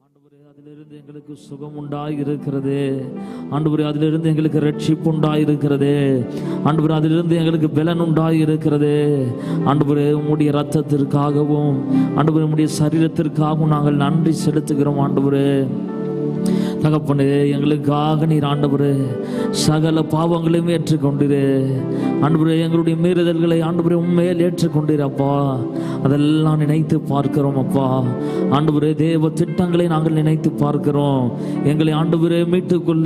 ஆண்டவரே, அதிலிருந்து எங்களுக்கு சுகம் உண்டாயிருக்கிறது. ஆண்டவரே, அதிலிருந்து எங்களுக்கு ரட்சிப்பு உண்டாயிருக்கிறது. ஆண்டவரே, அதிலிருந்து எங்களுக்கு பலன் உண்டாயிருக்கிறது. ஆண்டவரே, உம்முடைய இரத்தத்திற்காகவும் ஆண்டவரே உம்முடைய சரீரத்திற்காகவும் நாங்கள் நன்றி செலுத்துகிறோம். ஆண்டவரே தகப்பனே, எங்களுக்காக நீர் ஆண்டவரே சகல பாவங்களையும் ஏற்றுக்கொண்டிரு. ஆண்டவரே, எங்களுடைய மீறுதல்களை ஆண்டவரே உண்மையில் ஏற்றுக்கொண்டிரு அப்பா. அதெல்லாம் நினைத்து பார்க்கிறோம் அப்பா. ஆண்டவரே, தேவ திட்டங்களை நாங்கள் நினைத்து பார்க்கிறோம். எங்களை ஆண்டவரே மீட்டுக்கொள்ள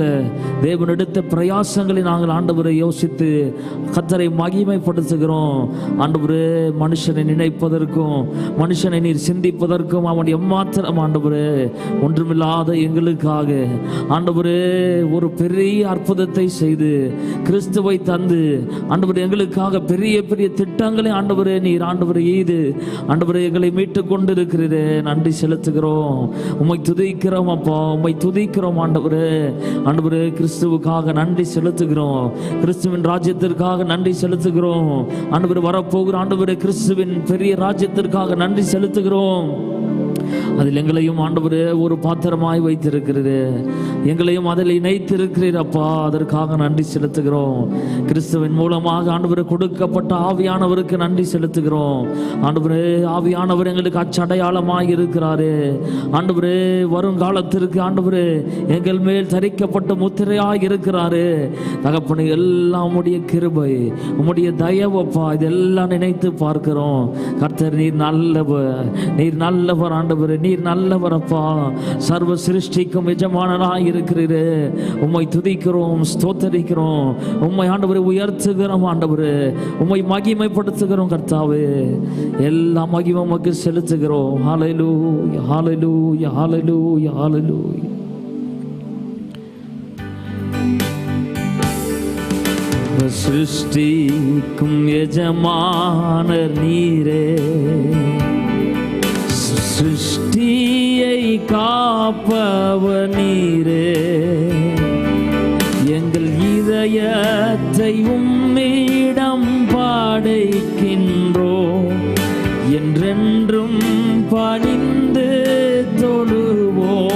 தேவன் எடுத்த பிரயாசங்களை நாங்கள் ஆண்டவரை யோசித்து கர்த்தரை மகிமைப்படுத்துகிறோம். ஆண்டவரே, மனுஷனை நினைப்பதற்கும் மனுஷனை நீர் சிந்திப்பதற்கும் அவன் எம்மாத்திரம் ஆண்டவரே ஒன்றுமில்லாத எங்களுக்காக ஆண்டவரே ஒரு பெரிய அற்புதத்தை செய்து கிறிஸ்துவை தந்து ஆண்டவரே எங்களுக்காக பெரிய பெரிய திட்டங்களை ஆண்டவரே நீர் ஆண்டவரே ஈது ஆண்டவரே எங்களை மீட்டுக் கொண்டிருக்கிறீரே. நன்றி செலுத்துகிறோம். உம்மை துதிக்கிறோம் அப்பா, உம்மை துதிக்கிறோம் ஆண்டவரே. ஆண்டவரே, கிறிஸ்துவுக்காக நன்றி செலுத்துகிறோம். கிறிஸ்துவின் ராஜ்யத்திற்காக நன்றி செலுத்துகிறோம். ஆண்டவரே, வரப்போகிற ஆண்டவரே கிறிஸ்துவின் பெரிய ராஜ்யத்திற்காக நன்றி செலுத்துகிறோம். அதில் எங்களையும் ஆண்டவரே ஒரு பாத்திரமாய் வைத்திருக்கிறது. எங்களையும் அதில் இணைத்திருக்கிறீர் அப்பா. அதற்காக நன்றி செலுத்துகிறோம். கிறிஸ்துவின் மூலமாக ஆண்டவரே கொடுக்கப்பட்ட ஆவியானவருக்கு நன்றி செலுத்துகிறோம். ஆண்டவரே, ஆவியானவர் எங்களுக்கு அச்சடையாளமாய் இருக்கிறாரே. ஆண்டவரே, வருங்காலத்திற்கு ஆண்டவரே எங்கள் மேல் தரிக்கப்பட்ட முத்திரையாய் இருக்கிறாரே. தகப்பனே, எல்லாம் உம்முடைய கிருபை, உம்முடைய தயவப்பா. இதெல்லாம் நினைத்து பார்க்கிறோம். கர்த்தர் நீர் நல்லவர், நீர் நல்லவர் ஆண்டவரே, நீர் நல்லவர் அப்பா. சர்வ சிருஷ்டிக்கும் எஜமானனாய் இருக்கிறீரே. உம்மை துதிக்கிறோம், ஸ்தோத்தரிக்கிறோம். உம்மை ஆண்டவரே உயர்த்துகிறோம். ஆண்டவரே, உம்மை மகிமைப்படுத்துகிறோம். கர்த்தாவே, எல்லா மகிமை உமக்கு செலுத்துகிறோம். ஹல்லேலூயா, ஹல்லேலூயா, ஹல்லேலூயா, ஹல்லேலூயா. சிருஷ்டிக்கும் எஜமானர் நீரே, சிருஷ்டியை காப்பவர் நீரே. எங்கள் இதயத்தை உம்மிடம் படைக்கின்றோம், என்றென்றும் பணிந்து தொழுவோம்.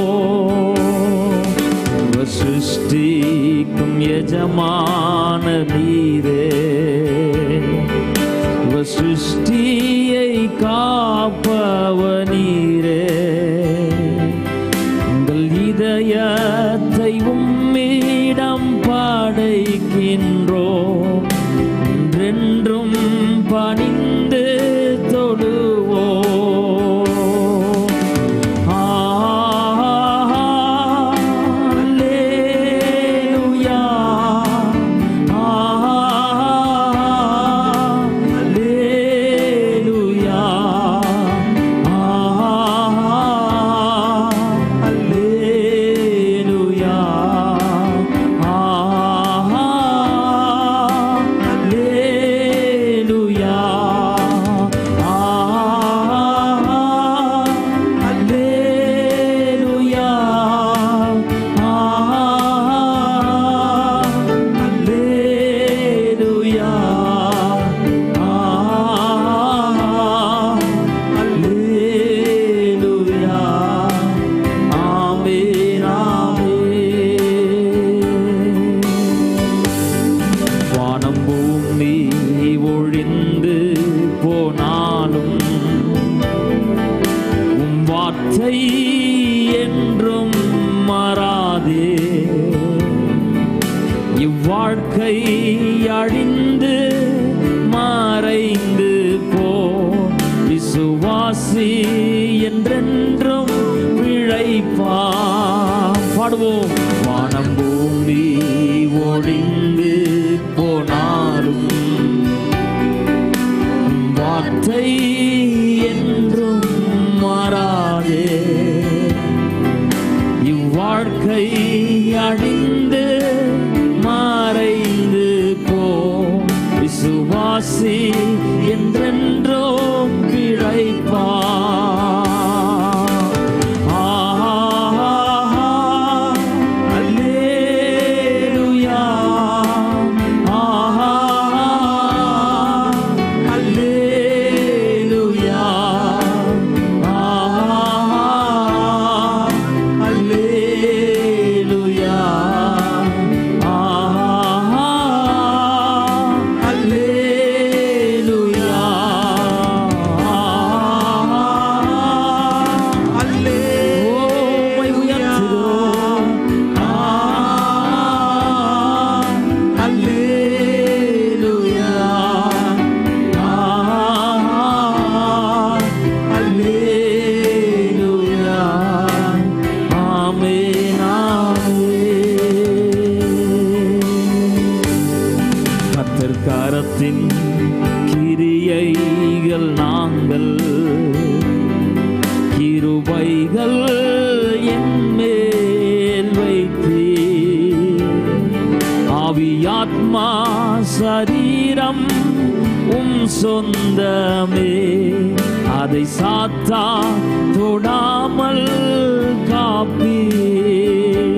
சிருஷ்டிக்கும் எஜமான நீரே, சிருஷ்டியை காப்பவ நீரே. உங்கள் இதயத்தை உம்மிடம் படைக்கின்றோம், என்றென்றும் பணிந்து தொழுவோம். என்றும் மாறாதே, இவ்வாழ்க்கை அழிந்து மறைந்து போ. விசுவாசி என்றென்றும் பிழைப்பான். பாடுவோம். வானம் பூமி ஒழிந்து போனாலும் வார்த்தை என்றும் மாறாதே, இவ்வாழ்க்கை அழிந்து மறைந்து போ. விசுவாசி என்றென்றும் பிழைப்பான். அல்லேலூயா, அல்லேலூயா, கிருபைகள் என் மேல் வைத்தீர். ஆவியாத்மா சரீரம் உம் சொந்தமே, அதை சாத்தான் தொடாமல் காப்பீர்.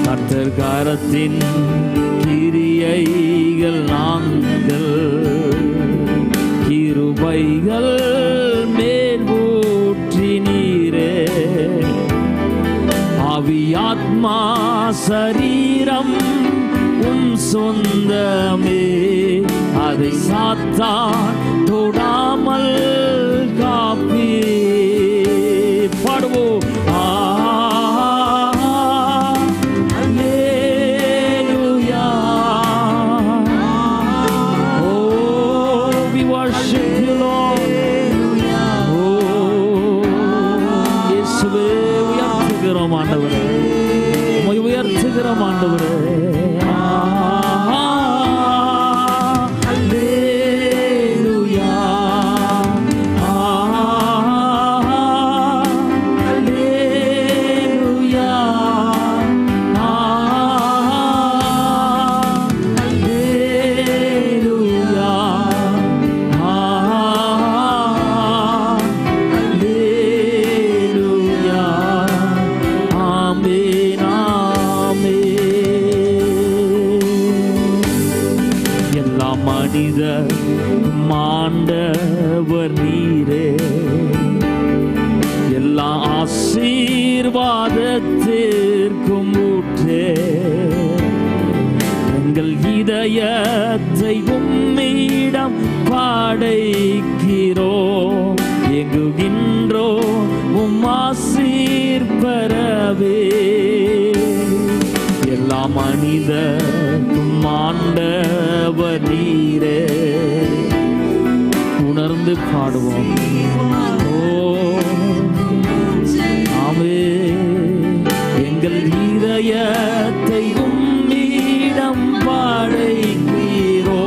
கர்த்தர் கரத்தின் கிரியைகள் நாங்கள், கிருபைகள் மேல் ஊற்றி நீரே. ஆவியாத்மா சரீரம் உம் சொந்தமே, அதை சாத்தான் தொடாமல் காப்பீர். பாடுவோம். ஆண்டவரே உம்மை உயர்த்துகிறோம் ஆண்டவரே. அல்லேலூயா அல்லேலூயா அல்லேலூயா அல்லேலூயா. எல்லா மனித மாண்டவர் நீரே, எல்லா ஆசீர்வாதத்திற்கும் ஊற்றே. எங்கள் இதயத்தை உம்மிடம் படைக்கிறோம், எங்குகின்றோ உம் ஆசீர் பெறவே. எல்லா மனித ஆண்டவர் நீரே, உணர்ந்து பாடுவோம். ஆமே, எங்கள் இதயத்தை உம்மிடம் படைக்கிறோ,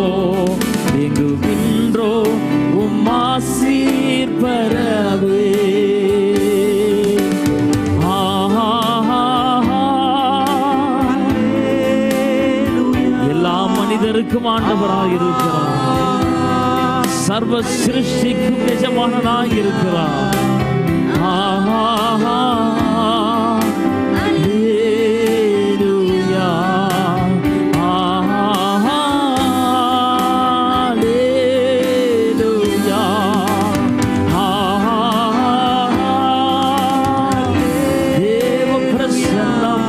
எங்குகின்றோ உம் ஆசீர் பெறவே. மனிதருக்கும் ஆண்டவராக இருக்கிறார், சர்வ சிருஷ்டிக்கும் எஜமானனாக இருக்கிறார். அல்லேலூயா அல்லேலூயா. தேவ பிரசன்னம்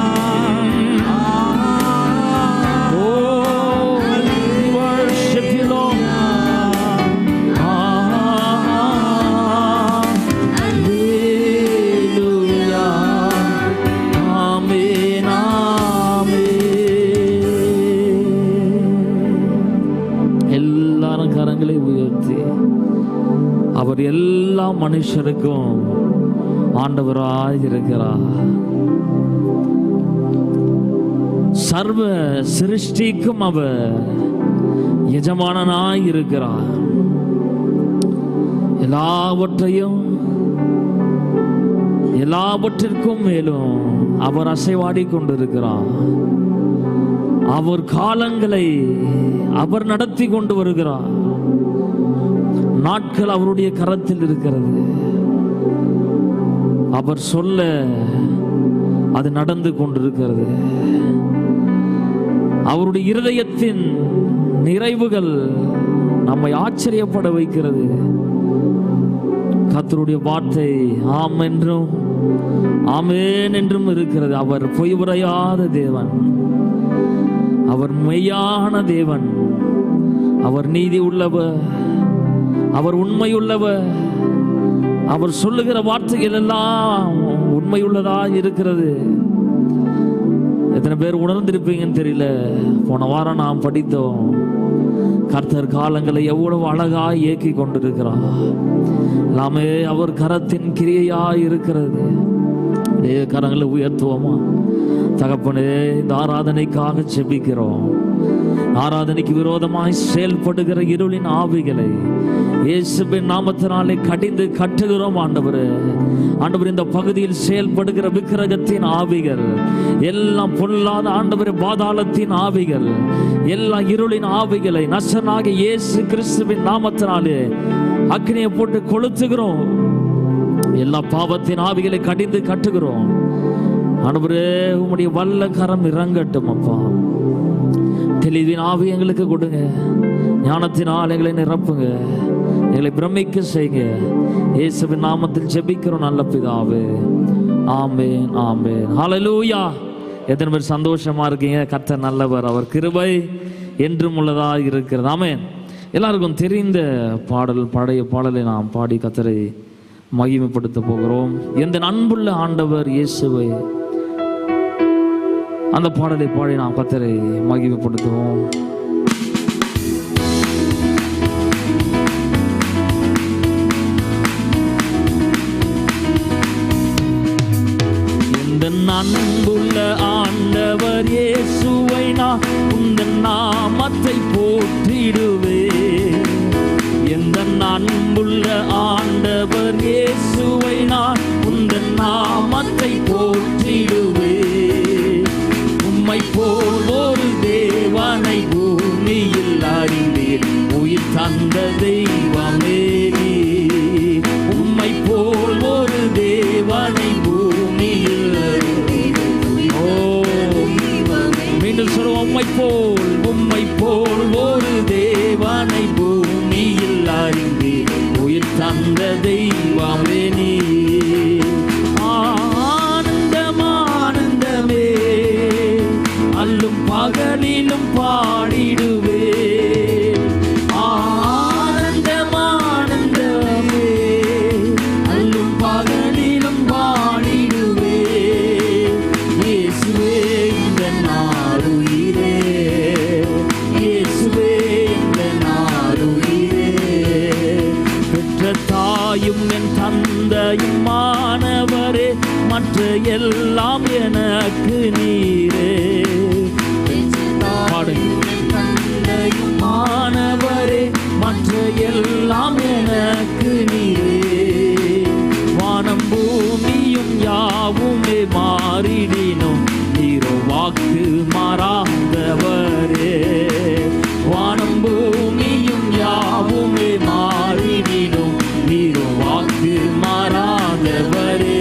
உயர்த்தி அவர் எல்லா மனுஷருக்கும் ஆண்டவராய் இருக்கிறார். சர்வ சிருஷ்டிக்கும் அவர் எஜமானனாய் இருக்கிறார். எல்லாவற்றிற்கும் மேலும் அவர் அசைவாடி கொண்டிருக்கிறார். அவர் காலங்களை அவர் நடத்தி கொண்டு வருகிறார். நாட்கள் அவருடைய கரத்தில் இருக்கிறது. அவர் சொல்ல அது நடந்து கொண்டிருக்கிறது. அவருடைய இருதயத்தின் நிறைவுகள் நம்மை ஆச்சரியப்பட வைக்கிறது. கர்த்தருடைய வார்த்தை ஆம் என்றும் ஆமென் என்றும் இருக்கிறது. அவர் பொய் உரையாத தேவன், அவர் மெய்யான தேவன், அவர் நீதி உள்ளவர், அவர் உண்மை உள்ளவர். அவர் சொல்லுகிற வார்த்தைகள் எல்லாம் உண்மையுள்ளதா இருக்கிறது. எத்தனை பேர் உணர்ந்திருப்பீங்கன்னு தெரியல. போன வாரம் நாம் படித்தோம், கர்த்தர் காலங்களை எவ்வளவு அழகாய் இயக்கி கொண்டிருக்கிறார். எல்லாமே அவர் கரத்தின் கிரியையாய் இருக்கிறது. கரங்களை உயர்த்துவோமா? தகப்பனே, இந்த ஆராதனைக்காக செபிக்கிறோம். ஆராதனைக்கு விரோதமாய் செயல்படுகிற இருளின் ஆவிகளை இயேசுவின் நாமத்தினாலே கடிந்து கட்டுகிறோம் ஆண்டவரே. ஆண்டவர், இந்த பகுதியில் செயல்படுகிற விக்கிரகத்தின் ஆவிகள் எல்லாம் பொல்லாத ஆண்டவரே, பாதாளத்தின் ஆவிகள், எல்லா இருளின் ஆவிகளை நசனாகிய இயேசு கிறிஸ்துவின் நாமத்தினாலே அக்னியை போட்டு கொளுத்துகிறோம். எல்லா பாவத்தின் ஆவிகளை கடிந்து கட்டுகிறோம் ஆண்டவரே. உம்முடைய வல்ல கரம் இறங்கட்டும் அப்பா. தெளிவின் ஆவி எங்களுக்கு கொடுங்க, ஞானத்தினால் எங்களை நிரப்புங்க, எங்களை பிரமிக்க செய்யுங்க. இயேசுவின் நாமத்தில் ஜெபிக்கிறோம் நல்ல பிதாவே, ஆமென் ஆமென். ஹல்லேலூயா. எத்தனை பேர் சந்தோஷமா இருக்கீங்க? கர்த்தர் நல்லவர், அவர் கிருபை என்றும் உள்ளதா இருக்கிறது. ஆமென். எல்லாருக்கும் தெரிந்த பாடல், பழைய பாடலை நாம் பாடி கர்த்தரை மகிமைப்படுத்த போகிறோம். எந்த அன்புள்ள ஆண்டவர் இயேசுவை, அந்த பாடலை பாடி நாம் கர்த்தரை மகிமைப்படுத்துவோம். எந்த அன்புள்ள ஆண்டவர் இயேசுவை நான் உந்தன் நாமத்தை போற்றிடுவேன். எந்த அன்புள்ள ஆண்டவர் இயேசுவை நான் உந்தன் நாமத்தை போற்றிடுவேன். உம்மை போல் ஒரு தேவனை பூமியில் அறிந்தேன், உயிர் தந்த தெய்வமே நீர். உம்மை போல் ஒரு தேவனை பூமியில், மீண்டும் சொல்லுவோம், உம்மை போல் ஒரு தேவனை பூமியில் அறிந்தேன், உயிர் தந்த தெய்வமே நீர். ஆனந்தமே அல்லும் பகலிலும் பாடிடுவே. ஆனந்தமே அல்லும் பகலிலும் பாடிடுவே. இயேசுவே இந்த நாருயிரே, இயேசுவே இந்த நாருயிரே. பெற்ற தாயும் என் தந்தையும் மாணவரே, மற்ற எல்லாம் எனக்கு நீரே. தந்தையும் மாணவரே, மற்ற எல்லாம் எனக்கு நீரே. வானம் பூமியும் யாவுமே மாறிடினும் நீரோ வாக்கு மாறாதவரே. வானம் பூமியும் யாவுமே மாறிடினும் நீரோ வாக்கு மாறாதவரே.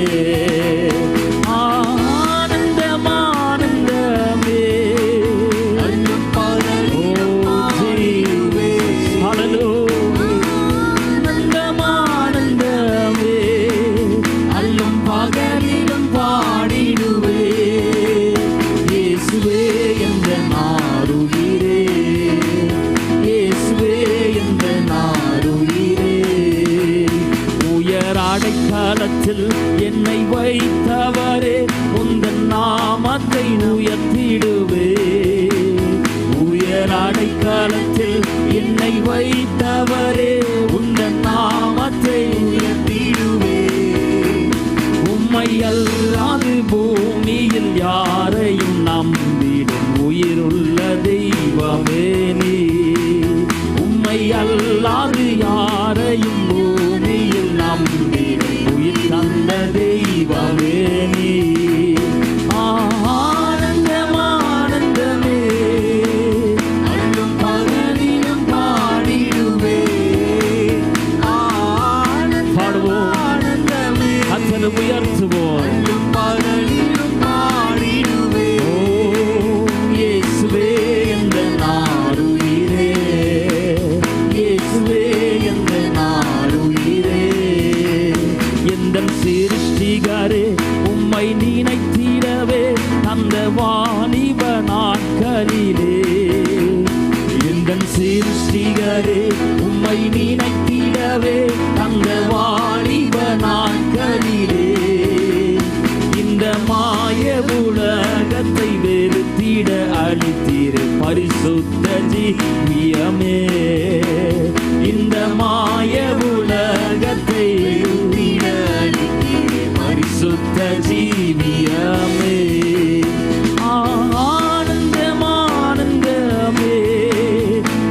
அடைக்கலத்தில் என்னை வைத்தவரே, உந்தன் நாமத்தை உயர்த்திடுவே. உயர் அடைக்கலத்தில் என்னை வைத்தவரே, உந்தன் நாமத்தை உயர்த்திடுவே. உம்மை அல்லாது பூமியில் யாரையும் நம்பிடும் உயிருள்ள தெய்வமே நீ. உம்மை அல்லாது யாரையும் பூமியில் நம்பிடும் உயிர் தந்த தெய்வமே நீ. ஆனந்தமே அல்லும் பகலிலும் பாடிடுவே. பாடுவோம், கர்த்தரை உயர்த்துவோம், அல்லும் பகலிலும் பாடிடுவே. ஓ இயேசுவே இந்த நாருயிரே, இயேசுவே இந்த நாருயிரே. எந்தன் சிருஷ்டிகரே உம்மை நினைத்திடவே அந்த வாலிப நாட்களிலே. எந்தன் சிருஷ்டிகரே உம்மை நினைத்திடவே அந்த வாலிப நாட்களிலே. இந்த மாய உலகத்தை வெறுத்திட அளித்தீரே பரிசுத்த ஜீவியமே. இந்த மாய உலகத்தை வெறுத்திட அளித்தீரே பரிசுத்த ஜீவியமே. ஆனந்தமே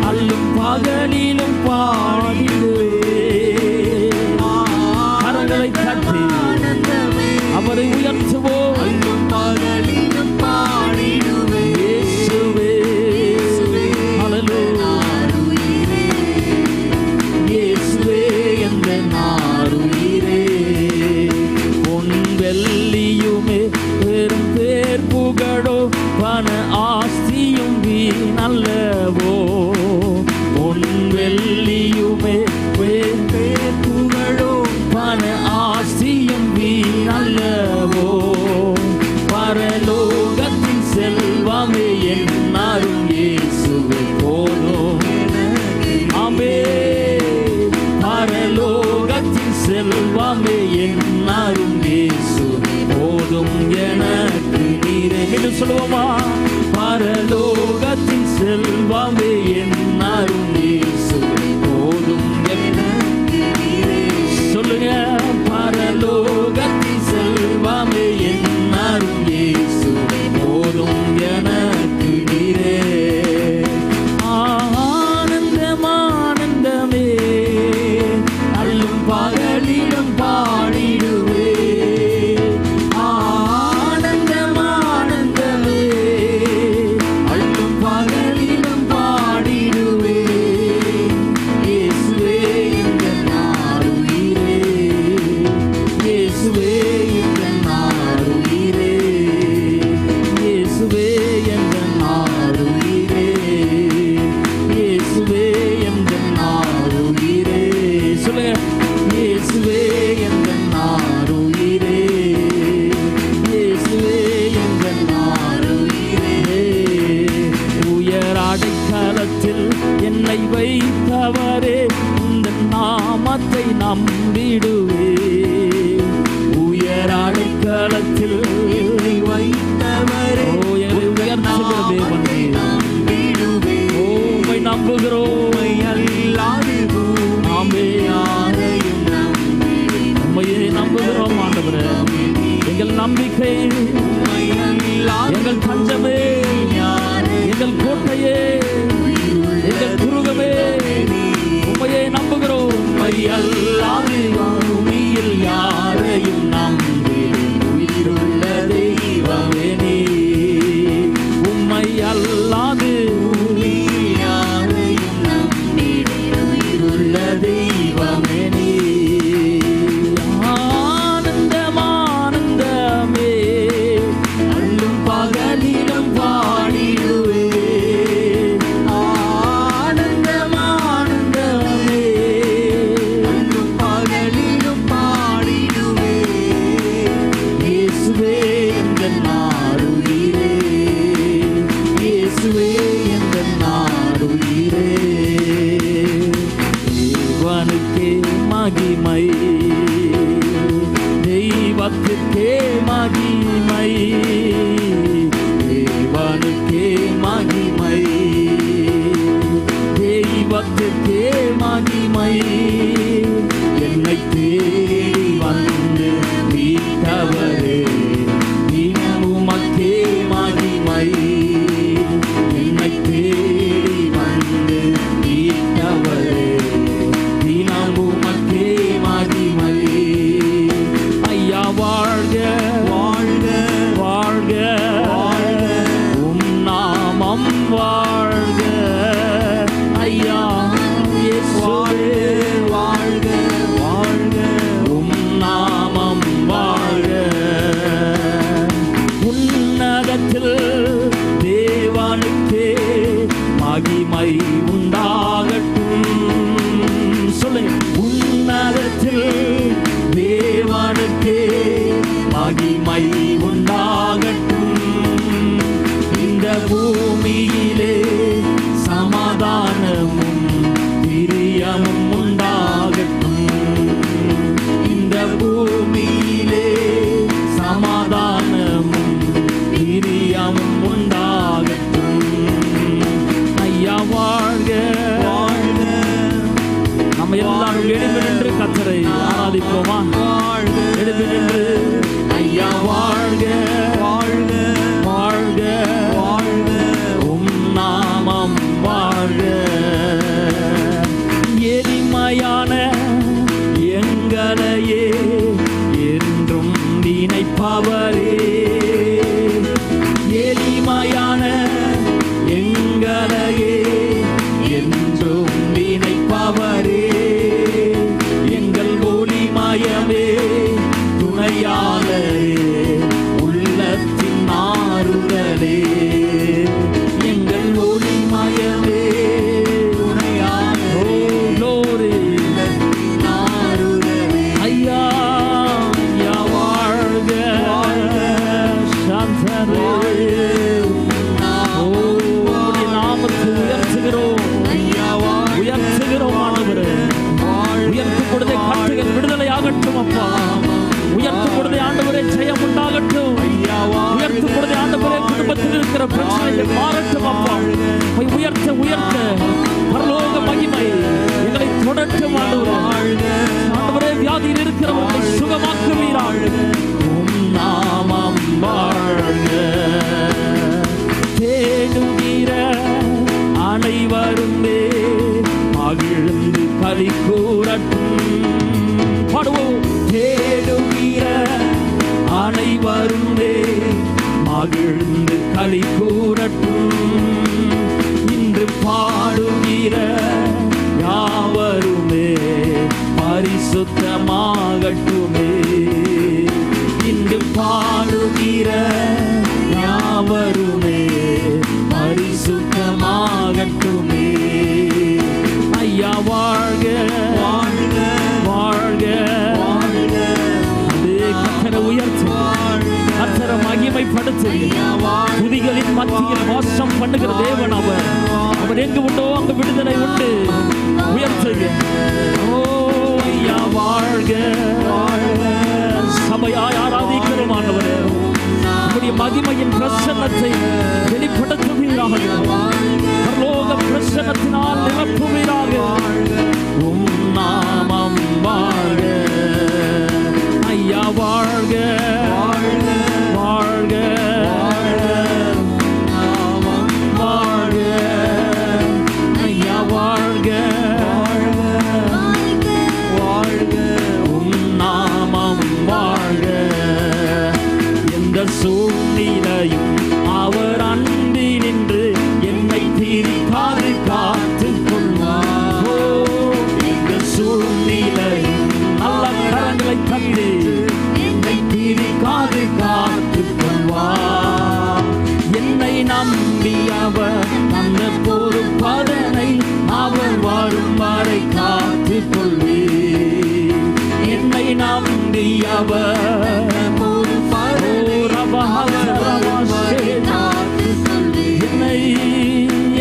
அல்லும் பகலிலும் பாடிடுவே. வெள்ளியுமே பெரும் பேர் புகழோ பண ஆஸ்தியும் வீணல்லவோ. பொன் வெள்ளியுமே பேர் புகழோ பண ஆஸ்தியும் வீணல்லவோ. பரலோகத்தின் செல்வமே என்னாரும் இயேசுவே போதும். ஆமே பரலோகத்தின் செல்வமே என்னாரும் இயேசு போதும் எனக்கு நீரே. மீண்டும் சொல்லுவோமா? பரலோகத்தின் செல்வமே என்னாரும் இயேசு போதும் எனக்கு நீரே. சொல்லுங்க, பரலோகத்தின் செல்வமே என்னாரும் இயேசு போதும் எனக்கு நீரே. ஆனந்தம் ஆனந்தமே அல்லும் பகலிலும் பாடிடுவே. ஆனந்தம் ஆனந்தமே அல்லும் பகலிலும் பாடிடுவே. இயேசுவே எங்கள் நாருயிரே, இயேசுவே எங்கள் நாருயிரே, இயேசுவே எங்கள் நாருயிரே, இயேசுவே எங்கள் நாருயிரே. சொல்லுங்க, இயேசுவே எங்கள் நாருயிரே, இயேசுவே எங்கள் நாருயிரே. உயர் அடைக்கலத்தில் என்னை வைத்தவரே, இந்த நாமத்தை நம்பிடுவே. உயர் அடைக்கலத்தில் என்னை வைத்தவரே, எங்களை உயர்த்துகிற தேவனே நம்பிடுவே. உம்மை நம்புகிறோம், ஆமே யாரையும் உம்மையே நம்புகிறோம் ஆண்டவரே. எங்கள் நம்பிக்கை, எங்கள் பஞ்சமே, எங்கள் கோட்டையே, எங்கள் குருகமே, உம்மையே நம்புகிறோம். உம்மை அல்லாது பூமியில் யாரையும் நம்பினேன். உயிருள்ள தெய்வமே நீ, உம்மை அல்லாது பூமியில் யாரையும் நம்பினேன். உயிருள்ள தெய்வமே நீ. ஆனந்தம் ஆனந்தமே அல்லும் பகலிலும் பாடிடுவே. ஆனந்தம் ஆனந்தமே அல்லும் பகலிலும் பாடிடுவே. இயேசுவே எங்கள் நாருயிரே, இயேசுவே எங்கள் நாருயிரே. தேவனுக்கே மகிமை, தெய்வத்துக்கே மகிமை, தேவனுக்கே மகிமை, தெய்வத்துக்கே மகிமை. என்னை தேடி வந்து மீட்டவரே, தினம் உமக்கே மகிமை. என்னை தேடி வந்து மீட்டவரே, தினம் உமக்கே மகிமை. ஐயா வாழ்க வாழ்க வாழ்க, உம் நாமம் வாழ்க. ஐயா இயேசுவே வாழ்க வாழ்க, உம் நாமம் வாழ்க. உன்னதத்தில் தேவனுக்கே மகிமை உண்டாகட்டும். சொல்லு, உன்னதத்தில் தேவனுக்கே மகிமை உண்டாகட்டும். இந்த பூமியிலே சமாதானமும் பிரியமும் உண்டாகட்டும். இந்த பூமியிலே சமாதானமும் பிரியமும் உண்டாகட்டும். ஐயா வாழ்க வாழ்க. நம்ம எல்லாரும் எழுந்து நின்று கர்த்தரை ஆராதிப்போமா? எழுந்து நின்று ஐயா வாழ்க வாழ்க வாழ்க வாழ்க, உம் நாமம் வாழ்க. எளிமையான எங்களையே என்றும் நினைப்பவரே, எளிமையான எங்களையே என்றும் நினைப்பவரே. எங்கள் ஒளிமயமே துணையாளரே, உயர்த்த உயர்த்த பரலோக மகிமை எங்களை தொடர்ந்து ஆண்டவரே, வியாதியில் இருக்கிறவர்களை சுகமாக்குவீராக. நாமம் வாழ்க. தேடுகிற அனைவருமே மகிழ்ந்து களி கூறட்டும். பாடுவோம். தேடுகிற அனைவருமே மகிழ்ந்து களி கூறட்டும். இன்று பாடுகிற யாவருமே பரிசுத்தமாகட்டுமே. இன்று பாடுகிற யாவருமே பரிசுத்தமாகட்டுமே. ஐயா வாழ்க வாழ்க வாழ்க வாழ்க. அதே கர்த்தரை உயர்த்து, கர்த்தரை மகிமைப்படுத்து. துதிகளின் மத்தியில் வாசம் பண்ணுகிற தேவன் அவர். அவர் எங்கு உண்டோ அங்கு விடுதலை உண்டு. உயர்த்துக. ஓ ஐயா வாழ்க வாழ்க. சபையாய் ஆராதிக்கிறோம் ஆண்டவரே. உம்முடைய மகிமையின் பிரசன்னத்தை வெளிப்படுத்துவீராக. பரலோக பிரசன்னத்தினால் நிரப்புவீராக. உம் நாமம் வாழ்க. ஐயா வாழ்க வாழ்க வாழ்க. நாமம் வாழ்க. ஐயா வாழ்க வாழ்க. உம் நாமம் வாழ்க. எந்த சூழ்நிலையும் அவர் அன்பி நின்று என்னை பிரிக்காது காத்துக் கொள்வார். எந்த சூழ்நிலையும் நல்ல கரங்களை தந்து என்னை பிரிக்காது காத்துக் கொள்வார். என்னை நம்பி அவர் அந்த பொறுப்பதனை அவர் வரும் வரை காத்துக் கொள்வேன். என்னை நம்பி அவர்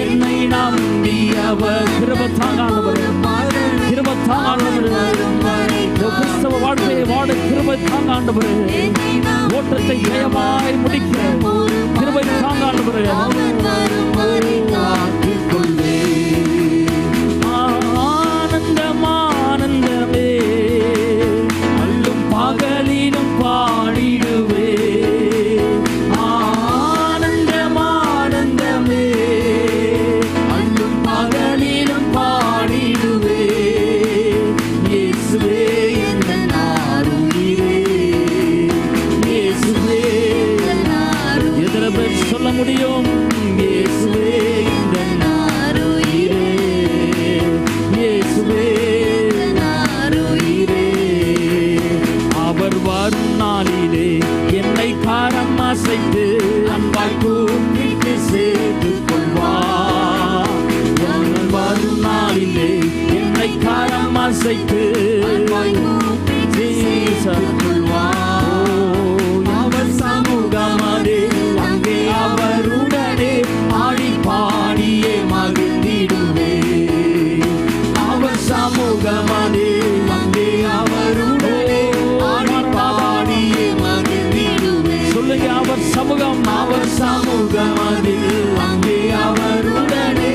என்னை நம்பி அவர் கிருபைத்தாங்கானவர். கிறிஸ்தவ வாழ்க்கையை வாழ கிருபை தாங்காண்டவர். ஓட்டத்தை ஜெயமாய் முடிக்க கிருபை தாங்காண்டவர். ஆனந்தம் ஆனந்தமே அல்லும் பகலிலும் பாடிடுவே. ஆனந்தம் ஆனந்தமே அல்லும் பகலிலும் பாடிடுவே. இயேசுவே என் ஆருயிரே. இயேசுவே எத்தனை பேர் சொல்ல முடியும்? இயேசுவே என் ஆருயிரே. இயேசுவே ஆருயிரே. அவர் வரும் நாளிலே என்னை காரம் அசைத்து அன்பாய் கூப்பிட்டு சேர்த்து கொள்வார். வரும் நாளிலே என்னை காரம் அசைத்து அன்பாய் கூப்பிட்டு சேர்த்து கொள்வார். அவர் சமூகம் அதே அங்கே அவருடனே ஆடி பாடியே மகிழ்ந்திடுவே. அவர் சமூகம் அதே அங்கே அவருடனே ஆடி பாடியே மகிழ்ந்திடுவே. சொல்லுங்க. அவர் சமூகம் அவர் சமூகம் அதில் அங்கே அவருடனே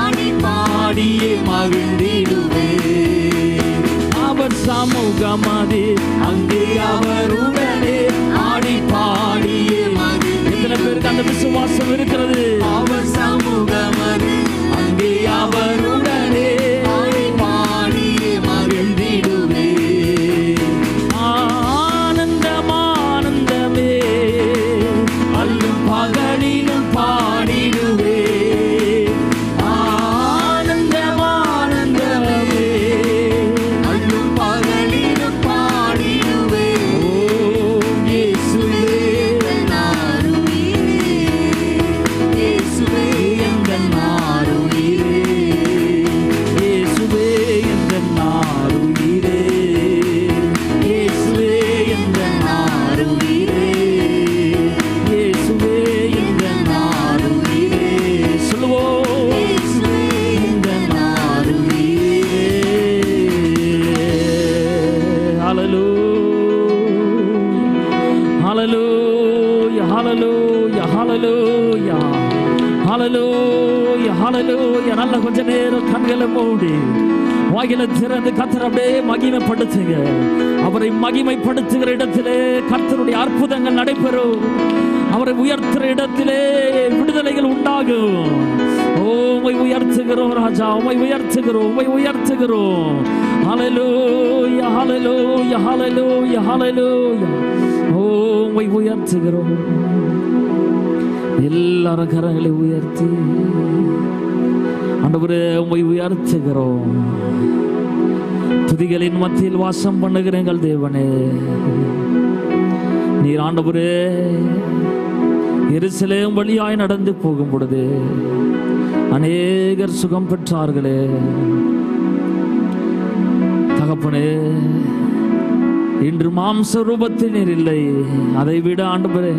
ஆடி பாடியே மகிழ்ந்திடுவே. அவர் சமூகம் அதில் அங்கே அவருடனே ஆடி பாடியே மகிழ்ந்திடுவே. எத்தனை பேருக்கு அந்த விசுவாசம் இருக்கிறது? அவர் சமூகம் அதில் அங்கே அவருடனே ஆடி பாடியே மகிழ்ந்திடுவே. ஆனந்தம் ஆனந்தமே அல்லும் பகலிலும் பாடிடுவே. ஆனந்தம் ஆனந்தமே அல்லும் பகலிலும் பாடிடுவே. ஓ இயேசுவே என் ஆருயிரே. இயேசுவே என் ஆருயிரே. இயேசுவே என் ஆருயிரே. இயேசுவே என் ஆருயிரே. இயேசுவே என் ஆருயிரே. சொல்லுவோம். இயேசுவே என் ஆருயிரே. ஹல்லேலூயா ஹல்லேலூயா ஹல்லேலூயா ஹல்லேலூயா ஹல்லேலூயா, ஹல்லேலூயா. நல்ல கொஞ்ச நேரம் கண்களை மூடி வாயில திறந்து கர்த்தரை அப்படியே மகிமைப்படுத்துங்க. அவரை மகிமைப்படுத்துகிற இடத்திலே கர்த்தருடைய அற்புதங்கள் நடைபெறும். அவரை உயர்த்துகிற இடத்திலே விடுதலைகள் உண்டாகும். உம்மை உயர்த்துகிறோம் ராஜா, உம்மை உயர்த்துகிறோம், உம்மை உயர்த்துகிறோம். ஹல்லேலூயா, ஹல்லேலூயா, ஹல்லேலூயா, ஹல்லேலூயா. உம்மை உயர்த்துகிறோம். எல்லாரும் கரங்களை உயர்த்தி ஆண்டவரே உம்மை உயர்த்துகிறோம். துதிகளின் மத்தியில் வாசம் பண்ணுகிற எங்கள் தேவனே, நீர் ஆண்டவரே எருசலேம் வழியாய் நடந்து போகும் பொழுது அநேகர் சுகம் பெற்றார்களே. தகப்பனே, இன்று மாம்ச ரூபத்தில் நீர் இல்லை, அதை விட ஆண்டவரே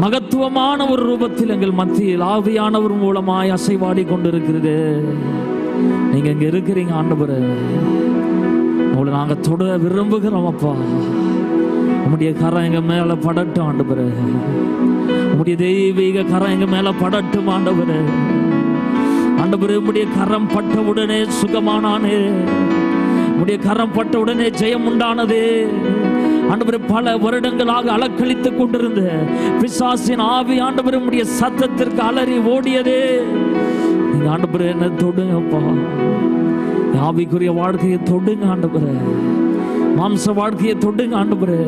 மகத்துவமான ஒரு ரூபத்தில் எங்கள் மத்தியில் ஆவியானவர் மூலமாய் அசைவாடி கொண்டிருக்கிறது. நீங்க இங்க இருக்கிறீங்க ஆண்டவரே, உங்களை நாங்க தொட விரும்புகிறோம் அப்பா. உம்முடைய கரம் எங்க மேல படட்டும் ஆண்டவரே, உம்முடைய தெய்வீக கரம் எங்க மேல படட்டும் ஆண்டவரே. ஆண்டவரே, உம்முடைய கரம் பட்ட உடனே சுகமானானே, உம்முடைய கரம் பட்ட உடனே ஜெயம் உண்டானதே. ஆண்டவரே, பல வருடங்களாக அலக்களித்துக் கொண்டிருந்த பிசாசின் ஆவி ஆண்டவரே உம்முடைய சத்தத்திற்கு அலறி ஓடியதே. நீங்க ஆண்டவரே என்ன தொடுங்கப்பா, ஆவிக்குரிய வாழ்க்கையை தொடுங்க ஆண்டவரே, மாம்ச வாழ்க்கையை தொடுங்க ஆண்டவரே,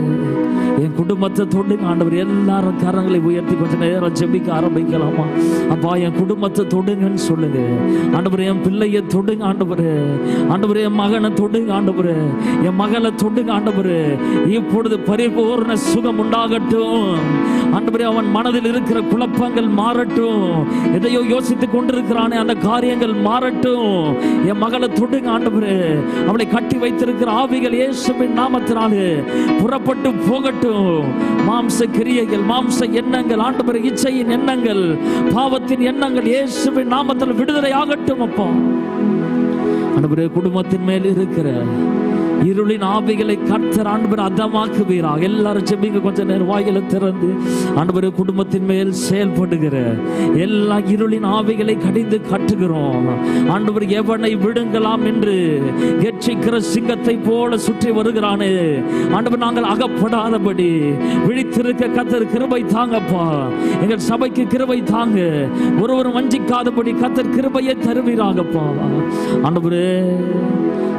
என் குடும்பத்தை தொடுங்க ஆண்டவரே. எல்லாரும் கரங்களை உயர்த்தி கொஞ்ச நேரம் ஜெபிக்க ஆரம்பிக்கலாமா? அப்பா, என் குடும்பத்தை தொடுங்கன்னு சொல்லுங்க ஆண்டவரே. என் பிள்ளையை தொடுங்க ஆண்டவரே, ஆண்டவரே என் மகனை தொடுங்க ஆண்டவரே, என் மகளை தொடுங்க ஆண்டவரே. இப்பொழுது பரிபூர்ண சுகம் உண்டாகட்டும் ஆண்டவரே. அவன் மனதில் இருக்கிற குழப்பங்கள் மாறட்டும், எதையோ யோசித்துக் கொண்டிருக்கிறானே அந்த காரியங்கள் மாறட்டும். என் மகளை தொடுங்க ஆண்டவரே, அவளை கட்டி வைத்திருக்கிற ஆவிகள் இயேசுவின் நாமத்தினாலே புறப்பட்டு போகட்டும். மாம்ச கிரியைகள், மாம்ச எண்ணங்கள் ஆண்டவரே, இச்சையின் எண்ணங்கள், பாவத்தின் எண்ணங்கள் இயேசுவின் நாமத்தில் விடுதலை ஆகட்டும் அப்பா. ஆண்டவரே, குடும்பத்தின் மேல் இருக்கிற இருளின் ஆவிகளை கர்த்தர் ஆண்டவரே அதமாக்குவீராக. எல்லாரும் ஜெபிங்க கொஞ்ச நேரம் வாயில திறந்து. ஆண்டவரே, குடும்பத்தின் மேல் செயல்படுகிற எல்லா இருளின் ஆவிகளை கடிந்து கட்டுகிறோம் ஆண்டவரே. எவனை விடுங்கலாம் என்று எச்சிக்கிற சிங்கத்தை போல சுற்றி வருகிறானே ஆண்டவர், நாங்கள் அகப்படாதபடி விழித்திருக்க கர்த்தர் கிருபை தாங்கப்பா. எங்கள் சபைக்கு கிருபை தாங்க, ஒருவரும் வஞ்சிக்காதபடி கர்த்தர் கிருபையை தருவீராகப்பா. ஆண்டவரே,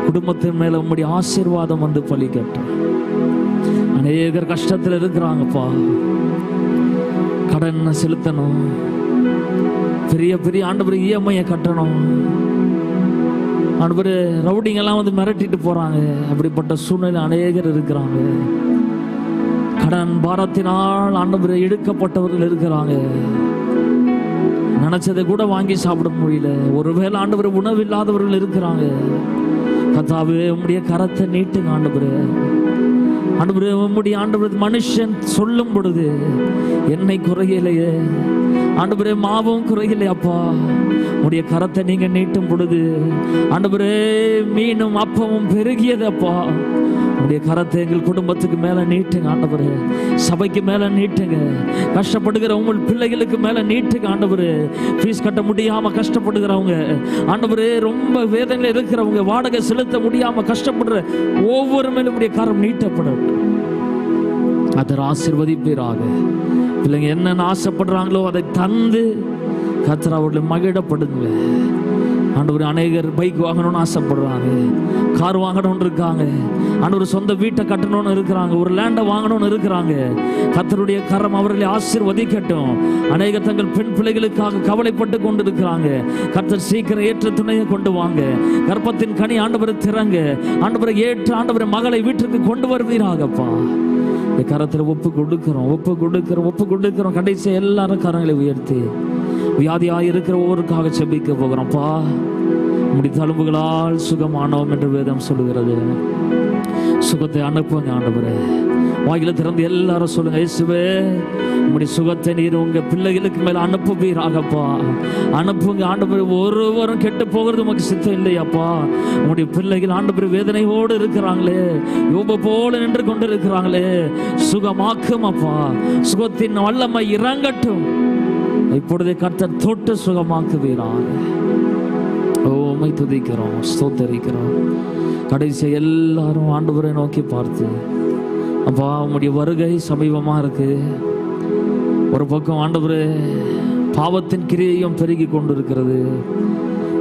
குடும்பத்தின் மேல உம்முடைய ஆசீர்வாதம் வந்து பலிக்கட்டும். அநேகர் கஷ்டத்தில் இருக்கிறாங்கப்பா, கடன் செலுத்தணும், பெரிய பெரிய ஆண்டவரே இஎம்ஐ கட்டணும் ஆண்டவரே. ரவுடிங் எல்லாம் வந்து மிரட்டிட்டு போறாங்க. அப்படிப்பட்ட சூழ்நிலை அநேகர் இருக்கிறாங்க. கடன் பாரத்தினால் ஆண்டவரே இழுக்கப்பட்டவர்கள் இருக்கிறாங்க. நினைச்சதை கூட வாங்கி சாப்பிட முடியல. ஒருவேளை ஆண்டவரே உணவு இல்லாதவர்கள் இருக்கிறாங்க. கர்த்தாவே, உம்முடைய கரத்தை நீட்டுங்க ஆண்டவரே. ஆண்டவரே, உம்முடைய ஆண்டவரே மனுஷன் சொல்லும் பொழுது என்னை குறையிலையே ஆண்டவரே, மாவும் குறையிலே அப்பா. உம்முடைய கரத்தை நீங்க நீட்டும் பொழுது ஆண்டவரே மீனும் அப்பமும் பெருகியது அப்பா. உடைய கரத்தை எங்கள் குடும்பத்துக்கு மேல நீட்டுங்க ஆண்டவரே, சபைக்கு மேல நீட்டுங்க, கஷ்டப்படுகிற உங்கள் பிள்ளைகளுக்கு மேல நீட்டுங்க ஆண்டவரே. ஃபீஸ் கட்ட முடியாம கஷ்டப்படுகிறவங்க ஆண்டவரே, ரொம்ப வேதனையில் இருக்கிறவங்க, வாடகை செலுத்த முடியாம கஷ்டப்படுற ஒவ்வொரு மேலும் உடைய கரம் நீட்டப்படும். அதை ஆசீர்வதிப்பீராக. பிள்ளைங்க என்னென்ன ஆசைப்படுறாங்களோ அதை தந்து கர்த்தர் அவர்களை மகிழப்படுங்க ஆண்டவரே. அநேகர் பைக் வாங்கணும்னு ஆசைப்படுறாங்க, கார் வாங்கணும்னு இருக்காங்க ஆண்டவர், சொந்த வீட்டை கட்டணும்னு இருக்கிறாங்க, ஒரு லேண்டை வாங்கணும்னு இருக்கிறாங்க. கர்த்தருடைய கரம் அவர்களை ஆசீர்வதிக்கட்டும். அநேகர் தங்கள் பெண் பிள்ளைகளுக்காக கவலைப்பட்டு கொண்டு இருக்கிறாங்க. கர்த்தர் சீக்கிரம் ஏற்ற துணையை கொண்டு வாங்க. கர்ப்பத்தின் கனி ஆண்டவரை திறங்க ஆண்டவரை, ஏற்ற ஆண்டவரை மகளை வீட்டுக்கு கொண்டு வருவீராகப்பா. இந்த கரத்தில் ஒப்பு கொடுக்கிறோம், ஒப்பு கொடுக்கிறோம், ஒப்பு கொடுக்கிறோம். கடைசி எல்லாரும் கரங்களை உயர்த்தி வியாதியாக இருக்கிற ஒவ்வொருக்காக செபிக்க போகிறோம்ப்பா. உம்முடைய தழும்புகளால் சுகமானோம் என்று வேதம் சொல்லுகிறது. சுகத்தை அனுப்புங்க ஆண்டவரே. வாயில திறந்து எல்லாரும் சொல்லுங்க, இயேசுவே உம்முடைய சுகத்தை நீர் உங்க பிள்ளைகளுக்கு மேல அனுப்புவீராகப்பா. அனுப்புங்க ஆண்டவரே. ஒருவரும் கெட்டு போகிறது உமக்கு சித்தம் இல்லையாப்பா. உம்முடைய பிள்ளைகள் ஆண்டவரே வேதனையோடு இருக்கிறாங்களே, யோபு போல நின்று கொண்டு இருக்கிறாங்களே, சுகமாக்கும் அப்பா. சுகத்தின் வல்லமை இறங்கட்டும். இப்பொழுதே கர்த்தர் தொட்டு சுகமாக்குவீராக. உம்மை துதிக்கிறோம், ஸ்தோத்தரிக்கிறோம். கடைசி எல்லாரும் ஆண்டவரை நோக்கி பார்த்து, அப்பா உம்முடைய வருகை சமீபமாக இருக்கு. ஒரு பக்கம் ஆண்டவரே பாவத்தின் கிரியையும் பெருகி கொண்டிருக்கிறது,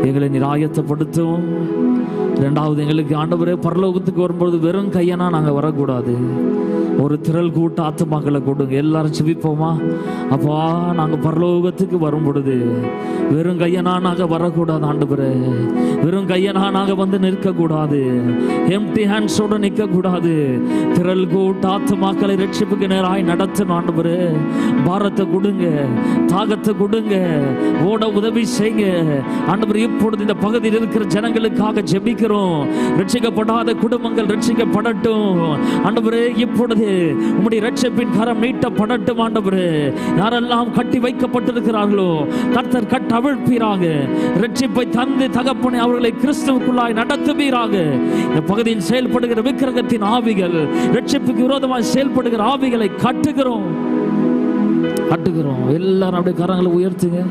எங்களை நீர் ஆயத்தப்படுத்தும். இரண்டாவது, எங்களுக்கு ஆண்டவரே பரலோகத்துக்கு வரும்பொழுது வெறும் கையனா நாங்கள் வரக்கூடாது. ஒரு திரள் கூட்ட ஆத்துமாக்களை கொடுங்க. எல்லாரும் செபிப்போமா? அப்பா நாங்கள் பரலோகத்துக்கு வரும் பொழுது வெறும் கையனா நாங்கள் வரக்கூடாது ஆண்டவரே. வெறும் கையனா நாங்கள் வந்து நிற்கக்கூடாது, எம்டி ஹேண்ட்ஸோடு நிற்கக்கூடாது. திரள் கூட்ட ஆத்துமாக்களை ரட்சிப்புக்கு நேராய் நடத்தணும் ஆண்டவரே. பாரத்தை கொடுங்க, தாகத்தை கொடுங்க, ஓட உதவி செய்யுங்க ஆண்டவரே. இப்பொழுது இந்த பகுதியில் இருக்கிற ஜனங்களுக்காக ஜெபிக்கிறோம். ரட்சிக்கப்படாத குடும்பங்கள் ரட்சிக்கப்படட்டும் ஆண்டவரே. இப்பொழுது உம்முடைய ரட்சிப்பின் கரம் நீட்டப்படட்டும் ஆண்டவரே. யாரெல்லாம் கட்டி வைக்கப்பட்டிருக்கிறார்களோ கர்த்தர் கட்டவிழ்ப்பீராக. ரட்சிப்பை தந்து தகப்பனை அவர்களை கிறிஸ்துவுக்குள்ளாய் நடத்துவீராக. இந்த பகுதியில் செயல்படுகிற விக்கிரகத்தின் ஆவிகள், ரட்சிப்புக்கு விரோதமாய் செயல்படுகிற ஆவிகளை கட்டுகிறோம். எல்லாரும் அப்படியே கரங்களை உயர்த்துங்க.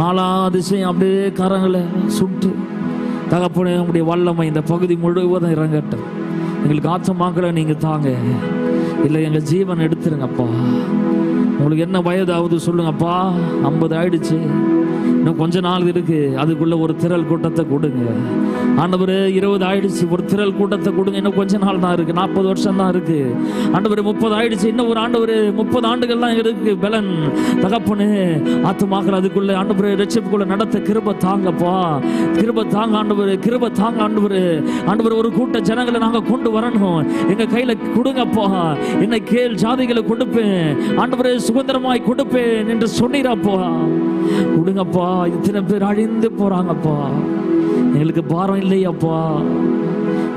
நாலா திசையும் அப்படியே கரங்களை சுட்டு தகப்பனே உங்களுடைய வல்லமை இந்த பகுதி முழுவதும் இறங்கட்டும். எங்களுக்கு ஆத்மாக்களை நீங்க தாங்க, இல்லை எங்கள் ஜீவன் எடுத்துருங்கப்பா. உங்களுக்கு என்ன வயதாவது சொல்லுங்கப்பா. 50 ஆயிடுச்சு, இன்னும் கொஞ்ச நாள் இருக்கு, அதுக்குள்ள ஒரு திரள் கூட்டத்தை கொடுங்க ஆண்டவரே. 20 ஆயிடுச்சு, ஒரு திரள் கூட்டத்தை கொடுங்க. இன்னும் கொஞ்ச நாள் தான் இருக்கு, 40 வருஷம் தான் இருக்கு ஆண்டவரே. 30 ஆயிடுச்சு, இன்னும் ஒரு ஆண்டவரே 30 ஆண்டுகள் தான் இருக்கு பலன் தகப்பனே. ஆத்துமாக்கள் அதுக்குள்ள ஆண்டவரே ரட்சிப்புக்குள்ள நடத்த கிருபை தாங்கப்பா, கிருபை தாங்க ஆண்டவரே, கிருபை தாங்க ஆண்டவரே. ஆண்டவரே ஒரு கூட்ட ஜனங்களை நாங்கள் கொண்டு வரணும், எங்க கையில கொடுங்கப்பா. என்னை கேள் ஜாதிகளை கொடுப்பேன் ஆண்டவரே, சுதந்திரமாய் கொடுப்பேன் என்று சொன்னீரப்பா. கொடுங்கப்பா. இத்தனை பேர் அழிந்து போறாங்கப்பா. எங்களுக்கு பாரம் இல்லையாப்பா,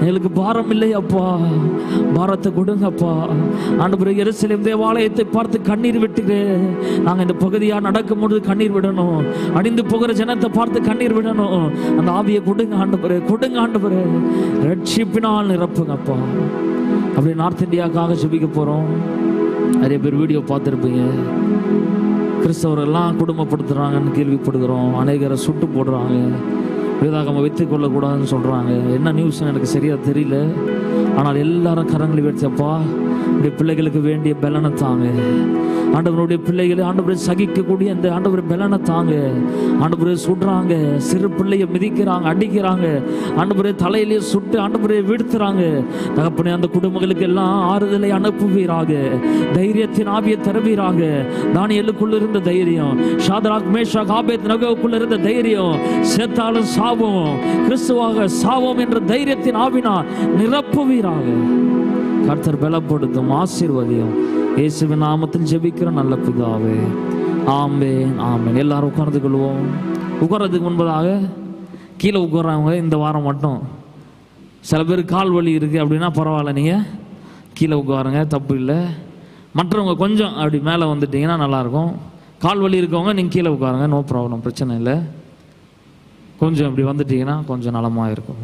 எங்களுக்கு பாரம் இல்லையாப்பா. பாரத்தை கொடுங்கப்பா ஆண்டவரே. எருசலேம் தேவாலயத்தை பார்த்து கண்ணீர் விட்டுரு. நாங்கள் இந்த பகுதியா நடக்கும் பொழுது கண்ணீர் விடணும். அழிந்து போகிற ஜனத்தை பார்த்து கண்ணீர் விடணும். அந்த ஆவியை கொடுங்க ஆண்டவரே, கொடுங்க ஆண்டவரே. ரட்சிப்பினால் நிரப்புங்கப்பா. அப்படியே நார்த் இந்தியாவுக்காக ஜெபிக்க போறோம். நிறைய பேர் வீடியோ பார்த்துருப்பீங்க. கிறிஸ்தவரெல்லாம் குடும்பப்படுத்துகிறாங்கன்னு கேள்விப்படுகிறோம். அநேகரை சுட்டு போடுறாங்க, வேதாகம வைத்து கொள்ளக்கூடாதுன்னு சொல்கிறாங்க. என்ன நியூஸ்ன்னு எனக்கு சரியாக தெரியல. ஆனால் எல்லாரும் கரங்களை வச்சப்பா உடைய பிள்ளைகளுக்கு வேண்டிய பலனை தாங்க ஆண்டவருடைய பிள்ளைகளை. ஆண்டவரை சகிக்கக்கூடிய அந்த ஆண்டவரை பலனை தாங்க ஆண்டவரை. சுடுறாங்க, சிறு பிள்ளையை மிதிக்கிறாங்க, அடிக்கிறாங்க ஆண்டவரை. தலையிலேயே சுட்டு ஆண்டவரை வீழ்த்துறாங்க தகப்பனே. அந்த குடும்பங்களுக்கு எல்லாம் ஆறுதலை அனுப்புவீராக, தைரியத்தின் ஆவியை தருவீராக. தானியேலுக்குள்ள இருந்த தைரியம், ஷாத்ராக் மேஷாக் ஆபேத்நேகோவுக்குள்ள இருந்த தைரியம், செத்தாலும் சாவோம் கிறிஸ்துவாக சாவோம் என்ற தைரியத்தின் ஆவினால் நிரப்புவீராக. கர்த்தர் பலப்படுத்தும், ஆசீர்வதியும். இயேசுவின் நாமத்தில் ஜெபிக்கிற நல்ல பிதாவே, ஆமென், ஆமென். எல்லாரும் உட்கார்ந்து கொள்வோம். உட்கார்றதுக்கு முன்பதாக கீழே உட்கார்றவங்க இந்த வாரம் மட்டும், சில பேர் கால் வலி இருக்குது அப்படின்னா பரவாயில்ல, நீங்கள் கீழே உட்காருங்க, தப்பு இல்லை. மற்றவங்க கொஞ்சம் அப்படி மேலே வந்துட்டீங்கன்னா நல்லாயிருக்கும். கால் வலி இருக்கவங்க நீங்கள் கீழே உட்காருங்க, நோ ப்ராப்ளம், பிரச்சனை இல்லை. கொஞ்சம் அப்படி வந்துட்டீங்கன்னா கொஞ்சம் நலமாக இருக்கும்.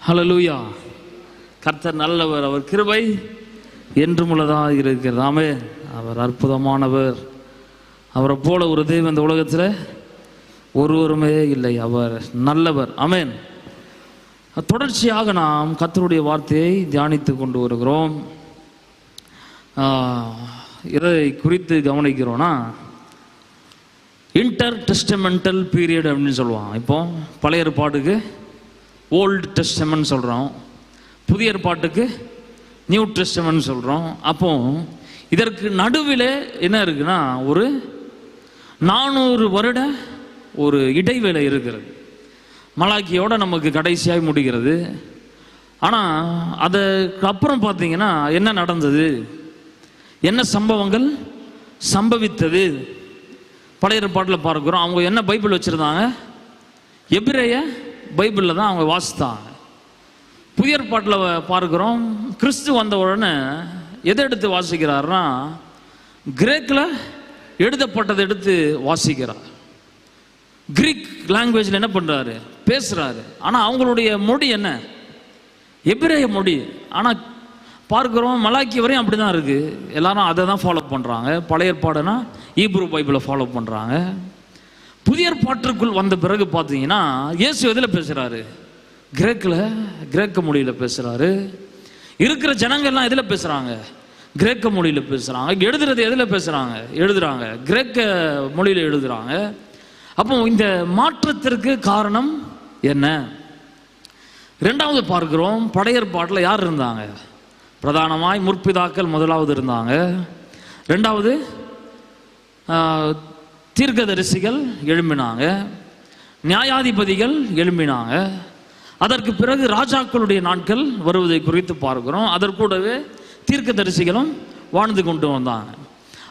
ஹல்லேலூயா. கர்த்தர் நல்லவர், அவர் கிருபை என்றும் உள்ளதாக இருக்கிறது. ஆமென். அவர் அற்புதமானவர். அவரை போல ஒரு தெய்வம் இந்த உலகத்தில் ஒருவருமே இல்லை. அவர் நல்லவர். ஆமென். தொடர்ச்சியாக நாம் கர்த்தருடைய வார்த்தையை தியானித்து கொண்டு வருகிறோம். இதை குறித்து கவனிக்கிறோன்னா, இன்டர் டெஸ்டமெண்டல் பீரியட் அப்படின்னு சொல்லுவாங்க. இப்போ பழைய ஏற்பாட்டுக்கு ஓல்டு டெஸ்டமெண்ட் சொல்கிறோம், புதிய ஏற்பாட்டுக்கு நியூ டெஸ்டமெண்ட் சொல்கிறோம். அப்போ இதற்கு நடுவில் என்ன இருக்குன்னா, ஒரு 400 வருட ஒரு இடைவேளை இருக்கிறது. மலாக்கியோட நமக்கு கடைசியாய் முடிகிறது. ஆனால் அதுக்கு அப்புறம் பார்த்தீங்கன்னா என்ன நடந்தது, என்ன சம்பவங்கள் சம்பவித்தது, பழைய ஏற்பாட்டில் பார்க்குறோம், அவங்க என்ன பைபிள் வச்சுருந்தாங்க? எபிரேய பைபிளில் தான் அவங்க வாசித்தாங்க. புதிய ஏற்பாட்டில் பார்க்குறோம், கிறிஸ்து வந்த உடனே எதை எடுத்து வாசிக்கிறாருன்னா கிரேக்கில் எழுதப்பட்டதை எடுத்து வாசிக்கிறார். கிரீக் லாங்குவேஜில் என்ன பண்ணுறாரு? பேசுகிறாரு. ஆனால் அவங்களுடைய மொழி என்ன? எபிரேய மொழி. ஆனால் பார்க்குறோம் மலாக்கி வரையும் அப்படி தான் இருக்குது. எல்லாரும் அதை தான் ஃபாலோ பண்ணுறாங்க. பழைய ஏற்பாடுனா ஈப்ரூ பைபிளை ஃபாலோ பண்ணுறாங்க. புதிய ஏற்பாட்டிற்குள் வந்த பிறகு பார்த்தீங்கன்னா இயேசு எதில் பேசுகிறாரு? கிரேக்கில், கிரேக்க மொழியில் பேசுகிறாரு. இருக்கிற ஜனங்கள்லாம் எதில் பேசுகிறாங்க? கிரேக்க மொழியில் பேசுகிறாங்க. எழுதுறது எதில் பேசுகிறாங்க? எழுதுகிறாங்க கிரேக்க மொழியில் எழுதுகிறாங்க. அப்போ இந்த மாற்றத்திற்கு காரணம் என்ன? ரெண்டாவது பார்க்கிறோம், பழைய ஏற்பாட்டில் யார் இருந்தாங்க? பிரதானமாய் முற்பிதாக்கள் முதலாவது இருந்தாங்க. ரெண்டாவது தீர்க்கதரிசிகள் எழும்பினாங்க, நியாயாதிபதிகள் எழும்பினாங்க. அதற்கு பிறகு ராஜாக்களுடைய நாட்கள் வருவதை குறித்து பார்க்கிறோம். அதற்கூடவே தீர்க்கதரிசிகளும் வாழ்ந்து கொண்டு வந்தாங்க.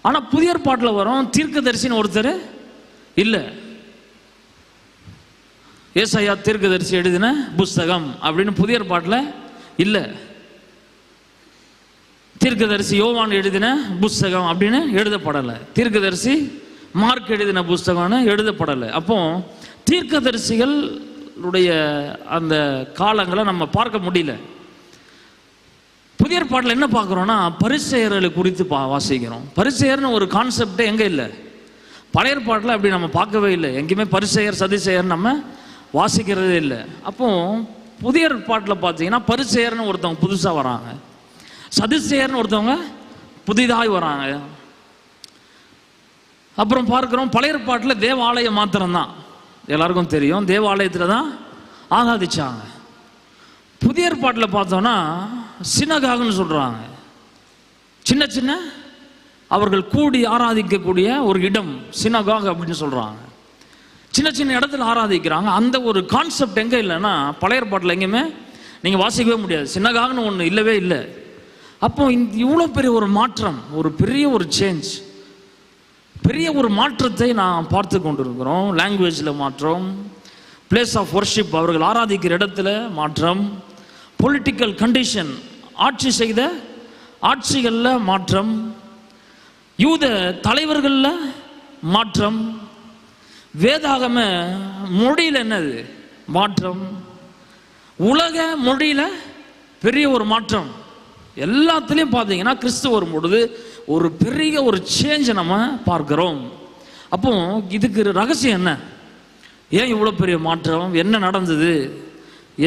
ஆனால் புதிய ஏற்பாட்டில் வரும், தீர்க்கதரிசின்னு ஒருத்தர் இல்லை. ஏசாயா தீர்க்கதரிசி எழுதின புஸ்தகம் அப்படின்னு புதிய ஏற்பாட்டில் இல்லை. தீர்க்கதரிசி யோவான் எழுதின புஸ்தகம் அப்படின்னு எழுதப்படலை. தீர்க்கதரிசி மார்க் எழுதின புஸ்தகம்னு எழுதப்படலை. அப்போ தீர்க்கதரிசிகளுடைய அந்த காலங்களை நம்ம பார்க்க முடியல. புதிய ஏற்பாட்டில் என்ன பார்க்குறோன்னா பரிசேயர்களை குறித்து வாசிக்கிறோம். பரிசேயர்னு ஒரு கான்செப்டே எங்கே இல்லை. பழைய ஏற்பாட்டில் அப்படி நம்ம பார்க்கவே இல்லை. எங்கேயுமே பரிசேயர் சதிசேயர் நம்ம வாசிக்கிறதே இல்லை. அப்போ புதிய ஏற்பாட்டில் பார்த்தீங்கன்னா பரிசேயர்னு ஒருத்தவங்க புதுசாக வராங்க, சதுசேயர்னு ஒருத்தவங்க புதிதாக வராங்க. அப்புறம் பார்க்குறோம் பழைய ஏற்பாட்டில் தேவாலயம் மாத்திரம்தான், எல்லாருக்கும் தெரியும், தேவாலயத்தில் தான் ஆராதிச்சாங்க. புதிய ஏற்பாட்டில் பார்த்தோன்னா சினகாகுன்னு சொல்கிறாங்க. சின்ன சின்ன அவர்கள் கூடி ஆராதிக்கக்கூடிய ஒரு இடம் சினகாக் அப்படின்னு சொல்கிறாங்க. சின்ன சின்ன இடத்துல ஆராதிக்கிறாங்க. அந்த ஒரு கான்செப்ட் எங்கே இல்லைன்னா பழைய ஏற்பாட்டில் எங்கேயுமே நீங்கள் வாசிக்கவே முடியாது. சினகாக்னு ஒன்று இல்லவே இல்லை. அப்போ இவ்வளோ பெரிய ஒரு மாற்றம், ஒரு பெரிய ஒரு சேஞ்ச், பெரிய ஒரு மாற்றத்தை நான் பார்த்து கொண்டிருக்கிறோம். லாங்குவேஜில் மாற்றம், பிளேஸ் ஆஃப் வர்ஷிப், அவர்கள் ஆராதிக்கிற இடத்துல மாற்றம், பொலிட்டிக்கல் கண்டிஷன், ஆட்சி செய்த ஆட்சிகளில் மாற்றம், யூத தலைவர்களில் மாற்றம், வேதாகம மொழியில் என்னது மாற்றம், உலக மொழியில் பெரிய ஒரு மாற்றம். எல்லாத்துலேயும் பார்த்தீங்கன்னா கிறிஸ்து வரும்பொழுது ஒரு பெரிய ஒரு சேஞ்சை நம்ம பார்க்கிறோம். அப்போ இதுக்கு ரகசியம் என்ன? ஏன் இவ்வளோ பெரிய மாற்றம்? என்ன நடந்தது?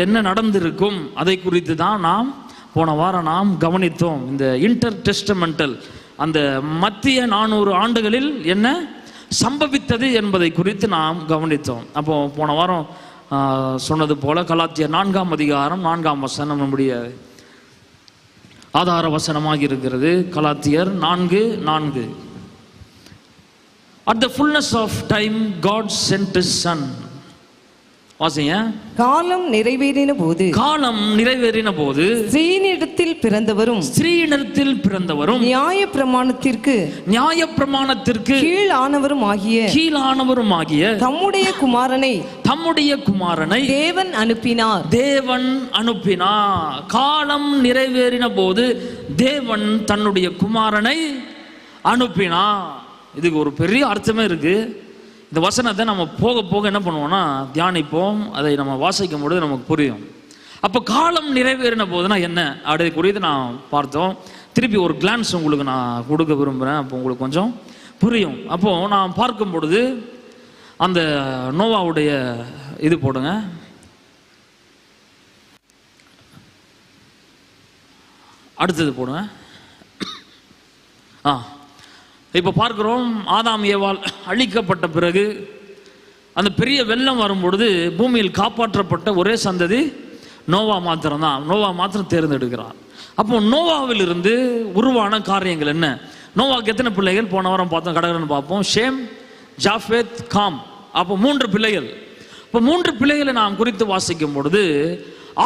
என்ன நடந்திருக்கும்? அதை குறித்து தான் நாம் போன வாரம் நாம் கவனித்தோம். இந்த இன்டர் டெஸ்டமெண்டல், அந்த மத்திய 400 ஆண்டுகளில் என்ன சம்பவித்தது என்பதை குறித்து நாம் கவனித்தோம். அப்போ போன வாரம் சொன்னது போல கலாத்தியர் 4ஆம் அதிகாரம் 4ஆம் வசனம் நம்முடைய ஆதார வசனமாக இருக்கிறது. கலாத்தியர் 4:4. At the fullness of time God sent his son. வாசிங்க. காலம் நிறைவேறின போது, காலம் நிறைவேறின போது ஸ்திரீயினிடத்தில் பிறந்தவரும், ஸ்திரீயினிடத்தில் பிறந்தவரும், நியாயப்பிரமாணத்திற்கு கீழானவரும் ஆகிய தம்முடைய குமாரனை தேவன் அனுப்பினார். காலம் நிறைவேறின போது தேவன் தன்னுடைய குமாரனை அனுப்பினார். இதுக்கு ஒரு பெரிய அர்த்தமே இருக்கு. இந்த வசனத்தை நம்ம போக போக என்ன பண்ணுவோம்னா தியானிப்போம். அதை நம்ம வாசிக்கும் பொழுது நமக்கு புரியும். அப்போ காலம் நிறைவேறின போதுனா என்ன அப்படி குறித்து நான் பார்த்தோம். திருப்பி ஒரு கிளான்ஸ் உங்களுக்கு நான் கொடுக்க விரும்புகிறேன். அப்போ உங்களுக்கு கொஞ்சம் புரியும். அப்போது நான் பார்க்கும் பொழுது அந்த நோவாவுடைய இது போடுங்க. அடுத்தது போடுங்க. இப்போ பார்க்கிறோம், ஆதாம் ஏவாள் அழிக்கப்பட்ட பிறகு அந்த பெரிய வெள்ளம் வரும்பொழுது பூமியில் காப்பாற்றப்பட்ட ஒரே சந்ததி நோவா மாத்திரம்தான். நோவா மாத்திரம் தேர்ந்தெடுக்கிறார். அப்போ நோவாவில் இருந்து உருவான காரியங்கள் என்ன? நோவாவுக்கு எத்தனை பிள்ளைகள்? போன வாரம் பார்த்தோம், கடகடன்னு பார்ப்போம். Shem, Japheth, Ham. அப்போ 3 பிள்ளைகள். இப்போ 3 பிள்ளைகளை நாம் குறித்து வாசிக்கும் பொழுது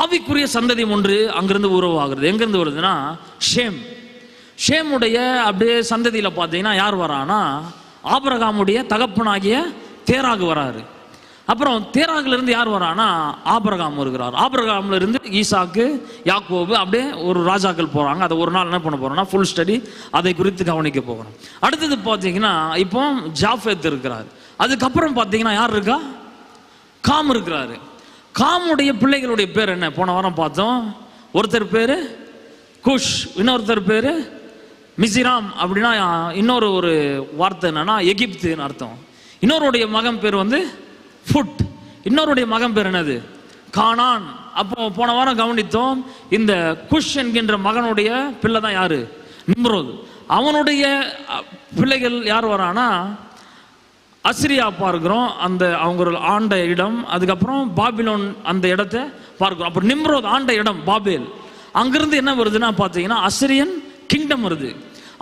ஆவிக்குரிய சந்ததி ஒன்று அங்கிருந்து உருவாகிறது. எங்கிருந்து வருதுன்னா ஷேம். ஷேமுடைய அப்படியே சந்ததியில் பார்த்தீங்கன்னா யார் வரானா? ஆபிரகாமுடைய தகப்பனாகிய தேராகு வராரு. அப்புறம் தேராகுல இருந்து யார் வரானா ஆபிரகாம் வருகிறார். ஆபிரகாம்ல இருந்து ஈசாக்கு, யாக்கோபு, அப்படியே ஒரு ராஜாக்கள் போறாங்க. அதை ஒரு நாள் என்ன பண்ண போறோம்னா ஃபுல் ஸ்டடி அதை குறித்து கவனிக்க போகிறோம். அடுத்தது பார்த்தீங்கன்னா இப்போ ஜாஃபேத் இருக்கிறார். அதுக்கப்புறம் பார்த்தீங்கன்னா யார் இருக்கா, காம் இருக்கிறாரு. காமுடைய பிள்ளைகளுடைய பேர் என்ன போன வாரம் பார்த்தோம். ஒருத்தர் பேரு குஷ், இன்னொருத்தர் பேரு மிசிராம். அப்படின்னா இன்னொரு ஒரு வார்த்தை என்னன்னா எகிப்துன்னு அர்த்தம். இன்னொருடைய மகன் பேர் வந்து ஃபுட், இன்னொருடைய மகன் பேர் என்னது கானான். அப்போ போன வாரம் கவனித்தோம், இந்த குஷ் என்கின்ற மகனுடைய பிள்ளை தான் யாரு, நிம்ரோத். அவனுடைய பிள்ளைகள் யார் வரானா அசிரியா பார்க்கிறோம், அந்த அவங்க ஆண்ட இடம். அதுக்கப்புறம் பாபிலோன் அந்த இடத்தை பார்க்கிறோம். அப்புறம் நிம்ரோத் ஆண்ட இடம் பாபேல். அங்கிருந்து என்ன வருதுன்னா பார்த்தீங்கன்னா அசிரியன் கிங்டம் வருது.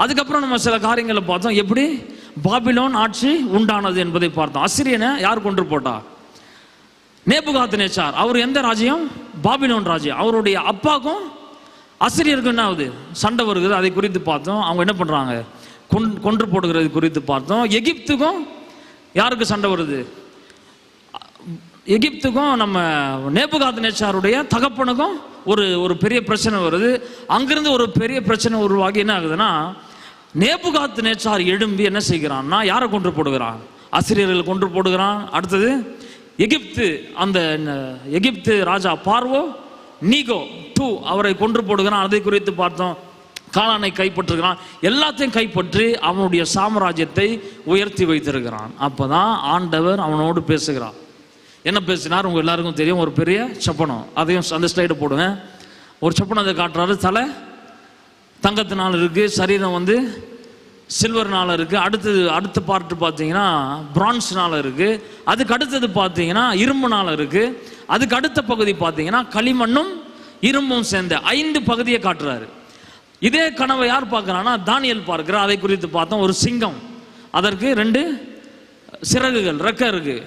அதுக்கப்புறம் நம்ம சில காரியங்களை பார்த்தோம், எப்படி பாபிலோன் ஆட்சி உண்டானது என்பதை பார்த்தோம். அசிரியனை யார் கொன்று போட்டா, நேபுகாத்நேச்சார். அவர் எந்த ராஜ்யம், பாபிலோன் ராஜ்யம். அவருடைய அப்பாக்கும் அசிரியருக்கும் என்ன ஆகுது, சண்டை வருகிறது. அதை குறித்து பார்த்தோம். அவங்க என்ன பண்றாங்க, கொன்று போடுகிறது குறித்து பார்த்தோம். எகிப்துக்கும் யாருக்கு சண்டை வருது, எகிப்துக்கும் நம்ம நேபுகாத்நேச்சாருடைய தகப்பனுக்கும் ஒரு பெரிய பிரச்சனை வருது. அங்கிருந்து ஒரு பெரிய பிரச்சனை உருவாகி என்ன ஆகுதுன்னா நேபுகாத்நேச்சார் எழும்பி என்ன செய்கிறான்னா யாரை கொன்று போடுகிறான், அசிரியர்கள் கொன்று போடுகிறான். அடுத்தது எகிப்து, அந்த எகிப்து ராஜா பார்வோ நீகோ டூ அவரை கொன்று போடுகிறான். அதை குறித்து பார்த்தோம். கானானை கைப்பற்றுகிறான். எல்லாத்தையும் கைப்பற்றி அவனுடைய சாம்ராஜ்யத்தை உயர்த்தி வைத்திருக்கிறான். அப்பதான் ஆண்டவர் அவனோடு பேசுகிறான். என்ன பேசினார் உங்க எல்லாருக்கும் தெரியும். ஒரு பெரிய சொப்பனம், அதையும் அந்த ஸ்லைடு போடுங்க. ஒரு சொப்பனத்தை காட்டுறாரு. தலை தங்கத்தினால இருக்கு, சரீரம் வந்து சில்வர்னால இருக்கு. அடுத்த பார்ட் பார்த்தீங்கன்னா பிரான்ஸ்னால இருக்கு. அதுக்கு அடுத்தது பார்த்தீங்கன்னா இரும்புனால இருக்கு. அதுக்கு அடுத்த பகுதி பார்த்தீங்கன்னா களிமண்ணும் இரும்பும் சேர்ந்த 5 பகுதியை காட்டுறாரு. இதே கனவை யார் பார்க்கிறான்னா தானியேல் பார்க்கிறார். அதை குறித்து பார்த்தோம். ஒரு சிங்கம், அதற்கு 2 சிறகுகள், ரெக்கை இருக்கு.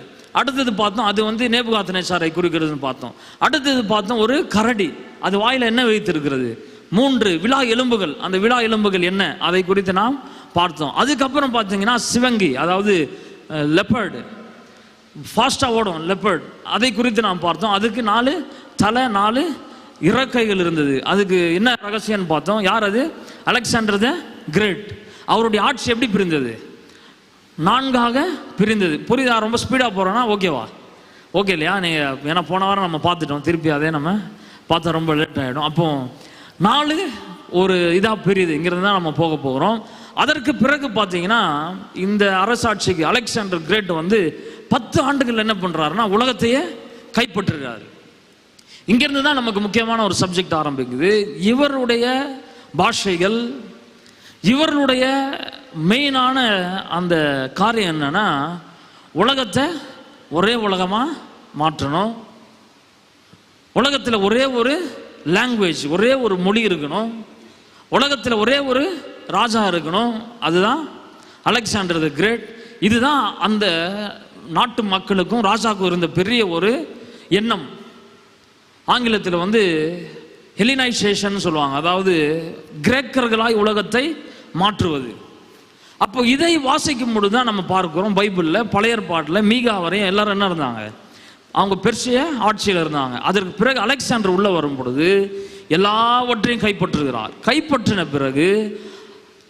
அடுத்தது பார்த்தோம், அது வந்து நேபுகாத்நேச்சாரை குறிக்கிறதுன்னு பார்த்தோம். அடுத்தது பார்த்தோம் ஒரு கரடி, அது வாயில என்ன வைத்திருக்கிறது, 3 விலா எலும்புகள். அந்த விலா எலும்புகள் என்ன, அதை குறித்து நாம் பார்த்தோம். அதுக்கப்புறம் பார்த்தீங்கன்னா சிவங்கி, அதாவது லெப்பர்டு, ஃபாஸ்டா ஓடும் லெப்பர்ட், அதை குறித்து நாம் பார்த்தோம். அதுக்கு 4 தலை 4 இறக்கைகள் இருந்தது. அதுக்கு என்ன ரகசியம்னு பார்த்தோம். யார் அது, அலெக்சாண்டர் த கிரேட். அவருடைய ஆட்சி எப்படி பிரிந்தது, 4ஆக பிரிந்தது. புரியுதா? ரொம்ப ஸ்பீடாக போகிறோன்னா ஓகேவா, ஓகே இல்லையா? நீங்கள் ஏன்னா போன வாரம் நம்ம பார்த்துட்டோம், திருப்பி அதே நம்ம பார்த்தா ரொம்ப லேட் ஆகிடும். அப்போ 4 ஒரு இதாக பிரியுது. இங்கிருந்து தான் நம்ம போக போகிறோம். அதற்கு பிறகு பார்த்தீங்கன்னா இந்த அரசாட்சிக்கு அலெக்சாண்டர் கிரேட் வந்து 10 ஆண்டுகள் என்ன பண்ணுறாருன்னா உலகத்தையே கைப்பற்றுறாரு. இங்கிருந்து தான் நமக்கு முக்கியமான ஒரு சப்ஜெக்ட் ஆரம்பிக்குது. இவருடைய பாஷைகள், இவர்களுடைய மெயினான அந்த காரியம் என்னன்னா உலகத்தை ஒரே உலகமாக மாற்றணும். உலகத்தில் ஒரே ஒரு லாங்குவேஜ், ஒரே ஒரு மொழி இருக்கணும். உலகத்தில் ஒரே ஒரு ராஜா இருக்கணும். அதுதான் அலெக்சாண்டர் த கிரேட். இதுதான் அந்த நாட்டு மக்களுக்கும் ராஜாவுக்கும் இருந்த பெரிய ஒரு எண்ணம். ஆங்கிலத்தில் வந்து ஹெலினைசேஷன் சொல்லுவாங்க, அதாவது கிரேக்கர்களாய் உலகத்தை மாற்றுவது. அப்போ இதை வாசிக்கும் பொழுது தான் நம்ம பார்க்கிறோம் பைபிளில், பழைய ஏற்பாட்டில் மீகா வரையும் எல்லாரும் என்ன இருந்தாங்க, அவங்க பெர்சிய ஆட்சியில் இருந்தாங்க. அதற்கு பிறகு அலெக்சாண்டர் உள்ள வரும் பொழுது எல்லாவற்றையும் கைப்பற்றுகிறார். கைப்பற்றின பிறகு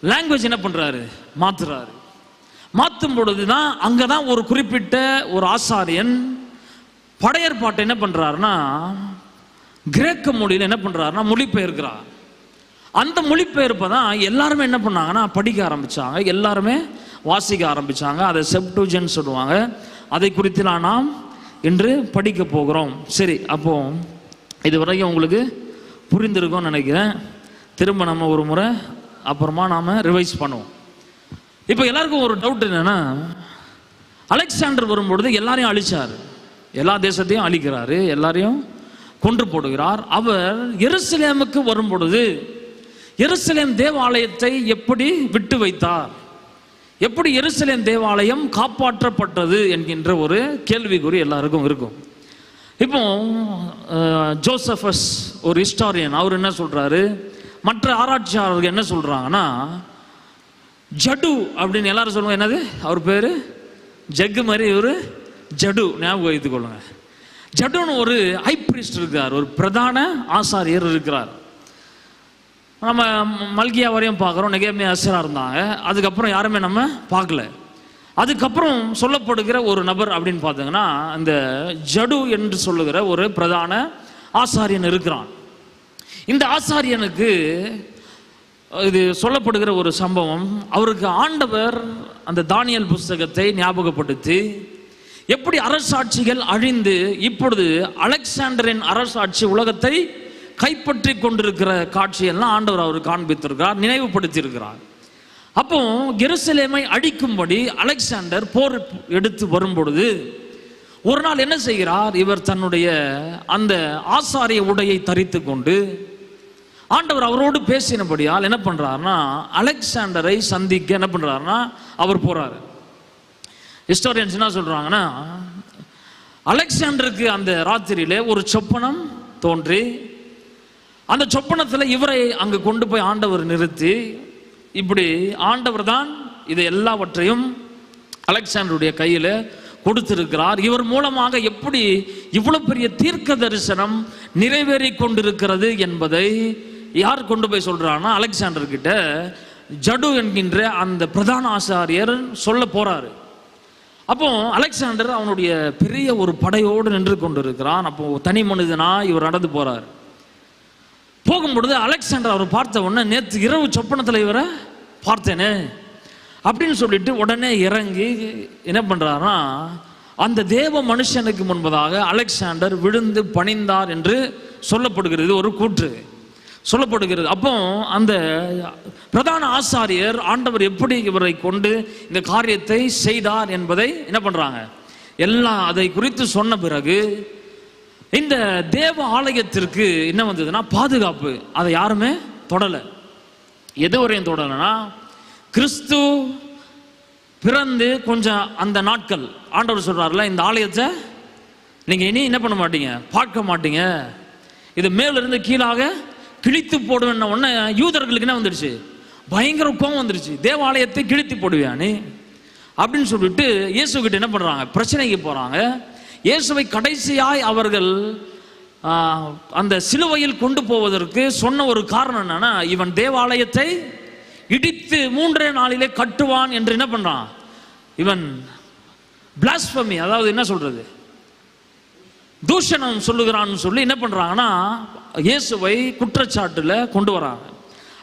லாங்குவேஜ் என்ன பண்றாரு, மாத்துறாரு. மாற்றும் பொழுது தான் அங்கதான் ஒரு குறிப்பிட்ட ஒரு ஆசாரியன் படையற்பாட்டை என்ன பண்றாருன்னா கிரேக்க மொழியில் என்ன பண்றாருன்னா மொழிபெயர்க்கிறார். அந்த மொழிபெயர்ப்பை தான் எல்லாருமே என்ன பண்ணாங்கன்னா படிக்க ஆரம்பிச்சாங்க, எல்லாருமே வாசிக்க ஆரம்பிச்சாங்க. அதை செப்டூஜன் சொல்லுவாங்க. அதை குறித்து நாம் இன்று படிக்க போகிறோம். சரி, அப்போ இது வரைக்கும் உங்களுக்கு புரிந்திருக்கும்னு நினைக்கிறேன். திரும்ப நம்ம ஒரு முறை அப்புறமா நாம ரிவைஸ் பண்ணுவோம். இப்போ எல்லாருக்கும் ஒரு டவுட் என்னன்னா, அலெக்சாண்டர் வரும்பொழுது எல்லாரையும் அழிச்சார், எல்லா தேசத்தையும் அழிக்கிறாரு, எல்லாரையும் கொன்று போடுகிறார். அவர் எருசலேமுக்கு வரும் பொழுது எருசலேம் தேவாலயத்தை எப்படி விட்டு வைத்தார், எப்படி எருசலேம் தேவாலயம் காப்பாற்றப்பட்டது என்கின்ற ஒரு கேள்விக்குறி எல்லாருக்கும் இருக்கும். இப்போ ஜோசபஸ் ஒரு ஹிஸ்டாரியன், அவர் என்ன சொல்றாரு, மற்ற ஆராய்ச்சியாளர்கள் என்ன சொல்றாங்கன்னா, ஜடு அப்படின்னு எல்லாரும் சொல்லுவாங்க. என்னது அவர் பேரு? ஜக்கு மாதிரி இவரு ஜடு, ஞாபகம் வைத்துக் கொள்ளுங்க. ஜடுன்னு ஒரு ஹை பிரிஸ்ட் இருக்கிறார், ஒரு பிரதான ஆசாரியர் இருக்கிறார். நம்ம மல்கியா வரையும் பார்க்குறோம், நெகேமியா அசரா இருந்தாங்க. அதுக்கப்புறம் யாருமே நம்ம பார்க்கல. அதுக்கப்புறம் சொல்லப்படுகிற ஒரு நபர் அப்படின்னு பார்த்தீங்கன்னா இந்த ஜடு என்று சொல்லுகிற ஒரு பிரதான ஆசாரியன் இருக்கிறான். இந்த ஆசாரியனுக்கு இது சொல்லப்படுகிற ஒரு சம்பவம், அவருக்கு ஆண்டவர் அந்த தானியேல் புஸ்தகத்தை ஞாபகப்படுத்தி எப்படி அரசாட்சிகள் அழிந்து இப்பொழுது அலெக்சாண்டரின் அரசாட்சி உலகத்தை கைப்பற்றி கொண்டிருக்கிற காட்சியெல்லாம் ஆண்டவர் அவர் காண்பித்திருக்கிறார், நினைவுபடுத்தி இருக்கிறார். அப்போ எருசலேமை அழிக்கும்படி அலெக்சாண்டர் போர் எடுத்து வரும்பொழுது ஒரு நாள் என்ன செய்கிறார், இவர் தன்னுடைய அந்த ஆசாரிய உடையை தரித்து கொண்டு ஆண்டவர் அவரோடு பேசினபடியால் என்ன பண்றாருன்னா அலெக்சாண்டரை சந்திக்க என்ன பண்றாருன்னா அவர் போறாரு. ஹிஸ்டோரியன்ஸ் என்ன சொல்றாங்கன்னா, அலெக்சாண்டருக்கு அந்த ராத்திரியிலே ஒரு சொப்பனம் தோன்றி அந்த சொப்பனத்தில் இவரை அங்கு கொண்டு போய் ஆண்டவர் நிறுத்தி, இப்படி ஆண்டவர் தான் இது எல்லாவற்றையும் அலெக்சாண்டருடைய கையில கொடுத்திருக்கிறார், இவர் மூலமாக எப்படி இவ்வளவு பெரிய தீர்க்க தரிசனம் நிறைவேறி கொண்டிருக்கிறது என்பதை யார் கொண்டு போய் சொல்றான்னா அலெக்சாண்டர் கிட்ட ஜடு என்கின்ற அந்த பிரதான ஆசாரியர் சொல்ல போறாரு. அப்போ அலெக்சாண்டர் அவனுடைய பெரிய ஒரு படையோடு நின்று கொண்டிருக்கிறான். அப்போ தனி மனிதனா இவர் நடந்து போறார். போகும்பொழுது அலெக்சாண்டர் அவர் பார்த்த உடனே, நேற்று இரவு சொப்பனத்தில் இவரை பார்த்தேனே அப்படின்னு சொல்லிட்டு உடனே இறங்கி என்ன பண்றாருன்னா அந்த தேவ மனுஷனுக்கு முன்பதாக அலெக்சாண்டர் விழுந்து பணிந்தார் என்று சொல்லப்படுகிறது, ஒரு கூற்று சொல்லப்படுகிறது. அப்போ அந்த பிரதான ஆசாரியர் ஆண்டவர் எப்படி இவரை கொண்டு இந்த காரியத்தை செய்தார் என்பதை என்ன பண்றாங்க எல்லாம் அதை குறித்து சொன்ன பிறகு இந்த தேவ ஆலயத்திற்கு என்ன வந்ததுன்னா பாதுகாப்பு. அதை யாருமே தொடலை. எது வரையும் தொடலைன்னா கிறிஸ்து பிறந்து கொஞ்சம் அந்த நாட்கள் ஆண்டவர் சொல்றாருல, இந்த ஆலயத்தை நீங்க இனி என்ன பண்ண மாட்டீங்க, பார்க்க மாட்டீங்க, இது மேலிருந்து கீழாக கிழித்து போடுவேன்ன உடனே யூதர்களுக்கு என்ன வந்துடுச்சு, பயங்கர கோபம் வந்துடுச்சு. தேவாலயத்தை கிழித்து போடுவியானே அப்படின்னு சொல்லிட்டு இயேசு கிட்ட என்ன பண்றாங்க, பிரச்சனைக்கு போறாங்க. இயேசுவை கடைசியாய் அவர்கள் அந்த சிலுவையில் கொண்டு போவதற்கு சொன்ன ஒரு காரணம் என்னன்னா, இவன் தேவாலயத்தை இடித்து 3 நாளிலே கட்டுவான் என்று என்ன பண்றான், இவன் பிளாஸ்பமி, அதாவது என்ன சொல்றது, தூஷணம் சொல்லுகிறான்னு சொல்லி என்ன பண்றாங்கன்னா இயேசுவை குற்றச்சாட்டுல கொண்டு வராங்க.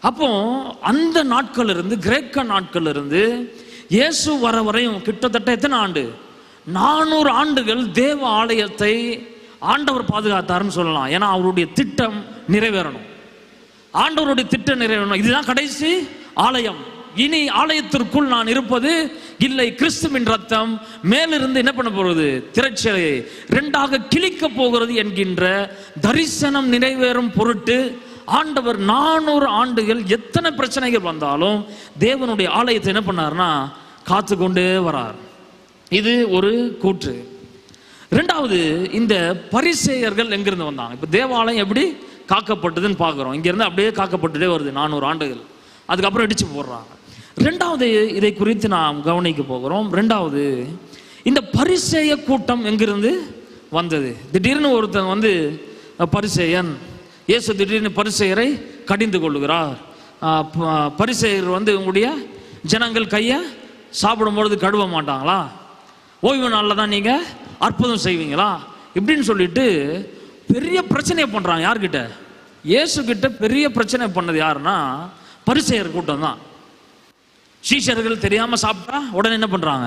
அப்போ அந்த நாட்கள் இருந்து கிரேக்க நாட்கள் இருந்து இயேசு வர வரையும் கிட்டத்தட்ட எத்தனை ஆண்டு, 400 ஆண்டுகள் தேவ ஆலயத்தை ஆண்டவர் பாதுகாத்தாருன்னு சொல்லலாம். ஏன்னா அவருடைய திட்டம் நிறைவேறணும், ஆண்டவருடைய திட்டம் நிறைவேறணும். இதுதான் கடைசி ஆலயம். இனி ஆலயத்திற்குள் நான் இருப்பது இல்லை, கிறிஸ்துவின் ரத்தம் மேலிருந்து என்ன பண்ண போகிறது, திரைச்சலையை 2ஆக கிழிக்க போகிறது என்கின்ற தரிசனம் நிறைவேறும் பொருட்டு ஆண்டவர் 400 ஆண்டுகள் எத்தனை பிரச்சனைகள் வந்தாலும் தேவனுடைய ஆலயத்தை என்ன பண்ணார்னா காத்து கொண்டே வரார். இது ஒரு கூற்று. 2வது, இந்த பரிசேயர்கள் எங்கிருந்து வந்தாங்க. இப்ப தேவாலயம் எப்படி காக்கப்பட்டதுன்னு பார்க்கிறோம். இங்கிருந்து அப்படியே காக்கப்பட்டுட்டே வருது 400 ஆண்டுகள். அதுக்கப்புறம் இடிச்சு போடுறாங்க. 2வது, இதை குறித்து நாம் கவனிக்க போகிறோம். 2வது, இந்த பரிசேய கூட்டம் எங்கிருந்து வந்தது. திடீர்னு ஒருத்தன் வந்து பரிசேயன், இயேசு திடீர்னு பரிசேயரை கடிந்து கொள்ளுகிறார். பரிசேயர் வந்து உங்களுடைய ஜனங்கள் கையை சாப்பிடும்பொழுது கழுவ மாட்டாங்களா, ஓய்வு நாளில் தான் நீங்க அற்புதம் செய்வீங்களா இப்படின்னு சொல்லிட்டு பெரிய பிரச்சனையை பண்றாங்க. யார்கிட்ட, இயேசு கிட்ட பெரிய பிரச்சனை பண்ணது யாருன்னா பரிசேயர் கூட்டம் தான். சீஷர்கள் தெரியாம சாப்பிட்டா உடனே என்ன பண்றாங்க,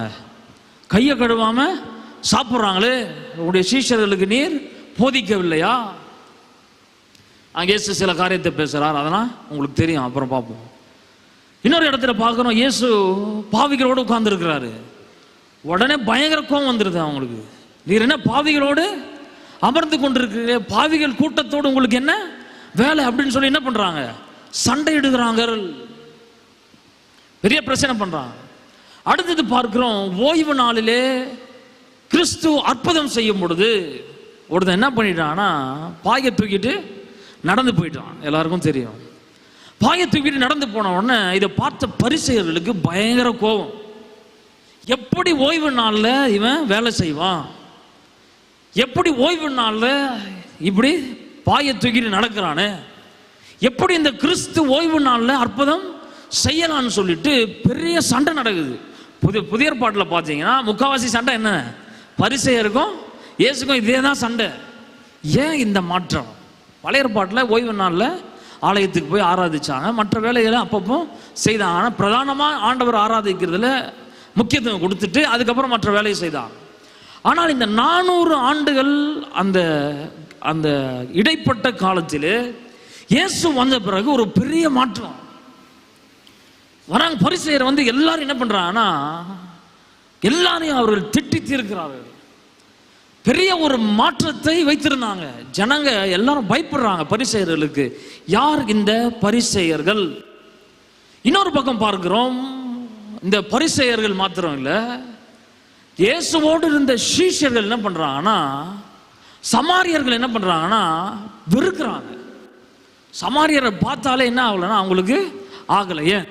கையை கழுவாம சாப்பிட்றாங்களே, உங்களுடைய சீஷர்களுக்கு நீர் போதிக்கவில்லையா. அங்கே இயேசு சில காரியத்தை பேசுறார், அதெல்லாம் உங்களுக்கு தெரியும், அப்புறம் பார்ப்போம். இன்னொரு இடத்துல பார்க்கிறோம், இயேசு பாவிகளோடு உட்கார்ந்து இருக்கிறாரு. உடனே பயங்கர கோபம் வந்துருது அவங்களுக்கு. நீர் என்ன பாவிகளோடு அமர்ந்து கொண்டிருக்கிறீங்க, பாவிகள் கூட்டத்தோடு உங்களுக்கு என்ன வேலை அப்படின்னு சொல்லி என்ன பண்றாங்க, சண்டையிடுகிறாங்க, பெரிய பிரச்சனை பண்றாங்க. அடுத்தது பார்க்கிறோம், ஓய்வு நாளிலே கிறிஸ்து அற்புதம் செய்யும் பொழுது ஒருத்தன் என்ன பண்ணிட்டான்னா பாயை தூக்கிட்டு நடந்து போயிட்டான். எல்லாருக்கும் தெரியும். பாயை தூக்கிட்டு நடந்து போன உடனே இதை பார்த்த பரிசேயர்களுக்கு பயங்கர கோபம். எப்படி ஓய்வு நாள்ல இவன் வேலை செய்வான், எப்படி ஓய்வு நாள்ல இப்படி பாயை தூக்கிட்டு நடக்கிறானே, எப்படி இந்த கிறிஸ்து ஓய்வு நாள்ல அற்புதம் செய்யலான்னு சொல்லிட்டு பெரிய சண்டை நடக்குது. புதிய ஏற்பாட்டில் பார்த்தீங்கன்னா முக்காவாசி சண்டை என்ன, பரிசேயருக்கும் இயேசுக்கும் இதே தான் சண்டை. ஏன் இந்த மாற்றம்? பழைய ஏற்பாட்டில் ஓய்வு நாளில் ஆலயத்துக்கு போய் ஆராதிச்சாங்க, மற்ற வேலைகளை அப்பப்போ செய்தாங்க. ஆனால் பிரதானமாக ஆண்டவர் ஆராதிக்கிறதுல முக்கியத்துவம் கொடுத்துட்டு அதுக்கப்புறம் மற்ற வேலையை செய்தாங்க. ஆனால் இந்த 400 ஆண்டுகள் அந்த அந்த இடைப்பட்ட காலத்தில் இயேசு வந்த பிறகு ஒரு பெரிய மாற்றம் வராங்க. பரிசேயர் எல்லாரும் என்ன பண்றாங்கன்னா, எல்லாரையும் அவர்கள் திட்டி தீர்க்கிறார்கள். பெரிய ஒரு மாற்றத்தை வைத்திருந்தாங்க. ஜனங்க எல்லாரும் பயப்படுறாங்க பரிசேயர்களுக்கு. யார் இந்த பரிசேயர்கள்? இன்னொரு பக்கம் பார்க்கிறோம், இந்த பரிசேயர்கள் மாத்திரம் இல்லை, இயேசுவோடு இருந்த சீஷர்கள் என்ன பண்றாங்கன்னா, சமாரியர்கள் என்ன பண்றாங்கன்னா வெறுக்கிறாங்க. சமாரியரை பார்த்தாலே என்ன ஆகலைன்னா அவங்களுக்கு ஆகலை. ஏன்?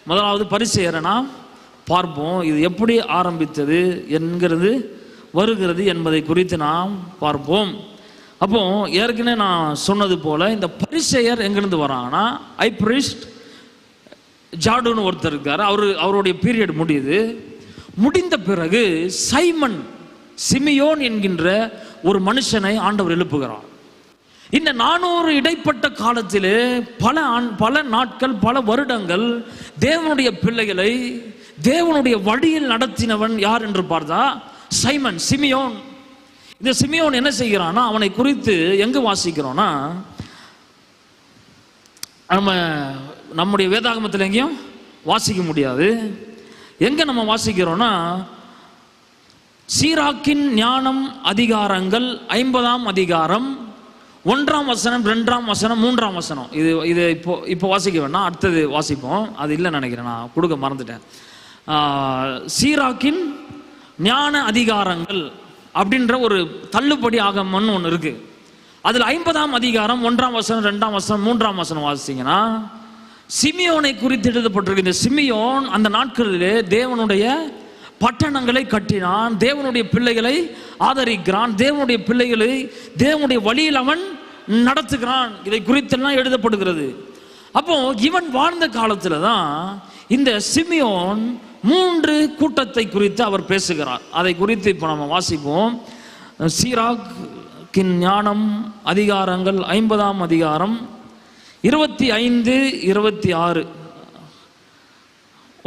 முதலாவது பரிசேயரை நாம் பார்ப்போம். இது எப்படி ஆரம்பித்தது என்கிறது வருகிறது என்பதை குறித்து நாம் பார்ப்போம். அப்போ ஏற்கனவே நான் சொன்னது போல இந்த பரிசேயர் எங்கிருந்து வராங்கன்னா, ஐ பிரிஸ்ட் ஜாடுன்னு ஒருத்தர் இருக்காரு. அவருடைய பீரியட் முடியுது. முடிந்த பிறகு சைமன் சிமியோன் என்கின்ற ஒரு மனுஷனை ஆண்டவர் எழுப்புகிறார். இந்த 400 இடைப்பட்ட காலத்திலே பல நாட்கள் பல வருடங்கள் தேவனுடைய பிள்ளைகளை தேவனுடைய வழியில் நடத்தினவன் யார் என்று பார்த்தா சைமன், சிமியோன். இந்த சிமியோன் என்ன செய்கிறான்னா, அவனை குறித்து எங்கு வாசிக்கிறோம்னா, நம்முடைய வேதாகமத்தில் எங்கேயும் வாசிக்க முடியாது. எங்க நம்ம வாசிக்கிறோம்னா, சீராக்கின் ஞானம் அதிகாரங்கள் 50ஆம் அதிகாரம் 1ஆம் வசனம் 2ஆம் வசனம் 3ஆம் வசனம். இது இப்போ வாசிக்க வேண்டாம், அடுத்தது வாசிப்போம். அது இல்லைன்னு நினைக்கிறேன், நான் கொடுக்க மறந்துட்டேன். சீராக்கின் ஞான அதிகாரங்கள் அப்படின்ற ஒரு தள்ளுபடி ஆகமன்னு ஒன்று இருக்கு. அதில் 50ஆம் அதிகாரம் 1ஆம் வசனம் 2ஆம் வசனம் 3ஆம் வசனம் வாசிங்கன்னா சிமியோனை குறித்து எழுதப்பட்டிருக்கு. இந்த சிமியோன் அந்த நாட்களிலே தேவனுடைய பட்டணங்களை கட்டினான், தேவனுடைய பிள்ளைகளை ஆதரிக்கிறான், தேவனுடைய பிள்ளைகளை தேவனுடைய வழியில் அவன் நடத்துகிறான். இதை குறித்தெல்லாம் எழுதப்படுகிறது. அப்போ இவன் வாழ்ந்த காலத்தில் தான் இந்த சிமியோன் 3 கூட்டத்தை குறித்து அவர் பேசுகிறார். அதை குறித்து இப்போ நம்ம வாசிப்போம். சீராக்கின் ஞானம் அதிகாரங்கள் 50ஆம் அதிகாரம் 25, 26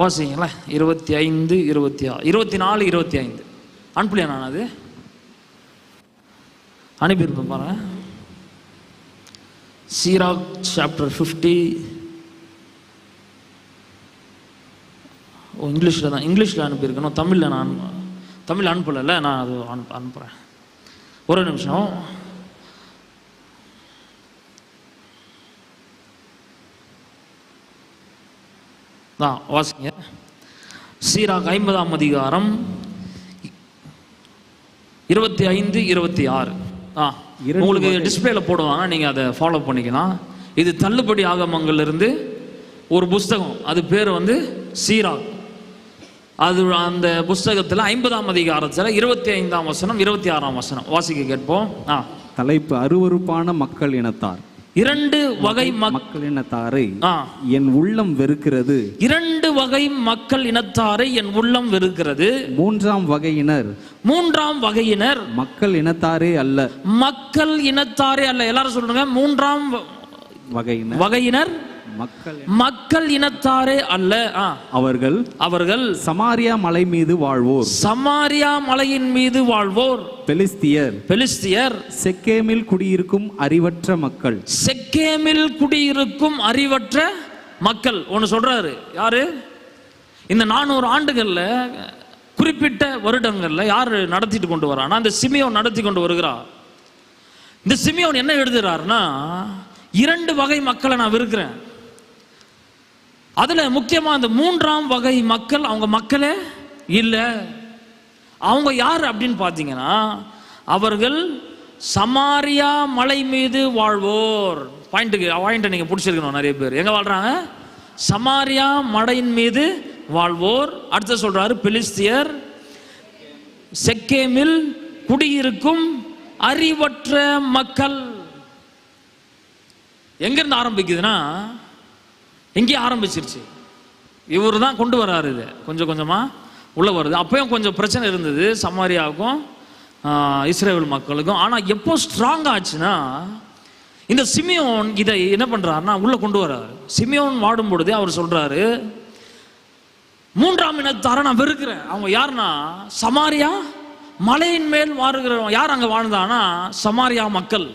வாசிங்களா. 25, 26, 24, 25 அனுப்பலையா? நான் அது அனுப்பியிருப்பேன் பாருங்க. சீராக் சாப்டர் 50. இங்கிலீஷில் தான், இங்கிலீஷில் அனுப்பியிருக்கணும், தமிழில் நான் தமிழ் அனுப்பலை. நான் அது அனுப்புகிறேன். ஒரு நிமிஷம். வாசிங்க. சீராக் 50ஆம் அதிகாரம் 25, 26. உங்களுக்கு டிஸ்பிளேல போடுவாங்க, நீங்க அதை ஃபாலோ பண்ணிக்கலாம். இது தள்ளுபடி ஆகமங்கள்ல இருந்து ஒரு புஸ்தகம், அது பேர் சீராக். அது அந்த புஸ்தகத்தில் 50ஆம் அதிகாரத்தில் 25ஆம் வசனம் 26ஆம் வசனம் வாசிக்க கேட்போம். தலைப்பு அருவருப்பான மக்கள் இனத்தார். 2 வகை மக்கள் இனத்தாரை என் உள்ளம் வெறுக்கிறது. 2 வகை மக்கள் இனத்தாரை என் உள்ளம் வெறுக்கிறது. 3ஆம் வகையினர். 3ஆம் வகையினர் மக்கள் இனத்தாரே அல்ல. மக்கள் இனத்தாரே அல்ல. எல்லாரும் சொல்லுங்க. 3ஆம் வகையினர் மக்கள் இனத்தாரே அல்ல. அவர்கள் சமாரியா மலை மீது வாழ்வோர். சமாரியா மலையின் மீது வாழ்வோர். பெலிஸ்தியர். செக்கேமில் குடியிருக்கும் அறிவற்ற மக்கள். செக்கேமில் குடியிருக்கும் அறிவற்ற மக்கள். ஒன்னு சொல்றாரு. யாரு? இந்த 400 ஆண்டுகள்ல குறிப்பிட்ட வருடங்கள்ல யாரு நடத்திட்டு கொண்டு வரானா? இந்த சிமியோன் நடத்தி கொண்டு வருகிறார். இந்த சிமியோன் என்ன எழுதுறாருன்னா, 2 வகை மக்களை நான் வெறுக்கிறேன். அதுல முக்கியமா அந்த 3ஆம் வகை மக்கள் அவங்க மக்களே இல்ல. அவங்க யார் அப்படின்னு பாத்தீங்கன்னா, அவர்கள் சமாரியா மலை மீது வாழ்வோர். பாயிண்ட்டை நீங்கள் பிடிச்சிருக்கணும். நிறைய பேர் எங்கே வாழ்கிறாங்க? சமாரியா மலையின் மீது வாழ்வோர். அடுத்து சொல்கிறாரு பெலிஸ்தியர் செக்கேமில் குடியிருக்கும் அறிவற்ற மக்கள். எங்கேருந்து ஆரம்பிக்குதுன்னா எங்கே ஆரம்பிச்சிருச்சு. இவர் தான் கொண்டு வராரு, இது கொஞ்சம் கொஞ்சமாக உள்ளே வருது. அப்பயும் கொஞ்சம் பிரச்சனை இருந்தது சமாரியாவுக்கும் இஸ்ரேல் மக்களுக்கும். ஆனால் எப்போ ஸ்ட்ராங் ஆச்சுன்னா இந்த சிமியோன் இதை என்ன பண்ணுறாருன்னா உள்ளே கொண்டு வர்றாரு. சிமியோன் வாடும் பொழுது அவர் சொல்கிறாரு, மூன்றாம் இனத்தாரை நான் வெறுக்கிறேன். அவங்க யாருன்னா சமாரியா மலையின் மேல் வாருகிறவங்க. யார் அங்கே வாழ்ந்தான்னா சமாரியா மக்கள்.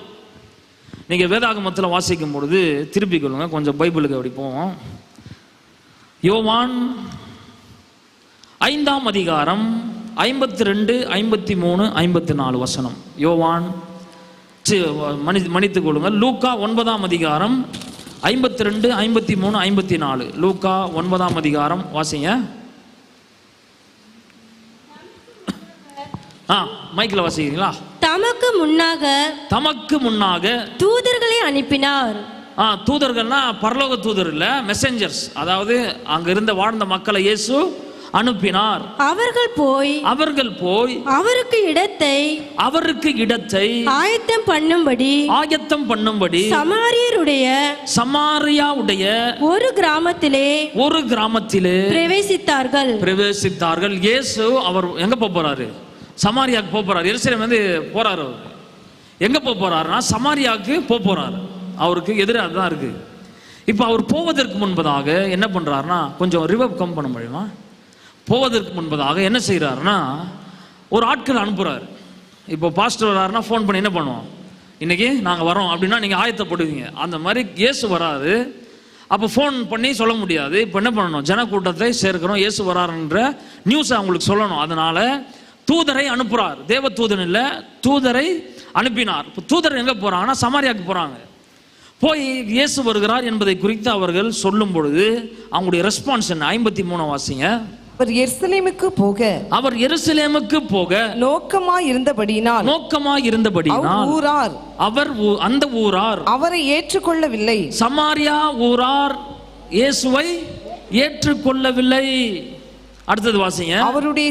நீங்கள் வேதாகமத்தில் வாசிக்கும் பொழுது திருப்பி கொள்ளுங்க, கொஞ்சம் பைபிளுக்கு அப்படி போவோம். யோவான் 5ஆம் அதிகாரம் 52, 53, 54 வசனம். யோவான் மன்னித்துக் கொள்ளுங்கள், லூக்கா 9ஆம் அதிகாரம் 52, 53, 54. லூக்கா 9ஆம் அதிகாரம் வாசிங்க. மைக்கில் வாசிக்கிறீங்களா? தமக்கு முன்னாக தூதர்களை அனுப்பினார். தூதர்கள்னா பரலோக தூதர் இல்ல, மெசஞ்சர்ஸ். அதாவது அங்க இருந்த வாழ்ந்த மக்களை இயேசு அனுப்பினார். அவர்கள் போய் அவருக்கு இடத்தை ஆயத்தம் பண்ணும்படி சமாரியாவுடைய ஒரு கிராமத்திலே பிரவேசித்தார்கள். இயேசு அவர் எங்க போறாரு? சமாரியாவுக்கு போறாரு. எருசலேம் வந்து போறாரு. அவர் எங்க போறாருன்னா சமாரியாவுக்கு போறாரு. அவருக்கு எதிராக தான் இருக்கு. இப்போ அவர் போவதற்கு முன்பதாக என்ன பண்றாருன்னா, கொஞ்சம் ரிவர்ப் கம் பண்ண முடியுமா? போவதற்கு முன்பதாக என்ன செய்யறாருன்னா ஒரு ஆட்கள் அனுப்புறாரு. இப்போ பாஸ்டர் வராருன்னா ஃபோன் பண்ணி என்ன பண்ணுவோம், இன்னைக்கு நாங்கள் வரோம் அப்படின்னா நீங்கள் ஆயத்தப்படுவீங்க. அந்த மாதிரி இயேசு வராரு. அப்போ ஃபோன் பண்ணி சொல்ல முடியாது. இப்போ என்ன பண்ணணும், ஜனக்கூட்டத்தை சேர்க்கிறோம், இயேசு வராருன்ற நியூஸை அவங்களுக்கு சொல்லணும். அதனால தூதரை அனுப்புறார். தேவ தூதன் இல்லை, தூதரை அனுப்பினார். இப்போ தூதர் எங்கே போறாங்கன்னா சமாரியாவுக்கு போறாங்க. போய் இயேசு வருகிறார் என்பதை குறித்து அவர்கள் சொல்லும் பொழுது அவங்களுடைய ரெஸ்பான்ஸ் என்ன? 53 வாசிங்க. அவர் எருசலேமுக்கு போக நோக்கமாய் இருந்தபடியினால் அவர் அந்த ஊரார் அவரை ஏற்றுக்கொள்ளவில்லை. சமாரியா ஊரார் இயேசுவை ஏற்றுக்கொள்ளவில்லை. அடுத்தது வாசிங்க. அவருடைய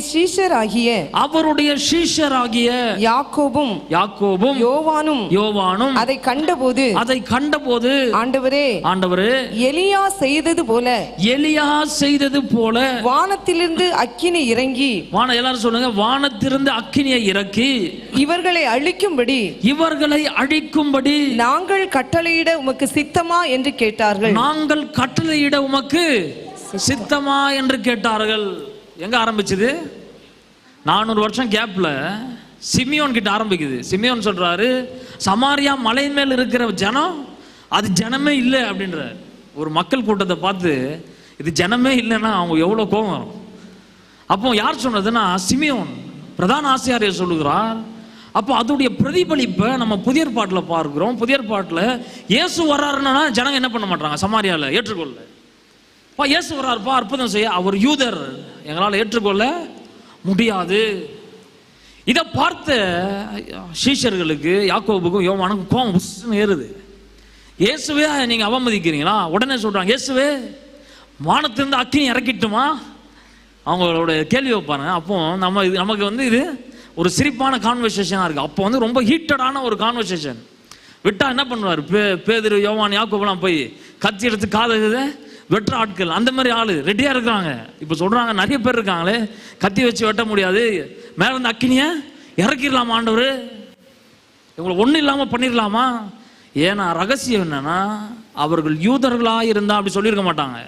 சீஷராகிய யாக்கோபும் யோவானும் அதை கண்டபோது ஆண்டவரே எலியா செய்தது போல வானத்திலிருந்து அக்கினி இறங்கி, எல்லாரும் சொல்லுங்க, வானத்திலிருந்து அக்கினியை இறக்கி இவர்களை அழிக்கும்படி நாங்கள் கட்டளையிட உமக்கு சித்தமா என்று கேட்டார்கள். நாங்கள் கட்டளையிட உமக்கு சித்தமா என்று கேட்டார்கள். எங்க ஆரம்பிச்சது? 400 வருஷம் கேப்ல சிமியோன் கிட்ட ஆரம்பிக்குது. சிமியோன் சொல்றாரு, சமாரியா மலையின் மேல் இருக்கிற ஜனம் அது ஜனமே இல்லை அப்படின்ற ஒரு மக்கள் கூட்டத்தை பார்த்து இது ஜனமே இல்லைன்னா அவங்க எவ்வளவு கோபம் வரும். அப்போ யார் சொன்னதுன்னா சிமியோன் பிரதான ஆசிரியர் சொல்லுகிறார். அப்போ அதோடைய பிரதிபலிப்பை நம்ம புதிய ஏற்பாட்டில் பார்க்கிறோம். புதிய ஏற்பாட்டில் இயேசு வர்றாருன்னா ஜனங்க என்ன பண்ண மாட்டாங்க, சமாரியால ஏற்றுக்கொள்ள. இயேசு வர்றாருப்பா, அற்புதம் செய்ய, அவர் யூதர், எங்களால் ஏற்றுக்கொள்ள முடியாது. இதை பார்த்த சீஷர்களுக்கு யாக்கோபுக்கும் யோவானுக்கும் கோபம் ஏறுது. இயேசுவே நீங்க அவமதிக்கிறீங்களா? உடனே சொல்றாங்க, இயேசுவே வானத்திலிருந்து அக்கினி இறக்கிட்டுமா? அவங்களோட கேள்வி வைப்பாங்க. அப்போ நமக்கு வந்து இது ஒரு சிரிப்பான கான்வர்சேஷனாக இருக்கு. அப்போ வந்து ரொம்ப ஹீட்டடான ஒரு கான்வர்சேஷன். விட்டா என்ன பண்ணுவார், பேதுரு யோவான் யாக்கோபெல்லாம் போய் கத்தி எடுத்து காதை வெட்டுற ஆட்கள், அந்த மாதிரி ஆளு ரெடியா இருக்கிறாங்க. இப்ப சொல்றாங்க, நிறைய பேர் இருக்காங்களே, கத்தி வச்சு வெட்ட முடியாது, மேல வந்து அக்கினிய இறக்கிடலாமா ஆண்டவர், இவங்களை ஒண்ணு இல்லாம பண்ணிடலாமா? ஏன்னா ரகசியம் என்னன்னா, அவர்கள் யூதர்களா இருந்தா அப்படி சொல்லியிருக்க மாட்டாங்க.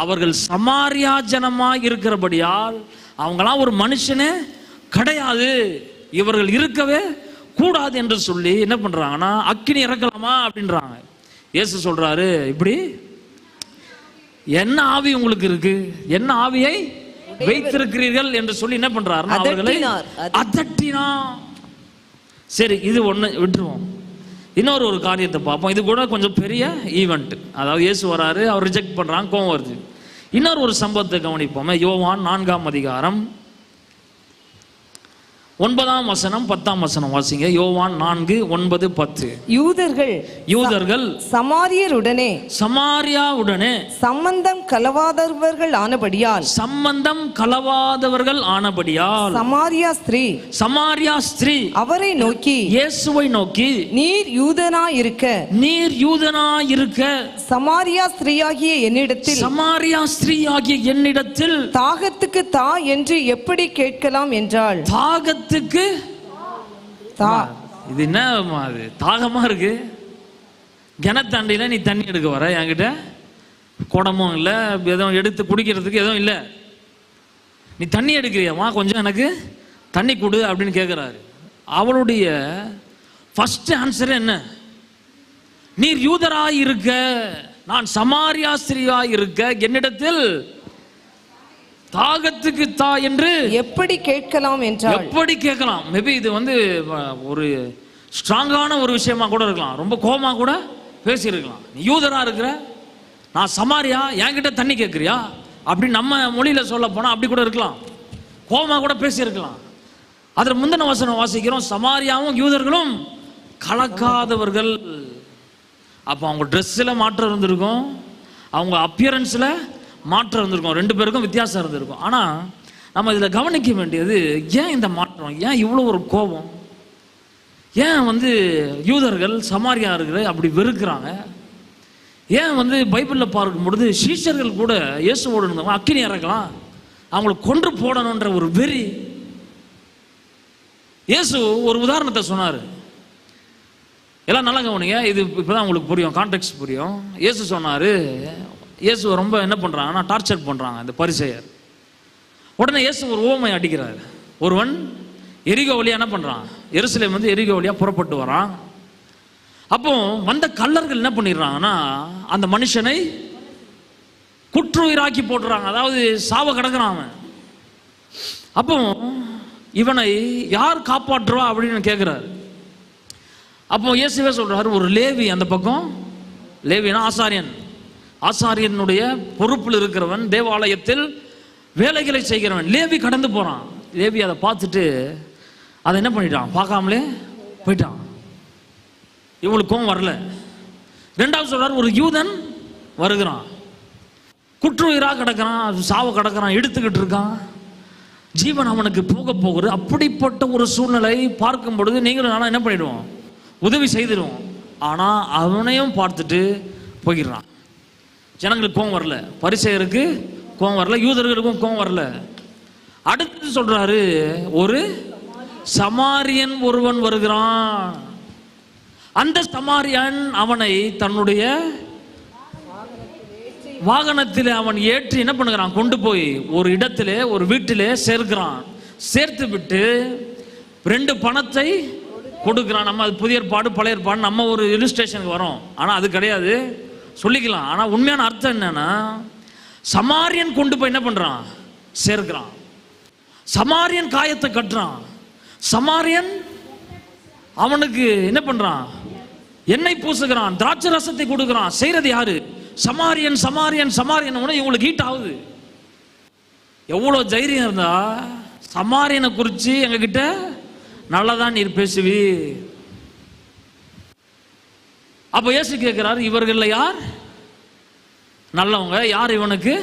அவர்கள் சமாரியா ஜனமா இருக்கிறபடியால் அவங்களாம் ஒரு மனுஷனே கிடையாது, இவர்கள் இருக்கவே கூடாது என்று சொல்லி என்ன பண்றாங்கன்னா அக்கினி இறக்கலாமா அப்படின்றாங்க. இயேசு சொல்றாரு, இப்படி என்ன ஆவி உங்களுக்கு இருக்கு, என்ன ஆவியை வைத்திருக்கிறீர்கள் என்று சொல்லி என்ன பண்றாரு, அவர்களை அதட்டினா. சரி, இது ஒண்ணு விட்டுருவோம். இன்னொரு காரியத்தை பார்ப்போம். இது கூட கொஞ்சம் பெரிய ஈவெண்ட். அதாவது இயேசு வராரு, அவர் ரிஜெக்ட் பண்றாங்க, கோவம் வருது. இன்னொரு சம்பவத்தை கவனிப்போம். யோவான் 4ஆம் அதிகாரம் 9ஆம் வசனம் 10ஆம் வசனம் வாசிங்க. யோவான் 4:9-10. யூதர்கள் சமாரியருடனே சமாரியாவுடனே சம்பந்தம் கலவாதவர்கள் ஆனபடியால் சமாரியா ஸ்திரீ அவரை நோக்கி இயேசுவை நோக்கி நீர் யூதனாயிருக்க சமாரியா ஸ்திரீயாகிய என்னிடத்தில் தாகத்துக்கு தா என்று எப்படி கேட்கலாம் என்றாள். இது என்ன அது தாகமா இருக்கு, கிணத்தாண்டில நீ தண்ணி எடுக்க வர, என்கிட்ட குடமும் இல்லை, எதுவும் எடுத்து குடிக்கிறதுக்கு எதுவும் இல்லை, நீ தண்ணி எடுக்கிறியாமா, கொஞ்சம் எனக்கு தண்ணி கொடு அப்படின்னு கேட்குறாரு. அவளுடைய ஃபர்ஸ்ட் ஆன்சர் என்ன? நீர் யூதராய் இருக்க, நான் சமாரியா ஸ்திரீயாய் இருக்க, என்னிடத்தில் தாகத்துக்கு தா என்று எப்படி கேட்கலாம் என்றால். எப்படி கேட்கலாம்? மேபி இது ஒரு ஸ்ட்ராங்கான ஒரு விஷயமா கூட இருக்கலாம், ரொம்ப கோபமா கூட பேசியிருக்கலாம். நீ யூதரா இருக்கிற, நான் சமாரியா, என்கிட்ட தண்ணி கேட்குறியா அப்படின்னு நம்ம மொழியில சொல்ல போனா அப்படி கூட இருக்கலாம், கோபமா கூட பேசியிருக்கலாம். அதில் முந்தின வசனம் வாசிக்கிறோம், சமாரியாவும் யூதர்களும் கலக்காதவர்கள். அப்போ அவங்க ட்ரெஸ்ஸில் மாற்றம் இருந்திருக்கும், அவங்க அப்பியரன்ஸில் மாற்றம் இருந்திருக்கும், ரெண்டு பேருக்கும் வித்தியாசம் இருந்திருக்கும். ஆனால் நம்ம இதில் கவனிக்க வேண்டியது, ஏன் இந்த மாற்றம், ஏன் இவ்வளோ ஒரு கோபம், ஏன் யூதர்கள் சமாரியார்களை அப்படி வெறுக்கிறாங்க, ஏன் பைபிளில் பார்க்கும் பொழுது சீஷர்கள் கூட இயேசுவோடு இருந்தவங்க அக்கினி இறக்கலாம், அவங்களை கொன்று போடணுன்ற ஒரு வெறி. இயேசு ஒரு உதாரணத்தை சொன்னார், எல்லாம் நல்லா கவனிங்க, இது இப்போதான் உங்களுக்கு புரியும், கான்டெக்ஸ்ட் புரியும். இயேசு சொன்னார், இயேசு ரொம்ப என்ன பண்ணுறாங்கன்னா டார்ச்சர் பண்ணுறாங்க இந்த பரிசேயர். உடனே இயேசு ஒரு உவமை அடிக்கிறார். ஒருவன் எரிகோ வழியா என்ன பண்ணுறான், எருசலேம் எரிகோ வழியா புறப்பட்டு வரான். அப்போ வந்த கள்ளர்கள் என்ன பண்ணிடுறாங்கன்னா அந்த மனுஷனை குற்றுயிராக்கி போட்டுறாங்க, அதாவது சாவ கிடக்குறான் அவன். அப்போ இவனை யார் காப்பாற்றுவா அப்படின்னு கேட்குறாரு. அப்போ இயேசுவே சொல்றாரு, ஒரு லேவி அந்த பக்கம், லேவினா ஆசாரியனுடைய பொறுப்பில் இருக்கிறவன், தேவாலயத்தில் வேலைகளை செய்கிறவன், லேவி கடந்து போறான். லேவி அதை பார்த்துட்டு அதை என்ன பண்ணிட்டான், பார்க்காமலே போயிட்டான். இவங்களுக்கும் வரல. ரெண்டாவது சொல்றாரு, ஒரு யூதன் வருகிறான், குற்றுயிராக கிடக்கிறான், சாவ கிடக்கிறான், எடுத்துக்கிட்டு இருக்கான், ஜீவன் அவனுக்கு போக போகுது. அப்படிப்பட்ட ஒரு சூழ்நிலை பார்க்கும் பொழுது நீங்களும் நானும் என்ன பண்ணிடுவோம், உதவி செய்திடுவோம். ஆனால் அவனையும் பார்த்துட்டு போயிடுறான். ஜனங்களுக்கு கோவம் வரல, பரிசேயருக்கு கோவம் வரல, யூதர்களுக்கும் கோவம் வரல. அடுத்து சொல்றாரு, ஒரு சமாரியன் ஒருவன் வருகிறான். அந்த சமாரியன் அவனை தன்னுடைய வாகனத்தில் அவன் ஏற்றி என்ன பண்ணுகிறான், கொண்டு போய் ஒரு இடத்திலே, ஒரு வீட்டிலே சேர்க்கிறான். சேர்த்து விட்டு 2 பணத்தை கொடுக்குறான். நம்ம அது புதிய ஏற்பாடு பழைய ஏற்பாடு நம்ம ஒரு இல்லுஸ்ட்ரேஷனுக்கு வரோம், ஆனால் அது கிடையாது, சொல்லிக்கலாம். ஆனால் உண்மையான அர்த்தம் என்னன்னா, சமாரியன் கொண்டு போய் என்ன பண்றான், சேர்க்கிறான். சமாரியன் காயத்தை கட்டுறான். சமாரியன் அவனுக்கு என்ன பண்றான், எண்ணெய் பூசுகிறான், திராட்சை ரசத்தை கொடுக்குறான். செய்யறது யாரு, சமாரியன். சமாரியன் சமாரியன் இவங்களுக்கு ஹீட் ஆகுது. எவ்வளோ தைரியம் இருந்தா சமாரியனை குறித்து எங்ககிட்ட நல்லதான் நீர் பேசுவி. அப்போ இயேசு கேட்கிறார், இவர்கள் யார் நல்லவங்க, யார் இவனுக்கு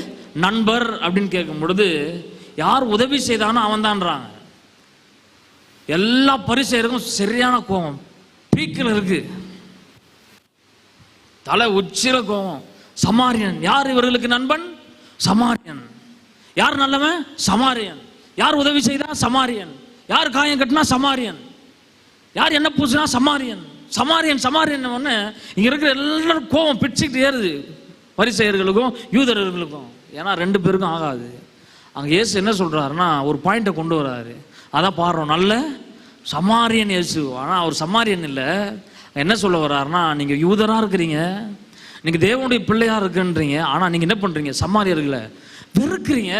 நண்பர் அப்படின்னு கேட்கும் பொழுது, யார் உதவி செய்தானோ அவன் தான்றாங்க. எல்லா பரிசேயருக்கும் சரியான கோபம், பீக்கில் இருக்கு, தலை உச்சில கோபம். சமாரியன், யார் இவர்களுக்கு நண்பன், சமாரியன். யார் நல்லவன், சமாரியன். யார் உதவி செய்தா, சமாரியன். யார் காயம் கட்டினா, சமாரியன். யார் என்ன பூசினா, சமாரியன். சமாரியன் சமாரியன் ஒன்று இங்க இருக்கிற எல்லாரும் கோபம் பிடிச்சிக்கிட்டு ஏறுது, பரிசேயர்களுக்கும் யூதர்களுக்கும். ஏன்னா 2 பேருக்கும் ஆகாது. அங்கே இயேசு என்ன சொல்றாருன்னா ஒரு பாயிண்டை கொண்டு வராரு, அதான் பாடுறோம், நல்ல சமாரியன் இயேசு. ஆனால் அவர் சமாரியன் இல்லை. என்ன சொல்ல வர்றாருன்னா, நீங்கள் யூதராக இருக்கிறீங்க, நீங்கள் தேவனுடைய பிள்ளையாக இருக்குன்றீங்க, ஆனால் நீங்கள் என்ன பண்ணுறீங்க, சமாரியர்களை வெறுக்கிறீங்க.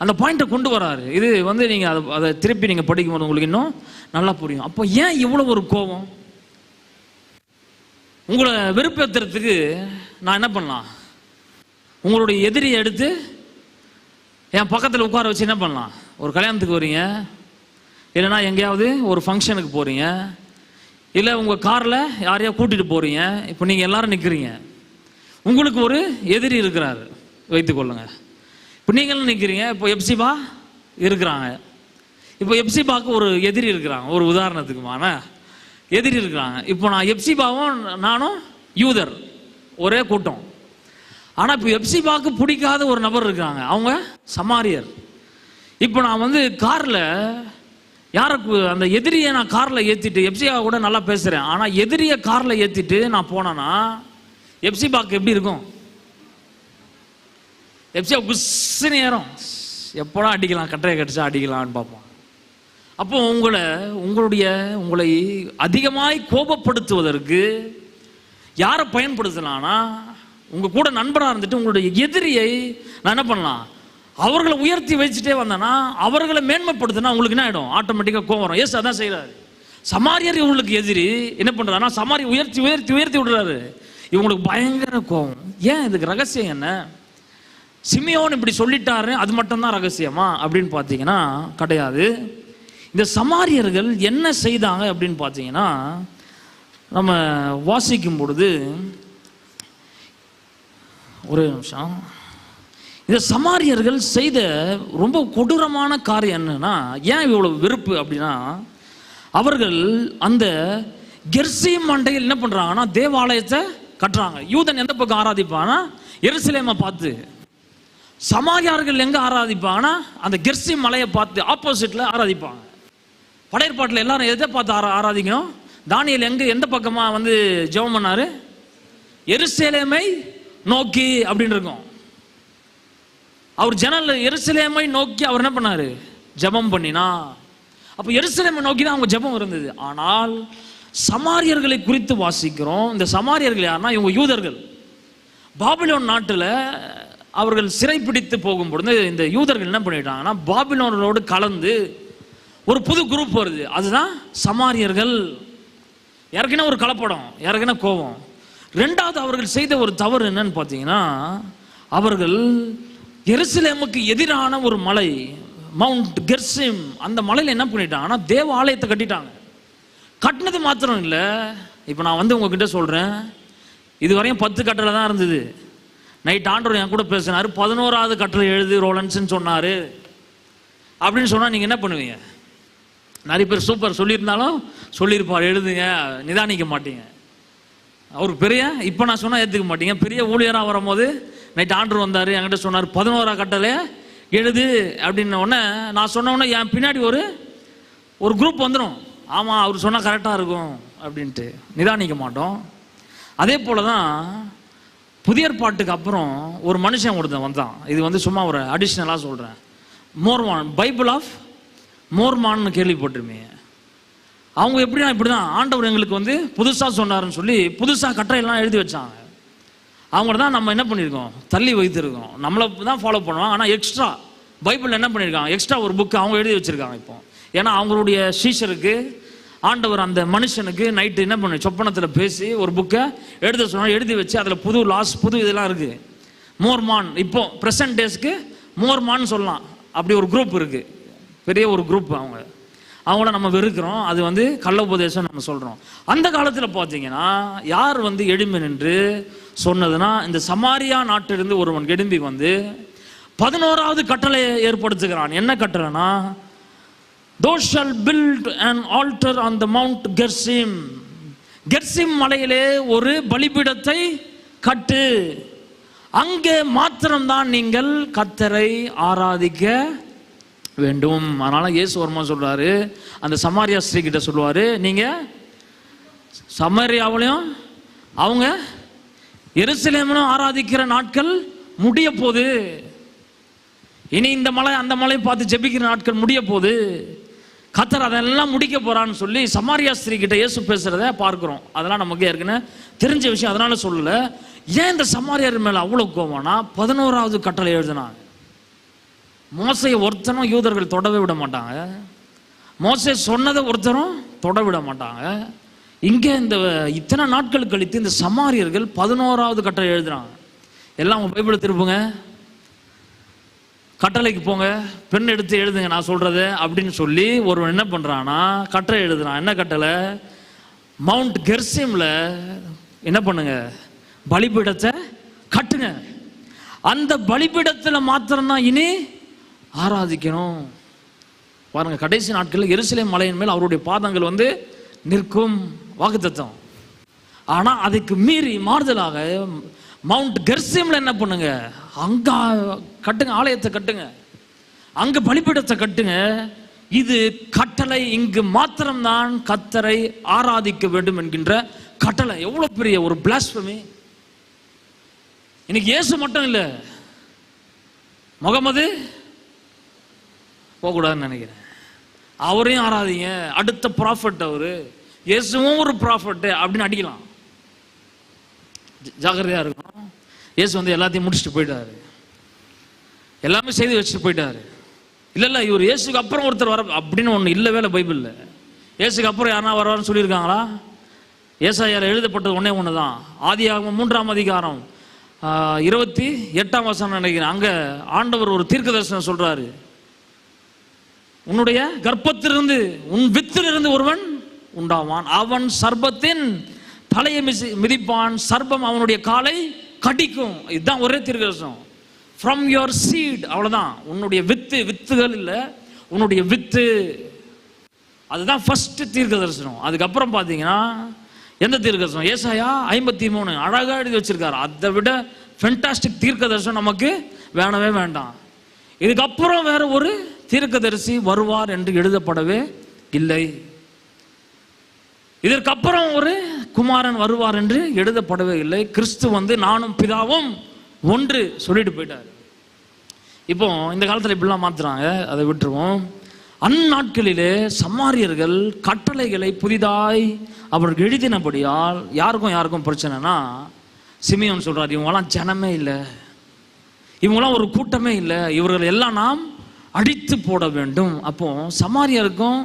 அந்த பாயிண்ட்டை கொண்டு வராரு. இது நீங்கள் அதை திருப்பி நீங்கள் படிக்கும்போது உங்களுக்கு இன்னும் நல்லா புரியும். அப்போ ஏன் இவ்வளோ ஒரு கோபம்? உங்களை வெறுப்பேற்றுறதுக்கு நான் என்ன பண்ணலாம், உங்களுடைய எதிரியை எடுத்து என் பக்கத்தில் உட்கார வச்சு என்ன பண்ணலாம், ஒரு கல்யாணத்துக்கு வரீங்க, இல்லைன்னா எங்கேயாவது ஒரு ஃபங்க்ஷனுக்கு போகிறீங்க, இல்லை உங்கள் காரில் யாரையா கூட்டிகிட்டு போகிறீங்க. இப்போ நீங்கள் எல்லாரும் நிற்கிறீங்க, உங்களுக்கு ஒரு எதிரி இருக்கிறார் வைத்துக்கொள்ளுங்க. இப்போ நீங்களும் நிற்கிறீங்க, இப்போ எப்சிபா இருக்கிறாங்க. இப்போ எப்சிபாவுக்கு ஒரு எதிரி இருக்கிறாங்க, ஒரு உதாரணத்துக்குமான எதிரி இருக்கிறாங்க. இப்போ நான் எப்சிபாவும் நானும் யூதர், ஒரே கூட்டம். ஆனால் இப்போ எப்சிபாவுக்கு பிடிக்காத ஒரு நபர் இருக்கிறாங்க, அவங்க சமாரியர். இப்போ நான் வந்து காரில் யாருக்கு அந்த எதிரியை நான் காரில் ஏற்றிட்டு, எப்சிபா கூட நல்லா பேசுகிறேன், ஆனால் எதிரியை காரில் ஏற்றிட்டு நான் போனேன்னா எப்சிபாவுக்கு எப்படி இருக்கும்? எப்சிபா குஸ்ஸுன்னு ஏறும், எப்போடா அடிக்கலாம், கட்டளையை கடிச்சா அடிக்கலான்னு பார்ப்போம். அப்போ உங்களை அதிகமாய் கோபப்படுத்துவதற்கு யாரை பயன்படுத்தலாம்னா, உங்கள் கூட நண்பராக இருந்துட்டு உங்களுடைய எதிரியை நான் என்ன பண்ணலாம், அவர்களை உயர்த்தி வச்சுட்டே வந்தேன்னா, அவர்களை மேன்மைப்படுத்தினா உங்களுக்கு என்ன ஆகிடும், ஆட்டோமேட்டிக்காக கோவம் வரும். எஸ், அதான் செய்கிறாரு சமாரியர். இவங்களுக்கு எதிரி என்ன பண்ணுறாருன்னா, சமாரி உயர்த்தி உயர்த்தி உயர்த்தி விடுறாரு. இவங்களுக்கு பயங்கர கோவம். ஏன்? இதுக்கு ரகசியம் என்ன? சிமியோன் இப்படி சொல்லிட்டாரு, அது மட்டும்தான் ரகசியமா அப்படின்னு பார்த்தீங்கன்னா கிடையாது. இந்த சமாரியர்கள் என்ன செய்தாங்க அப்படின்னு பார்த்தீங்கன்னா, நம்ம வாசிக்கும் பொழுது ஒரே நிமிஷம், இந்த சமாரியர்கள் செய்த ரொம்ப கொடூரமான காரியம் என்னன்னா, ஏன் இவ்வளவு வெறுப்பு அப்படின்னா, அவர்கள் அந்த கெர்சீம் மண்டையில் என்ன பண்றாங்கன்னா தேவாலயத்தை கட்டுறாங்க. யூதன் எந்த பக்கம் ஆராதிப்பானா, எருசலேமை பார்த்து. சமாரியார்கள் எங்க ஆராதிப்பாங்கன்னா அந்த கெர்சீம் மலையை பார்த்து ஆப்போசிட்ல ஆராதிப்பாங்க. படையற்பாட்டில் எல்லாரும் எதை பார்த்து ஆராதிக்கணும்? தானியேல் எந்த பக்கமா வந்து ஜெபம் பண்ணாரு? எருசலேமை நோக்கி அப்படின்னு இருக்கும். அவர் ஜன்னல் எருசலேமை நோக்கி அவர் என்ன பண்ணாரு? ஜெபம் பண்ணினா. அப்போ எருசலேமை நோக்கி தான் அவங்க ஜெபம் இருந்தது. ஆனால் சமாரியர்களை குறித்து வாசிக்கிறோம். இந்த சமாரியர்கள் யாருன்னா, இவங்க யூதர்கள். பாபிலோன் நாட்டில் அவர்கள் சிறைப்பிடித்து போகும்பொழுது இந்த யூதர்கள் என்ன பண்ணிட்டாங்கன்னா, பாபிலோனோடு கலந்து ஒரு புது குரூப் வருது, அதுதான் சமாரியர்கள். யாருக்குன்னா ஒரு கலப்படம், யாருக்குன்னா கோபம். ரெண்டாவது, அவர்கள் செய்த ஒரு தவறு என்னன்னு பார்த்தீங்கன்னா, அவர்கள் எருசலேமுக்கு எதிரான ஒரு மலை, மவுண்ட் கெர்சிம், அந்த மலையில் என்ன பண்ணிட்டாங்கன்னா தேவ ஆலயத்தை கட்டிட்டாங்க. கட்டினது மாத்திரம் இல்லை, இப்போ நான் வந்து உங்ககிட்ட சொல்கிறேன், இதுவரையும் 10 கட்டளை தான் இருந்தது. நைட் ஆண்டவர் என் கூட பேசினார், 11வது கட்டளை எழுது ரோலன்ஸ்ன்னு சொன்னார் அப்படின்னு சொன்னால் நீங்கள் என்ன பண்ணுவீங்க? நிறைய பேர் சூப்பர் சொல்லியிருந்தாலும் சொல்லியிருப்பார், எழுதுங்க, நிதானிக்க மாட்டீங்க. அவருக்கு பெரிய, இப்போ நான் சொன்னால் ஏற்றுக்க மாட்டீங்க. பெரிய ஊழியராக வரும்போது நைட் ஆண்டவர் வந்தார், என்கிட்ட சொன்னார் 11வது கட்டளை எழுது அப்படின்ன உடனே நான் சொன்ன உடனே என் பின்னாடி ஒரு குரூப் வந்துடும். ஆமாம், அவர் சொன்னால் கரெக்டாக இருக்கும் அப்படின்ட்டு நிதானிக்க மாட்டோம். அதே போல தான் புதிய ஏற்பாட்டுக்கு அப்புறம் ஒரு மனுஷன் ஒருத்தன் வந்தான். இது வந்து சும்மா ஒரு அடிஷ்னலாக சொல்கிறேன். மோர்மான், பைபிள் ஆஃப் மோர்மான்னு கேள்விப்பட்டிருப்பீங்க. அவங்க எப்படின்னா இப்படி தான் ஆண்டவர் எங்களுக்கு வந்து புதுசாக சொன்னார்னு சொல்லி புதுசாக கட்டளையெல்லாம் எழுதி வச்சாங்க. அவங்க தான் நம்ம என்ன பண்ணியிருக்கோம், தள்ளி வைத்திருக்கோம். நம்மளை தான் ஃபாலோ பண்ணுவாங்க. ஆனால் எக்ஸ்ட்ரா பைபிள் என்ன பண்ணியிருக்காங்க, எக்ஸ்ட்ரா ஒரு புக்கு அவங்க எழுதி வச்சுருக்காங்க. இப்போ ஏன்னா அவங்களுடைய சீஷருக்கு ஆண்டவர் அந்த மனுஷனுக்கு நைட்டு என்ன பண்ண சொப்பனத்தில் பேசி ஒரு புக்கை எழுத சொன்னால் எழுதி வச்சு அதில் புது இதெல்லாம் இருக்குது. மோர்மான், இப்போ ப்ரெசன்ட் டேஸ்க்கு மோர்மான்னு சொல்லலாம். அப்படி ஒரு குரூப் இருக்குது, பெரிய ஒரு குரூப். அவங்கள நம்ம வெறுக்கிறோம். அது வந்து கள்ள உபதேசம் நம்ம சொல்கிறோம். அந்த காலத்தில் பார்த்தீங்கன்னா யார் வந்து எழும்பி நின்று சொன்னதுன்னா, இந்த சமாரியா நாட்டிலிருந்து ஒருவன் எழும்பி வந்து 11வது கட்டளையை ஏற்படுத்துகிறான். என்ன கட்டளைனா, thou shall build an altar on the mount Gerizim. கெர்சிம் மலையிலே ஒரு பலிபீடத்தை கட்டு, அங்கே மாத்திரம்தான் நீங்கள் கர்த்தரை ஆராதிக்க வேண்டும். அதனால இயேசு வருமா சொல்றாரு, அந்த சமாரியா ஸ்திரீ கிட்ட சொல்லுவாரு, நீங்க சமாரியாவிலையும் அவங்க எருசலேமிலும் ஆராதிக்கிற நாட்கள் முடிய போகுது. இனி இந்த மலை அந்த மலை பார்த்து ஜெபிக்கிற நாட்கள் முடிய போகுது. கர்த்தர் அதெல்லாம் முடிக்க போறான்னு சொல்லி சமாரியா ஸ்திரீ கிட்ட இயேசு பேசுறத பார்க்கிறோம். அதெல்லாம் நமக்கு ஏற்கனவே தெரிஞ்ச விஷயம், அதனால சொல்லல. ஏன் இந்த சமாரியார் மேல அவ்வளவு கோவம்னா, 11வது கட்டளை எழுதினாங்க. மோசையை ஒருத்தரும் யூதர்கள் தொடவே விட மாட்டாங்க. மோசே சொன்னதை ஒருத்தரும் தொட விட மாட்டாங்க. இங்கே இந்த இத்தனை நாட்கள் கழித்து இந்த சமாரியர்கள் 11வது கட்டளை எழுதுறாங்க. எல்லாம் உங்க பைபிளை திருப்புங்க. கட்டளைக்கு போங்க, பெண் எடுத்து எழுதுங்க நான் சொல்றத அப்படின்னு சொல்லி ஒருவன் என்ன பண்றான்னா கட்டளை எழுதுறான். என்ன கட்டளை? மவுண்ட் கெர்சிம்ல என்ன பண்ணுங்க, பலிபீடத்தை கட்டுங்க. அந்த பலிபீடத்தில் மாத்திரம்தான் இனி ஆராதிக்கணும். பாருங்க, கடைசி நாட்களில் எருசலேம் மலையின் மேல் அவருடைய பாதங்கள் வந்து நிற்கும், வாக்குத்தத்தம். ஆனா அதுக்கு மீறி மாறுதலாக மவுண்ட் கெர்சிம்ல என்ன பண்ணுங்க, அங்க கட்டுங்க, ஆலயத்தை கட்டுங்க, அங்க பலிபீடத்தை கட்டுங்க. இது கட்டளை, இங்கு மாத்திரம்தான் கர்த்தரை ஆராதிக்க வேண்டும் என்கின்ற கட்டளை. எவ்வளவு பெரிய ஒரு பிளாஸ்பமி! இன்னைக்கு இயேசு மட்டும் இல்ல, முகமது போகக்கூடாதுன்னு நினைக்கிறேன், அவரையும் ஆராதிங்க. அடுத்த ப்ராஃபட் அவரு, இயேசுவும் ஒரு ப்ராஃபட் அப்படின்னு அடிக்கலாம். ஜாக்கிரதையா இருக்கணும். இயேசு வந்து எல்லாத்தையும் முடிச்சுட்டு போயிட்டாரு, எல்லாமே செய்து வச்சுட்டு போயிட்டாரு. இல்ல இவர் இயேசுக்கு அப்புறம் ஒருத்தர் வர அப்படின்னு ஒண்ணு இல்லவே இல்லை பைபிள்ல. இயேசுக்கு அப்புறம் யாரா வருவார்னு சொல்லியிருக்காங்களா? ஏசாயால எழுதப்பட்டது ஒன்னே ஒண்ணுதான். ஆதியாகமம் 3ஆம் அதிகாரம் 28ஆம் வசனம் நினைக்கிறேன். அங்க ஆண்டவர் ஒரு தீர்க்கதரிசனம் சொல்றாரு. உன்னுடைய கர்ப்பத்திலிருந்து, உன் வித்திலிருந்து ஒருவன் உண்டாவான், அவன் சர்ப்பத்தின் தலையை மிதிப்பான், சர்ப்பம் அவனுடைய காலை கடிக்கும். இதுதான் ஒரே தீர்க்கதரிசனம். From your seed, அவ்வளவுதான். உன்னுடைய வித்து, வித்துகள் இல்ல, உன்னுடைய வித்து, அதுதான் ஃபர்ஸ்ட் தீர்க்க தரிசனம். அதுக்கப்புறம் பாத்தீங்கன்னா எந்த தீர்க்க தரிசனம்? ஏசாயா 53 அழகா எழுதி வச்சிருக்காரு. அதை விட ஃபென்டாஸ்டிக் தீர்க்க தரிசனம் நமக்கு வேணவே வேண்டாம். இதுக்கப்புறம் வேற ஒரு தீர்க்கதரிசி வருவார் என்று எழுதப்படவே இல்லை. இதற்கப்புறம் ஒரு குமாரன் வருவார் என்று எழுதப்படவே இல்லை. கிறிஸ்து வந்து நானும் பிதாவும் ஒன்று சொல்லிட்டு போயிட்டார். இப்போ இந்த காலத்தில் இப்படிலாம் மாத்துறாங்க, அதை விட்டுருவோம். அந்நாட்களிலே சமாரியர்கள் கட்டளைகளை புதிதாய் அவர்கள் எழுதினபடியால் யாருக்கும் பிரச்சனைனா, சிமியோன் சொல்றார், இவங்கெல்லாம் ஜனமே இல்லை, இவங்கெல்லாம் ஒரு கூட்டமே இல்லை, இவர்கள் எல்லாம் நாம் அடித்து போட வேண்டும். அப்போ சமாரியருக்கும்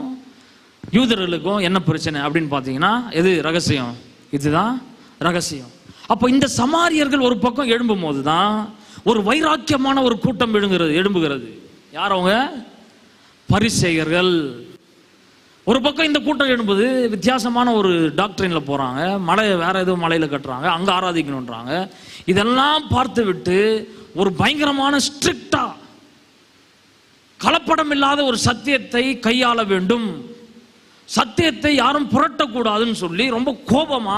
யூதர்களுக்கும் என்ன பிரச்சனை அப்படின்னு பார்த்தீங்கன்னா, எது ரகசியம்? இதுதான் ரகசியம். அப்போ இந்த சமாரியர்கள் ஒரு பக்கம் எழும்பும் போதுதான் ஒரு வைராக்கியமான ஒரு கூட்டம் எழும்புகிறது. யார் அவங்க? பரிசேயர்கள். ஒரு பக்கம் இந்த கூட்டம் எழும்புது, வித்தியாசமான ஒரு டாக்டரின்ல போறாங்க, வேற ஏதோ மலையில கட்டுறாங்க, அங்க ஆராதிக்கணும்ன்றாங்க. இதெல்லாம் பார்த்து விட்டு ஒரு பயங்கரமான ஸ்ட்ரிக்டா கலப்படம் இல்லாத ஒரு சத்தியத்தை கையாள வேண்டும், சத்தியத்தை யாரும் புரட்டக்கூடாதுன்னு சொல்லி ரொம்ப கோபமா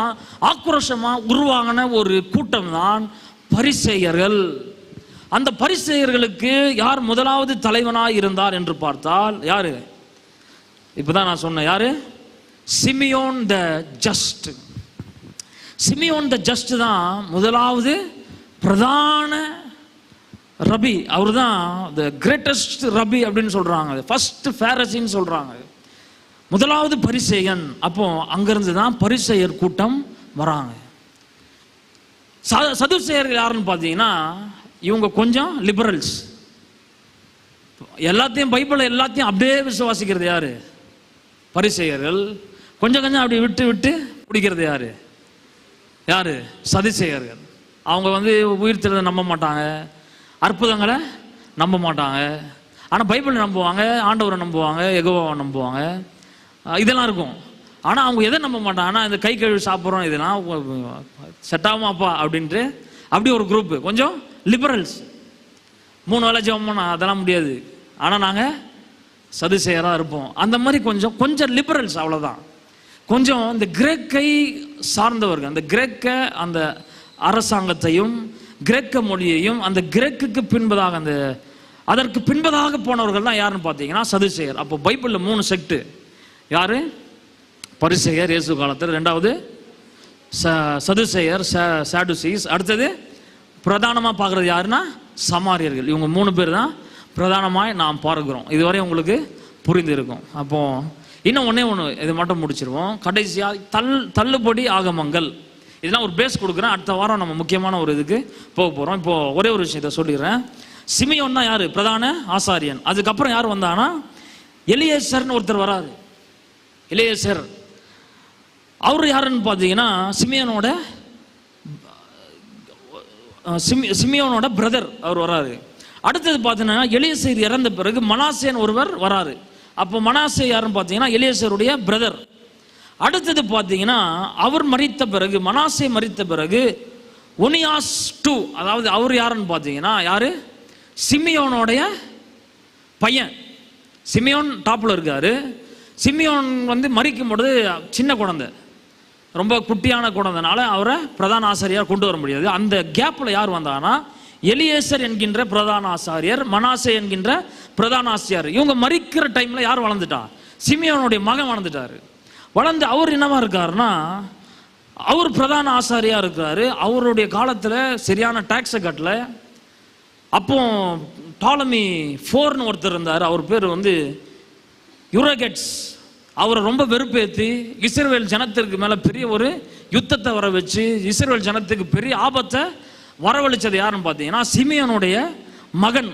ஆக்ரோஷமா உருவாகின ஒரு கூட்டம் தான் பரிசேயர்கள். அந்த பரிசேயர்களுக்கு யார் முதலாவது தலைவனாய் இருந்தார் என்று பார்த்தால் யாரு? இப்பதான் நான் சொன்னேன், யாரு? Simeon the just. Simeon the just தான் முதலாவது பிரதான ரபி. அவர் தான் த கிரேட்டஸ்ட் ரபி அப்படின்னு சொல்றாங்க, ஃபர்ஸ்ட் பாரிசின்னு சொல்றாங்க, முதலாவது பரிசேயன். அப்போ அங்கிருந்து தான் பரிசேயர் கூட்டம் வராங்க. சதுசேயர்கள் யாருன்னு பார்த்தீங்கன்னா, இவங்க கொஞ்சம் லிபரல்ஸ், எல்லாத்தையும் பைபிள் எல்லாத்தையும் அப்படியே விசுவாசிக்கிறது யாரு? பரிசேயர்கள். கொஞ்சம் கொஞ்சம் அப்படி விட்டு விட்டு பிடிக்கிறது யாரு? சதுசேயர்கள். அவங்க வந்து உயிர்த்தெழுதலை நம்ப மாட்டாங்க, அற்புதங்களை நம்ப மாட்டாங்க, ஆனால் பைபிள் நம்புவாங்க, ஆண்டவரை நம்புவாங்க, யெகோவாவை நம்புவாங்க, இதெல்லாம் இருக்கும். ஆனால் அவங்க எதை நம்ப மாட்டாங்கன்னா, இந்த கை கழுவி சாப்பிட்றோம் இதெல்லாம் செட் ஆகுமாப்பா அப்படின்ட்டு அப்படி ஒரு குரூப், கொஞ்சம் லிபரல்ஸ். 3 வேளை ஜெபம் பண்ணா அதெல்லாம் முடியாது, ஆனால் நாங்கள் சதுசேயராக இருப்போம். அந்த மாதிரி கொஞ்சம் லிபரல்ஸ், அவ்வளோதான். கொஞ்சம் இந்த கிரேக்கை சார்ந்தவர்கள், அந்த கிரேக்க அந்த அரசாங்கத்தையும் கிரேக்க மொழியையும் அந்த கிரேக்குக்கு பின்பதாக அதற்கு பின்பதாக போனவர்கள் தான் யாருன்னு பார்த்தீங்கன்னா சதுசேயர். அப்போ பைபிளில் 3 செக்ட். யாரு? பரிசேயர் இயேசு காலத்தில், ரெண்டாவது சதுசேயர் சாடுசீஸ், அடுத்தது பிரதானமாக பார்க்குறது யாருன்னா சமாரியர்கள். இவங்க 3 பேர் தான் பிரதானமாக நாம் பார்க்கிறோம். இதுவரை உங்களுக்கு புரிந்து இருக்கும். அப்போ இன்னும் ஒன்று இது மட்டும் முடிச்சிருவோம். கடைசியாக தள்ளுபடி ஆகமங்கள், இதெல்லாம் ஒரு பேஸ் கொடுக்குறேன். அடுத்த வாரம் நம்ம முக்கியமான ஒரு இதுக்கு போக போகிறோம். இப்போ ஒரே ஒரு விஷயத்தை சொல்லிடுறேன். சிமியோன் தான் யாரு? பிரதான ஆசாரியன். அதுக்கப்புறம் யார் வந்தாங்கன்னா எலியேசர்னு ஒருத்தர் வராரு. எலியேசர் அவர் யாருன்னு பார்த்தீங்கன்னா சிமியோனோட பிரதர் அவர் வராரு. அடுத்தது பார்த்தீங்கன்னா எலியேசர் இறந்த பிறகு மனாசேன்னு ஒருவர் வராரு. அப்போ மனாசே யாருன்னு பார்த்தீங்கன்னா எலியேசருடைய பிரதர். அடுத்தது பார்த்தீங்கன்னா அவர் மரித்த பிறகு, மனாசே மரித்த பிறகு ஒனியாஸ் 2, அதாவது அவர் யாருன்னு பார்த்தீங்கன்னா யாரு? சிமியோனுடைய பையன். சிமியோன் டாப்ல இருக்காரு. சிமியோன் வந்து மரிக்கும் பொழுது சின்ன குழந்தை, ரொம்ப குட்டியான குழந்தைனால அவரை பிரதான ஆசாரியார் கொண்டு வர முடியாது. அந்த கேப்ல யார் வந்தாங்கன்னா எலியேசர் என்கின்ற பிரதான ஆசாரியர், மனாசே என்கின்ற பிரதான ஆசிரியர். இவங்க மரிக்கிற டைம்ல யார் வளர்ந்துட்டா? சிமியோனுடைய மகன் வளர்ந்துட்டாரு. வளர்ந்து அவர் என்னவா இருக்காருன்னா அவர் பிரதான ஆசாரியா இருக்கிறாரு. அவருடைய காலத்துல சரியான டாக்ஸை கட்டல. அப்போ டாலமி 4ன்னு ஒருத்தர் இருந்தார். அவர் பேர் வந்து யூரோகெட்ஸ். அவரை ரொம்ப வெறுப்பேற்றி இஸ்ரவேல் ஜனத்திற்கு மேல பெரிய ஒரு யுத்தத்தை வர வச்சு இஸ்ரவேல் ஜனத்துக்கு பெரிய ஆபத்தை வரவழைச்சது யாருன்னு பார்த்தீங்கன்னா சிமியோனுடைய மகன்.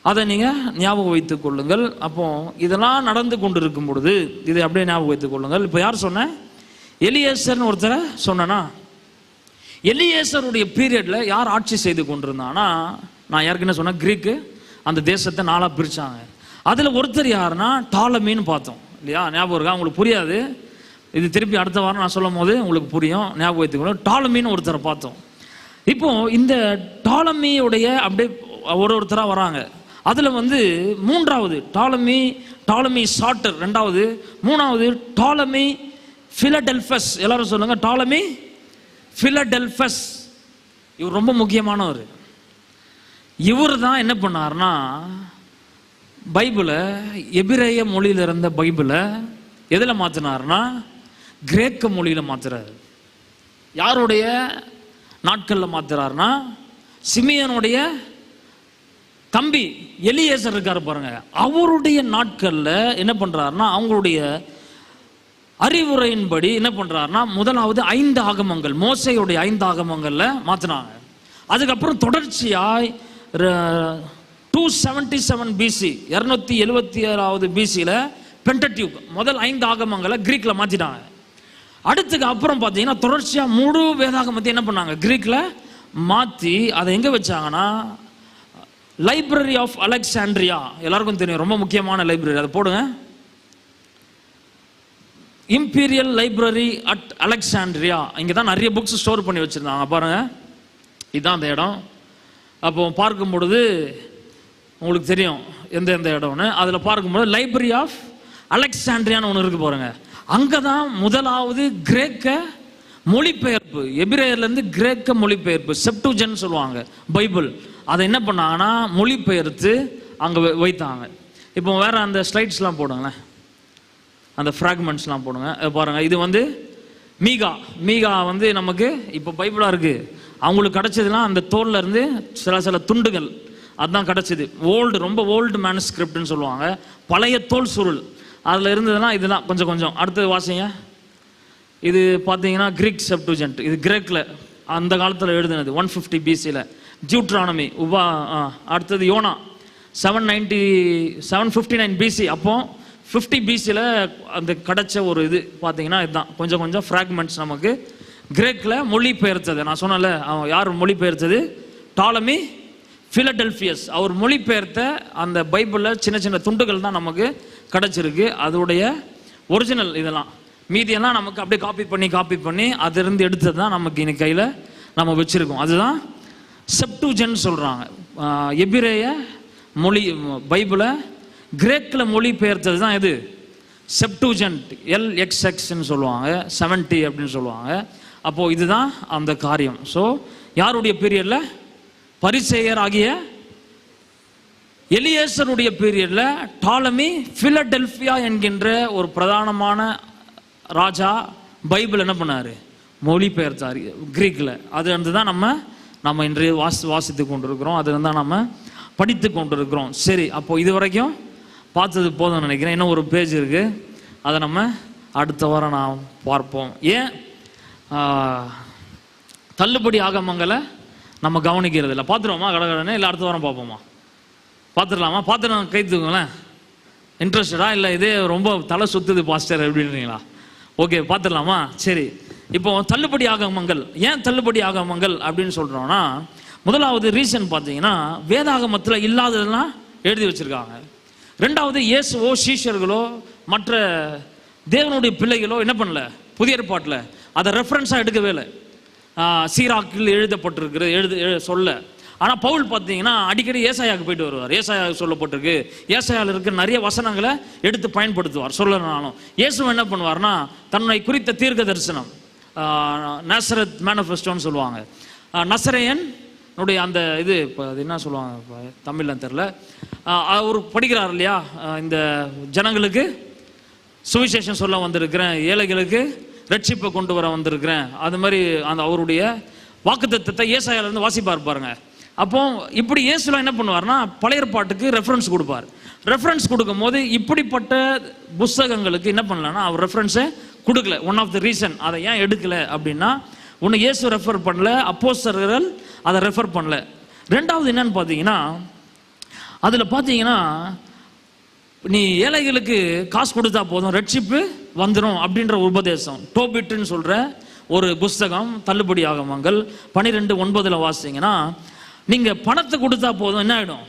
அதை நீங்க ஞாபகம் வைத்துக் கொள்ளுங்கள். அப்போ இதெல்லாம் நடந்து கொண்டு இருக்கும் பொழுது இதை அப்படியே ஞாபகம் வைத்துக் கொள்ளுங்கள். இப்போ யார் சொன்ன? எலியேசர்னு ஒருத்தரை சொன்னா, எலியேசருடைய பீரியட்ல யார் ஆட்சி செய்து கொண்டிருந்தானா, நான் ஏற்கனவே சொன்ன கிரீக்கு அந்த தேசத்தை 4ஆ பிரிச்சாங்க. அதுல ஒருத்தர் யாருன்னா டாலமின்னு பார்த்தோம் இல்லையா? ஞாபகம் இருக்கா? உங்களுக்கு புரியாது, இது திருப்பி அடுத்த வாரம் நான் சொல்லும் போது உங்களுக்கு புரியும். ஞாபகம் வைத்துக்கணும். டாலமின்னு ஒருத்தரை பார்த்தோம். இப்போ இந்த டாலமியுடைய அப்படியே ஒருத்தரா வராங்க. அதுல வந்து மூன்றாவது டாலமி சாட்டர் 2வது, 3வது டாலமி பிலடெல்பஸ். எல்லாரும் சொல்லுங்க, டாலமி பிலடெல்பஸ். இவர் ரொம்ப முக்கியமானவர். இவர் தான் என்ன பண்ணார்னா பைபிளை எபிரேய மொழியில இருந்த பைபிளை எதுல மாத்தினார்னா கிரேக்க மொழியில மாத்துறாரு. யாருடைய நாட்கள்ல மாத்துறாருன்னா சிமியோனுடைய தம்பி எலியேசர் இருக்காரு பாருங்க, அவருடைய நாட்கள்ல என்ன பண்றாருன்னா அவங்களுடைய அறிவுரையின்படி என்ன பண்றாருன்னா முதலாவது 5 ஆகமங்கள், மோசேயுடைய 5 ஆகமங்கள்ல மாத்தினாங்க. அதுக்கப்புறம் தொடர்ச்சியாய் 277 பிசி 277வது பிசியில பென்டடியூக் முதல் 5 ஆகமங்களை கிரீக்ல மாத்திட்டாங்க. அடுத்துக்கு அப்புறம் பார்த்தீங்கன்னா தொடர்ச்சியா முழு வேதாகமத்தை என்ன பண்ணாங்க கிரீக்ல மாத்தி அதை எங்க வச்சாங்கன்னா லைப்ரரி ஆஃப் அலெக்சாண்ட்ரியா. எல்லாருக்கும் தெரியும், ரொம்ப முக்கியமான லைப்ரரி. அதை போடுங்க, இம்பீரியல் லைப்ரரி அட் அலெக்சாண்ட்ரியா. இங்கே தான் நிறைய புக்ஸ் ஸ்டோர் பண்ணி வச்சிருந்தாங்க பாருங்க. இதுதான் அந்த இடம். அப்போ பார்க்கும் பொழுது உங்களுக்கு தெரியும் எந்த இடம்னு. அதில் பார்க்கும்போது லைப்ரரி ஆஃப் அலெக்சாண்ட்ரியான்னு ஒன்று இருக்கு பாருங்க. அங்கே தான் முதலாவது கிரேக்க மொழிபெயர்ப்பு, எபிரேயர்லேருந்து கிரேக்க மொழிபெயர்ப்பு, செப்டூஜன் சொல்லுவாங்க பைபிள். அதை என்ன பண்ணாங்கன்னா மொழிபெயர்த்து அங்கே வைத்தாங்க. இப்போ வேற அந்த ஸ்லைட்ஸ்லாம் போடுங்களேன், அந்த ஃப்ராக்மெண்ட்ஸ்லாம் போடுங்க. பாருங்க, இது வந்து மீகா வந்து நமக்கு இப்போ பைபிளாக இருக்கு. அவங்களுக்கு கிடைச்சதுலாம் அந்த தோல்ல இருந்து சில துண்டுகள் அதுதான் கிடைச்சது. ரொம்ப ஓல்டு மேனுஸ்கிரிப்ட்னு சொல்லுவாங்க, பழைய தோல் சுருள். அதில் இருந்ததுலாம் இதெல்லாம் கொஞ்சம். அடுத்தது வாசிங்க. இது பார்த்தீங்கன்னா கிரீக் செப்டூஜென்ட். இது கிரேக்கில் அந்த காலத்தில் எழுதுனது 150 பிசியில். டியூட்ரானமி அடுத்தது யோனா 759 பிசி. அப்போ 50 பிசியில் அந்த கிடைச்ச ஒரு இது பார்த்தீங்கன்னா இதுதான். கொஞ்சம் ஃப்ராக்மெண்ட்ஸ் நமக்கு கிரேக்கில் மொழிபெயர்த்தது. நான் சொன்னல யார் மொழிபெயர்த்தது? டாலமி பிலடெல்பியஸ். அவர் மொழிபெயர்த்த அந்த பைபிளில் சின்ன துண்டுகள் தான் நமக்கு கிடைச்சிருக்கு. அதோடைய ஒரிஜினல் இதெல்லாம், மீதியெல்லாம் நமக்கு அப்படியே காப்பி பண்ணி அதிலிருந்து எடுத்தது தான் நமக்கு இன்னைக்கு கையில் நம்ம வச்சிருக்கோம். அதுதான் செப்டூஜன் சொல்றாங்க. எபிரேய மொழி பைபிளை கிரேக்கில் மொழிபெயர்த்தது தான் இது செப்டூஜென்ட். LXXன்னு சொல்லுவாங்க, 70 அப்படின்னு சொல்லுவாங்க. அப்போ இதுதான் அந்த காரியம். ஸோ யாருடைய பீரியட்ல? பரிசேயர் ஆகிய எலியேசருடைய பீரியட்ல டாலமி பிலடெல்பியா என்கின்ற ஒரு பிரதானமான ராஜா பைபிள் என்ன பண்ணாரு? மொழிபெயர்த்தார் கிரீக்கில். அது வந்து தான் நம்ம இன்றைய வாசித்து கொண்டிருக்கிறோம், அது தான் நம்ம படித்து கொண்டிருக்கிறோம். சரி, அப்போ இது வரைக்கும் பார்த்தது போதும்னு நினைக்கிறேன். இன்னும் ஒரு பேஜ் இருக்கு, அதை நம்ம அடுத்த வாரம் நாம் பார்ப்போம். ஏன் தள்ளுபடி ஆகமங்களை நம்ம கவனிக்கிறது இல்லை? பார்த்துருவோமா கடகடனே? இல்லை அடுத்த வாரம் பார்ப்போமா? பார்த்துடலாமா? பார்த்துட்டு கை தூக்குங்களேன். இன்ட்ரெஸ்டடா? இல்லை இதே ரொம்ப தலை சுத்துது பாஸ்டர் அப்படின்றீங்களா? ஓகே, பார்த்துடலாமா? சரி, இப்போ தள்ளுபடி ஆகமங்கள். ஏன் தள்ளுபடி ஆகமங்கள் அப்படின்னு சொல்றோம்னா முதலாவது ரீசன் பார்த்தீங்கன்னா வேதாகமத்தில் இல்லாததெல்லாம் எழுதி வச்சிருக்காங்க. ரெண்டாவது இயேசுவோ சீஷர்களோ மற்ற தேவனுடைய பிள்ளைகளோ என்ன பண்ணல, புதிய ஏற்பாட்டில் அதை ரெஃபரன்ஸாக எடுக்கவே இல்லை. சீராக்கில் எழுதப்பட்டிருக்கிறது சொல்ல. ஆனால் பவுல் பார்த்தீங்கன்னா அடிக்கடி ஏசாயாவுக்கு போயிட்டு வருவார். ஏசாயாவுக்கு சொல்லப்பட்டிருக்கு, ஏசாயாவில் இருக்கிற நிறைய வசனங்களை எடுத்து பயன்படுத்துவார் சொல்லனாலும். இயேசு என்ன பண்ணுவார்னா தன்னை குறித்த தீர்க்க தரிசனம், நசரத் மேனிஃபெஸ்டோன்னு சொல்லுவாங்க, நசரேயன் அந்த இது இப்போ அது என்ன சொல்லுவாங்க தமிழ்ல தெரில, அவர் படிக்கிறார் இல்லையா, இந்த ஜனங்களுக்கு சுவிசேஷம் சொல்ல வந்திருக்கிறேன், ஏழைகளுக்கு ரட்சிப்பை கொண்டு வர வந்திருக்கிறேன், அது மாதிரி அந்த அவருடைய வாக்குத்தத்தத்தை ஏசாயாவிலிருந்து வாசிப்பார் பாருங்க. அப்போ இப்படி இயேசுலாம் என்ன பண்ணுவார்னா பழைய ஏற்பாட்டுக்கு ரெஃபரன்ஸ் கொடுப்பார். ரெஃபரன்ஸ் கொடுக்கும் போது இப்படிப்பட்ட புஸ்தகங்களுக்கு என்ன பண்ணலன்னா அவர் ரெஃபரன்ஸை கொடுக்கல. ஒன் ஆஃப் த ரீசன் அதை ஏன் எடுக்கல அப்படின்னா, ஒன்று இயேசு ரெஃபர் பண்ணல, அப்போஸ்தலர்கள் அதை ரெஃபர் பண்ணல. ரெண்டாவது என்னன்னு பார்த்தீங்கன்னா, அதில் பார்த்தீங்கன்னா நீ ஏழைகளுக்கு காசு கொடுத்தா போதும் ரட்சிப்பு வந்துடும் அப்படின்ற உபதேசம் டோபிட்னு சொல்கிற ஒரு புஸ்தகம் தள்ளுபடி ஆகமங்கள் 12:9 வாசிங்கன்னா, நீங்கள் பணத்தை கொடுத்தா போதும் என்ன ஆகிடும்,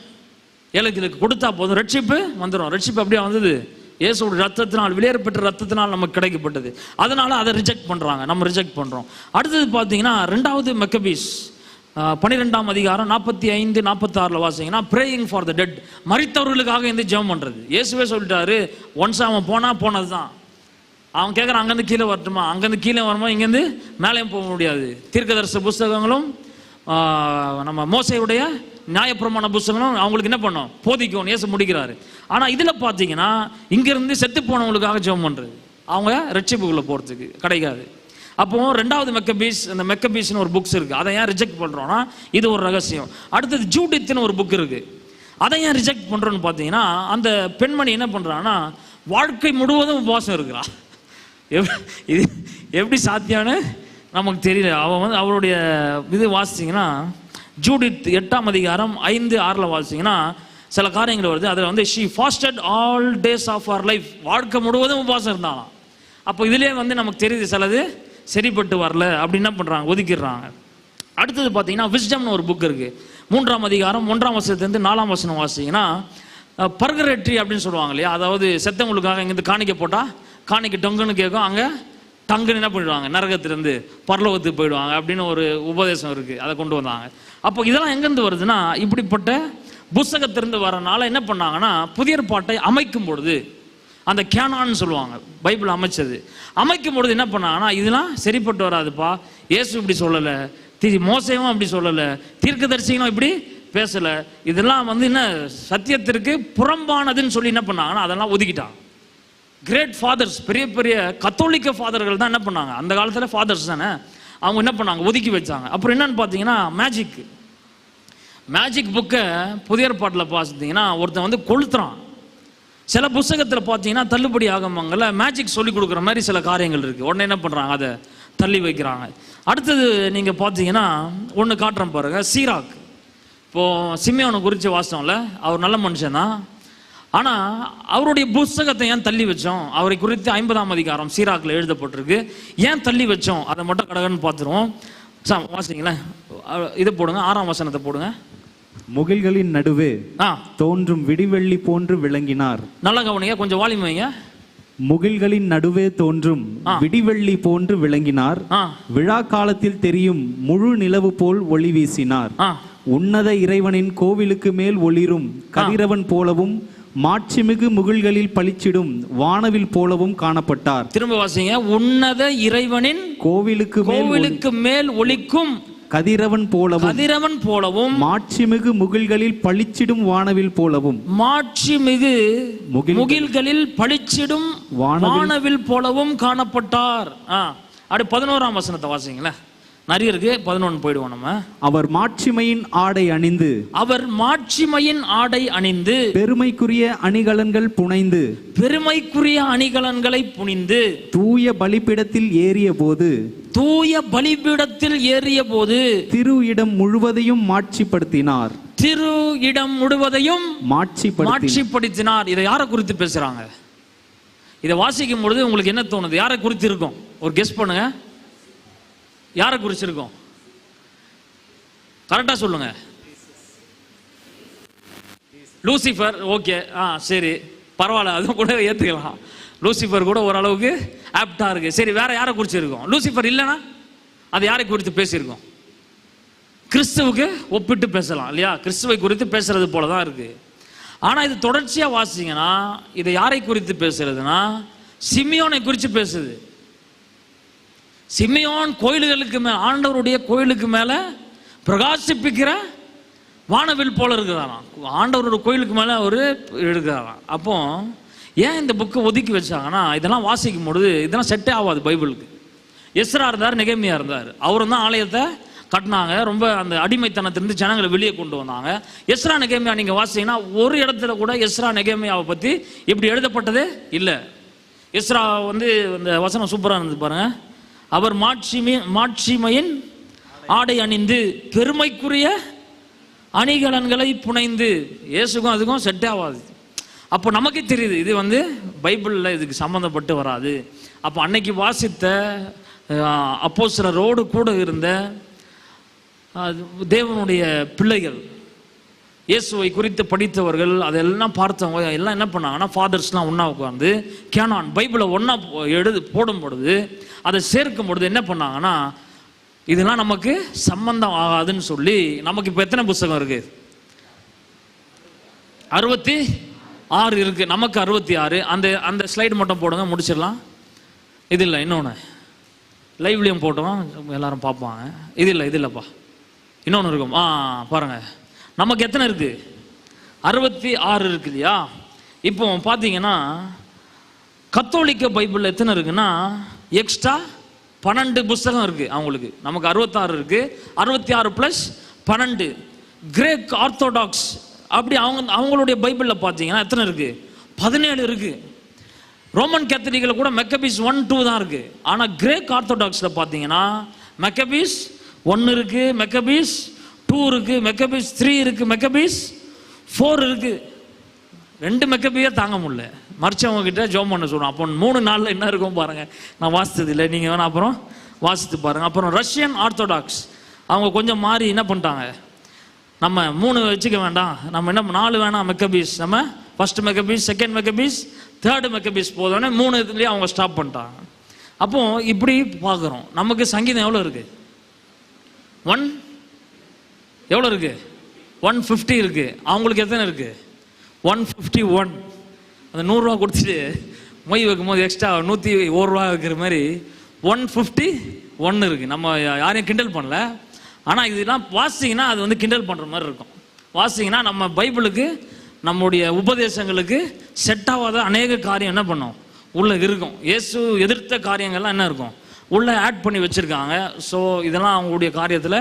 ஏழைகளுக்கு கொடுத்தா போதும் ரட்சிப்பு வந்துடும். ரட்சிப்பு அப்படியே வந்தது இயேசுவோட ரத்தத்தினால், வெளியேறப்பட்ட ரத்தத்தினால் நமக்கு கிடைக்கப்பட்டது. அதனால அதை ரிஜெக்ட் பண்ணுறாங்க, நம்ம ரிஜெக்ட் பண்ணுறோம். அடுத்தது பார்த்தீங்கன்னா 2 மெக்கபீஸ் 12ஆம் அதிகாரம் 45-46 வாசிங்கன்னா, ப்ரேயிங் ஃபார் த டெட், மரித்தவர்களுக்காக இந்த ஜெபம் பண்ணுறது. இயேசுவே சொல்லிட்டாரு, ஒன்ஸ் அவன் போனது தான். அவன் கேட்குறான் அங்கேருந்து கீழே வரட்டுமா, அங்கேருந்து கீழே வரமா, இங்கேருந்து மேலேயும் போக முடியாது. தீர்க்கதரிசன புஸ்தகங்களும் நம்ம மோசையுடைய நியாயப்பிரமாண புஸ்தகங்களும் அவங்களுக்கு என்ன பண்ணும், போதிக்கும். இயேசு முடிக்கிறாரு. ஆனால் இதில் பார்த்தீங்கன்னா இங்கேருந்து செத்து போனவங்களுக்காக ஜெபம் பண்ணுறது, அவங்க ரட்சிப்புக்குள்ளே போகிறதுக்கு கிடைக்காது. அப்போ 2 மெக்கபீஸ், அந்த மெக்கபீஸ்னு ஒரு புக்ஸ் இருக்குது, அதை ஏன் ரிஜெக்ட் பண்ணுறோன்னா இது ஒரு ரகசியம். அடுத்தது ஜூடித்னு ஒரு புக் இருக்குது, அதை ஏன் ரிஜெக்ட் பண்ணுறோன்னு பார்த்தீங்கன்னா, அந்த பெண்மணி என்ன பண்ணுறான்னா வாழ்க்கை முழுவதும் உபவாசம் இருக்கிறா. இது எப்படி சாத்தியான்னு நமக்கு தெரியல. அவளுடைய இது வாசிச்சிங்கன்னா ஜூடித் 8ஆம் அதிகாரம் 5-6 வாசிச்சிங்கன்னா சில காரியங்கள் வருது. அதில் she fasted all days of her life, வாழ்க்கை முழுவதும் உபவாசம் இருந்தாலாம். அப்போ இதுலேயே நமக்கு தெரியுது சிலது சரிப்பட்டு வரல அப்படி என்ன பண்ணுறாங்க, ஒதுக்கிடுறாங்க. அடுத்தது பார்த்தீங்கன்னா விஸ்டம்னு ஒரு புக் இருக்குது, 3ஆம் அதிகாரம் 1ஆம் வசனத்துலேருந்து 4ஆம் வசனம் வாசிங்கன்னா, பர்கரேட்ரி அப்படின்னு சொல்லுவாங்க இல்லையா, அதாவது செத்தவங்களுக்காக இங்கேருந்து காணிக்க போட்டால் காணிக்க டொங்குன்னு கேட்கும், அங்கே டங்குன்னு என்ன பண்ணிடுவாங்க, நரகத்திலேருந்து பரலோகத்துக்கு போயிடுவாங்க அப்படின்னு ஒரு உபதேசம் இருக்குது, அதை கொண்டு வந்தாங்க. அப்போ இதெல்லாம் எங்கேருந்து வருதுன்னா இப்படிப்பட்ட புஸ்தகத்திலிருந்து வரனால என்ன பண்ணாங்கன்னா புதிய ஏற்பாட்டை அமைக்கும் பொழுது, அந்த கேனான்னு சொல்லுவாங்க, பைபிள் அமைக்கும் பொழுது என்ன பண்ணாங்கன்னா இதெல்லாம் சரிப்பட்டு வராதுப்பா, இயேசு இப்படி சொல்லலை, மோசேவும் அப்படி சொல்லலை, தீர்க்கதரிசிகளும் இப்படி பேசலை, இதெல்லாம் என்ன சத்தியத்திற்கு புறம்பானதுன்னு சொல்லி என்ன பண்ணாங்கன்னா அதெல்லாம் ஒதுக்கிட்டாங்க. கிரேட் ஃபாதர்ஸ், பெரிய பெரிய கத்தோலிக்க ஃபாதர்கள் தான் என்ன பண்ணாங்க, அந்த காலத்தில் ஃபாதர்ஸ் தானே, அவங்க என்ன பண்ணாங்க ஒதுக்கி வச்சாங்க. அப்புறம் என்னன்னு பார்த்தீங்கன்னா மேஜிக் புக்கை புதிய ஏற்பாட்டில் பார்த்தீங்கன்னா ஒருத்தன் கொளுத்துறான். சில புஸ்தகத்தில் பார்த்தீங்கன்னா தள்ளுபடி ஆகமங்கள்ல மேஜிக் சொல்லி கொடுக்குற மாதிரி சில காரியங்கள் இருக்குது, உடனே என்ன பண்ணுறாங்க அதை தள்ளி வைக்கிறாங்க. அடுத்தது நீங்கள் பார்த்தீங்கன்னா ஒன்று காட்டுறேன் பாருங்க, சீராக். இப்போது சிமியோனை குறித்து வாசித்தோம்ல, அவர் நல்ல மனுஷன் தான், ஆனால் அவருடைய புஸ்தகத்தை ஏன் தள்ளி வச்சோம், அவரை குறித்து 50ஆம் அதிகாரம் சீராக்கில் எழுதப்பட்டிருக்கு, ஏன் தள்ளி வச்சோம் அதை மட்டும் கடகன்னு பார்த்துருவோம். வாசிங்களேன், இதை போடுங்க, 6ஆம் வசனத்தை போடுங்க. முகில்களின் நடுவே தோன்றும் விடிவெள்ளி போன்று விளங்கினார். நல்ல கவனிங்க, கொஞ்சம் வால்யூம் வைங்க. முகில்களின் நடுவே தோன்றும் விடிவெள்ளி போன்று விளங்கினார், விழா காலத்தில் தெரியும் முழு நிலவு போல் ஒளி வீசினார், உன்னத இறைவனின் கோவிலுக்கு மேல் ஒளிரும் கதிரவன் போலவும் மாட்சிமிகு முகில்களில் பளிச்சிடும் வானவில் போலவும் காணப்பட்டார். திரும்ப வாசிங்க, உன்னத இறைவனின் கோவிலுக்கு மேல் ஒளிக்கும் கதிரவன் போலவும் மாட்சிமிகு முகில்களில் பளிச்சிடும் வானவில் போலவும், மாட்சிமிகு முகில்களில் பளிச்சிடும் வானவில் போலவும் காணப்பட்டார். அப்படி 11ஆம் வசனத்தை வாசிங்களேன், நிறைய இருக்கு, 11 போயிடுவோம் நம்ம. அவர் மாட்சிமையின் ஆடை அணிந்து பெருமைக்குரிய அணிகலன்களை புனைந்து தூய பலிபீடத்தில் ஏறிய போது திரு இடம் முழுவதையும் மாட்சிப்படுத்தினார். இதை யாரை குறித்து பேசுறாங்க? இதை வாசிக்கும் பொழுது உங்களுக்கு என்ன தோணுது, யாரை குறித்து இருக்கும்? ஒரு கெஸ் பண்ணுங்க, யாரை குறிச்சிருக்கோம்? கரெக்டாக சொல்லுங்க. லூசிஃபர், ஓகே, சரி பரவாயில்ல, அதுவும் கூட ஏற்றுக்கலாம். லூசிஃபர் கூட ஓரளவுக்கு ஆப்டா இருக்கு. சரி, வேற யாரை குறித்து இருக்கும்? லூசிஃபர் இல்லைன்னா அது யாரை குறித்து பேசியிருக்கோம்? கிறிஸ்துவுக்கு ஒப்பிட்டு பேசலாம் இல்லையா? கிறிஸ்துவை குறித்து பேசுறது போல தான் இருக்கு. ஆனால் இது தொடர்ச்சியாக வாசிங்கன்னா இதை யாரை குறித்து பேசுறதுன்னா சிமியோனை குறித்து பேசுது. சிமியோன் கோயில்களுக்கு மேலே, ஆண்டவருடைய கோயிலுக்கு மேலே பிரகாசிப்பிக்கிற வானவில் போல இருக்கிறாராம். ஆண்டவரோட கோயிலுக்கு மேலே அவர் எடுக்கிறாராம். அப்போ ஏன் இந்த புக்கை ஒதுக்கி வச்சாங்கன்னா இதெல்லாம் வாசிக்கும் பொழுது இதெல்லாம் செட்டே ஆகாது பைபிளுக்கு. எஸ்ரா இருந்தார், நெகேமியா இருந்தார், அவரும் தான் ஆலயத்தை கட்டினாங்க. ரொம்ப அந்த அடிமைத்தனத்திலிருந்து ஜனங்களை வெளியே கொண்டு வந்தாங்க. எஸ்ரா நெகேமியா நீங்கள் வாசிங்கன்னா ஒரு இடத்துல கூட எஸ்ரா நெகேமியாவை பற்றி இப்படி எழுதப்பட்டதே இல்லை. எஸ்ரா வந்து இந்த வசனம் சூப்பராக இருந்தது பாருங்க. அவர் மாட்சிமையின் ஆடை அணிந்து பெருமைக்குரிய அணிகலன்களை புனைந்து. இயேசுக்கும் அதுக்கும் செட்டே ஆகாது. அப்போ நமக்கே தெரியுது இது வந்து பைபிளில் இதுக்கு சம்மந்தப்பட்டு வராது. அப்போ அன்னைக்கு வாசித்த அப்போஸ்தலரோடு கூட இருந்த தேவனுடைய பிள்ளைகள், இயேசுவை குறித்து படித்தவர்கள், அதெல்லாம் பார்த்தவங்க எல்லாம் என்ன பண்ணாங்கன்னா ஃபாதர்ஸ்லாம் ஒன்றா உட்காந்து கேனான் பைபிளை ஒன்றா போடும் பொழுது, அதை சேர்க்கும் பொழுது என்ன பண்ணாங்கன்னா இதெல்லாம் நமக்கு சம்பந்தம் ஆகாதுன்னு சொல்லி, நமக்கு இப்போ எத்தனை புஸ்தகம் இருக்கு? 66 இருக்கு. நமக்கு 66. அந்த ஸ்லைடு மட்டும் போடுங்க, முடிச்சிடலாம். இது இல்லை, இன்னொன்று லைவ்லையும் போட்டோம், எல்லாரும் பார்ப்பாங்க. இது இல்லைப்பா, இன்னொன்று இருக்கும். பாருங்க, நமக்கு எத்தனை இருக்கு? 66 இருக்கு இல்லையா? இப்போ பார்த்தீங்கன்னா கத்தோலிக்க பைபிள் எத்தனை இருக்குன்னா எக்ஸ்ட்ரா 12 புஸ்தகம் இருக்கு அவங்களுக்கு. நமக்கு 66 இருக்கு. 66 + 12. கிரேக் ஆர்த்தோடாக்ஸ் அப்படி அவங்களுடைய பைபிளில் பார்த்தீங்கன்னா எத்தனை இருக்கு? 17 இருக்கு. ரோமன் கேத்தலிக்கில் கூட மெக்கபீஸ் 1, 2 தான் இருக்கு. ஆனால் கிரேக் ஆர்த்தோடாக்ஸில் பார்த்தீங்கன்னா மெக்கபீஸ் 1 இருக்கு, மெக்கபீஸ் 2 இருக்கு, மெக்கபீஸ் 3 இருக்கு, மெக்கபீஸ் 4 இருக்கு. 2 மெக்கபியே தாங்க முடியல. மறைச்சவங்க கிட்ட ஜோம் பண்ண சொல்லுவோம். அப்போ 3 நாளில் என்ன இருக்கும் பாருங்க. நான் வாசித்தது இல்லை, நீங்கள் வேணா அப்புறம் வாசித்து பாருங்க. அப்புறம் ரஷ்யன் ஆர்த்தோடாக்ஸ் அவங்க கொஞ்சம் மாறி என்ன பண்ணிட்டாங்க, நம்ம 3 வச்சுக்க வேண்டாம், நம்ம என்ன 4 வேணாம் மெக்கபீஸ், நம்ம ஃபர்ஸ்ட் மெக்கபீஸ், செகண்ட் மெக்கபீஸ், தேர்டு மெக்கபீஸ் போதோடனே 3 இதுலேயே அவங்க ஸ்டாப் பண்ணிட்டாங்க. அப்போ இப்படி பார்க்குறோம். நமக்கு சங்கீதம் எவ்வளோ இருக்கு? 1 எவ்வளோ இருக்கு? 150 இருக்கு. அவங்களுக்கு எத்தனை இருக்கு? 151. அந்த 100 ரூபா கொடுத்துட்டு மொய் வைக்கும் போது எக்ஸ்ட்ரா 101 ரூபா வைக்கிற மாதிரி 151 இருக்கு. நம்ம யாரையும் கிண்டல் பண்ணல. ஆனால் இதெல்லாம் வாசிங்கன்னா அது வந்து கிண்டல் பண்ணுற மாதிரி இருக்கும். வாசிங்கன்னா நம்ம பைபிளுக்கு, நம்முடைய உபதேசங்களுக்கு செட் ஆகாத அநேக காரியம் என்ன பண்ணோம் உள்ளே இருக்கும். இயேசு எதிர்த்த காரியங்கள்லாம் என்ன இருக்கும் உள்ளே ஆட் பண்ணி வச்சுருக்காங்க. ஸோ இதெல்லாம் அவங்களுடைய காரியத்தில்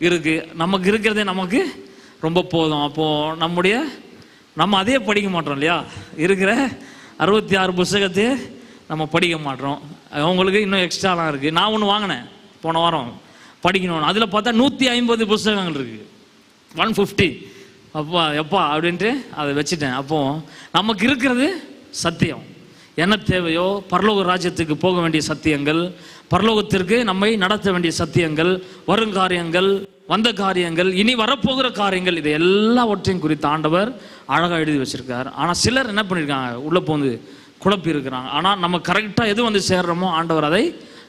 இருக்குது. நமக்கு இருக்கிறதே நமக்கு ரொம்ப போதும். அப்போது நம்ம அதே படிக்க மாட்டோம் இல்லையா? இருக்கிற 66 புஸ்தகத்தையே நம்ம படிக்க மாட்டோம். அவங்களுக்கு இன்னும் எக்ஸ்ட்ராலாம் இருக்குது. நான் ஒன்று வாங்கினேன் போன வாரம் படிக்கணும்னு. அதில் பார்த்தா 150 புஸ்தகங்கள் இருக்குது. 150 எப்பா அப்படின்ட்டு அதை வச்சுட்டேன். அப்போது நமக்கு இருக்கிறது சத்தியம். என்ன தேவையோ பரலோக ராஜ்யத்துக்கு போக வேண்டிய சத்தியங்கள், பரலோகத்திற்கு நம்மை நடத்த வேண்டிய சத்தியங்கள், வருங்காரியங்கள், வந்த காரியங்கள், இனி வரப்போகிற காரியங்கள், இது எல்லாவற்றையும் குறித்து ஆண்டவர் அழகாக எழுதி வச்சிருக்கார். ஆனால் சிலர் என்ன பண்ணியிருக்காங்க, உள்ளே போந்து குழப்பி இருக்கிறாங்க. ஆனால் நம்ம கரெக்டாக எது வந்து சேர்றோமோ ஆண்டவர் அதை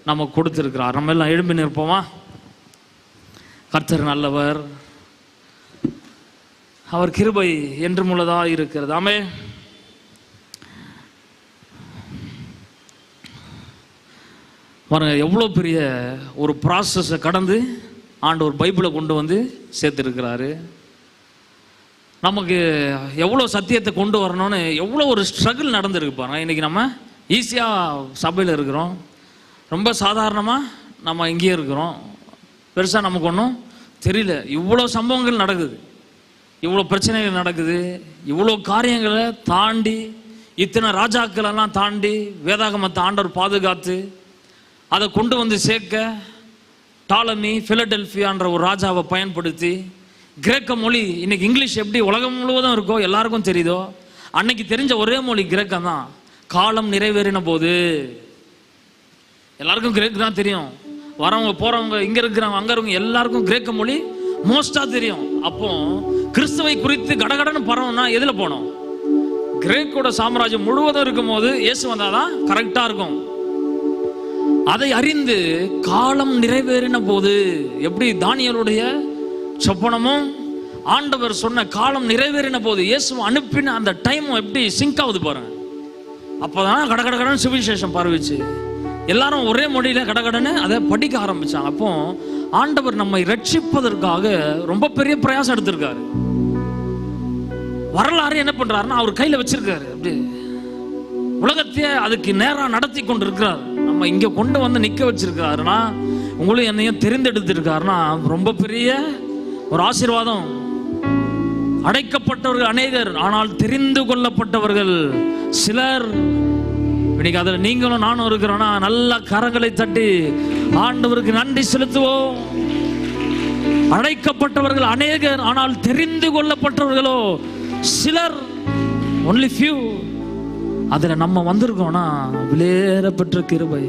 நம்ம கொடுத்துருக்கிறார். நம்ம எல்லாம் எழும்பி நிற்போமா? கர்த்தர் நல்லவர், அவர் கிருபை என்றும் உள்ளதாக இருக்கிறது. ஆமே. பாருங்க, எவ்வளோ பெரிய ஒரு ப்ராசஸை கடந்து ஆண்டவர் பைபிளை கொண்டு வந்து சேர்த்துருக்கிறாரு. நமக்கு எவ்வளோ சத்தியத்தை கொண்டு வரணும்னு எவ்வளோ ஒரு ஸ்ட்ரகிள் நடந்துருக்கு பாருங்க. இன்றைக்கி நம்ம ஈஸியாக சபையில் இருக்கிறோம், ரொம்ப சாதாரணமாக நம்ம இங்கேயே இருக்கிறோம், பெருசாக நமக்கு ஒன்றும் தெரியல. இவ்வளோ சம்பவங்கள் நடக்குது, இவ்வளோ பிரச்சனைகள் நடக்குது, இவ்வளோ காரியங்களை தாண்டி, இத்தனை ராஜாக்களெல்லாம் தாண்டி வேதாகமத்தை ஆண்டவர் பாதுகாத்து அதை கொண்டு வந்து சேர்க்க டாலமி பிலடெல்பியான்ற ஒரு ராஜாவை பயன்படுத்தி கிரேக்க மொழி, இன்னைக்கு இங்கிலீஷ் எப்படி உலகம் முழுவதும் இருக்கோ எல்லாருக்கும் தெரியுதோ, அன்னைக்கு தெரிஞ்ச ஒரே மொழி கிரேக்கம் தான். காலம் நிறைவேறின போது எல்லாருக்கும் கிரேக்கு தான் தெரியும். வரவங்க போறவங்க, இங்க இருக்கிறவங்க அங்க இருக்கவங்க எல்லாருக்கும் கிரேக்க மொழி மோஸ்டா தெரியும். அப்போ கிறிஸ்துவை குறித்து கடகடன்னு பரவனா எதுல போனோம்? கிரேக்கோட சாம்ராஜ்யம் முழுவதும் இருக்கும் போது இயேசு வந்தாதான் கரெக்டா இருக்கும். அதை அறிந்து காலம் நிறைவேறின போது, எப்படி தானியேலுடைய சொப்பனமும் ஆண்டவர் சொன்ன காலம் நிறைவேறின போது இயேசு அனுப்பின அந்த டைம் எப்படி சிங்க் ஆகுது பாருங்க. அப்போதான் கடகடகடன் சுவிசேஷம் பரவிச்சு. எல்லாரும் ஒரே மொழியில கடகடன்னு அதை படிக்க ஆரம்பிச்சாங்க. அப்போ ஆண்டவர் நம்மை ரட்சிப்பதற்காக ரொம்ப பெரிய பிரயாசம் எடுத்திருக்காரு. வரலாறு என்ன பண்றாருன்னா அவர் கையில வச்சிருக்காரு. அப்படி உலகத்தையே அதுக்கு நேரா நடத்தி கொண்டு இருக்கிறார். நம்ம இங்க கொண்டு வந்து நிக்க வச்சிருக்காருன்னா, உங்களையும் என்னையும் தெரிந்தெடுத்திருக்காருன்னா ரொம்ப பெரிய ஒரு ஆசீர்வாதம். அடைக்கப்பட்டவர்கள் அநேகர், ஆனால் தெரிந்து கொள்ளப்பட்டவர்கள் சிலர். இன்னைக்கு அதுல நீங்களும் நானும் இருக்கிறோம்னா நல்ல கரங்களை தட்டி ஆண்டவருக்கு நன்றி செலுத்துவோம். அழைக்கப்பட்டவர்கள் அநேகர், ஆனால் தெரிந்து கொள்ளப்பட்டவர்களோ சிலர், only few. அதுல நம்ம வந்திருக்கோம்னா விலையேற பெற்ற கிருபை.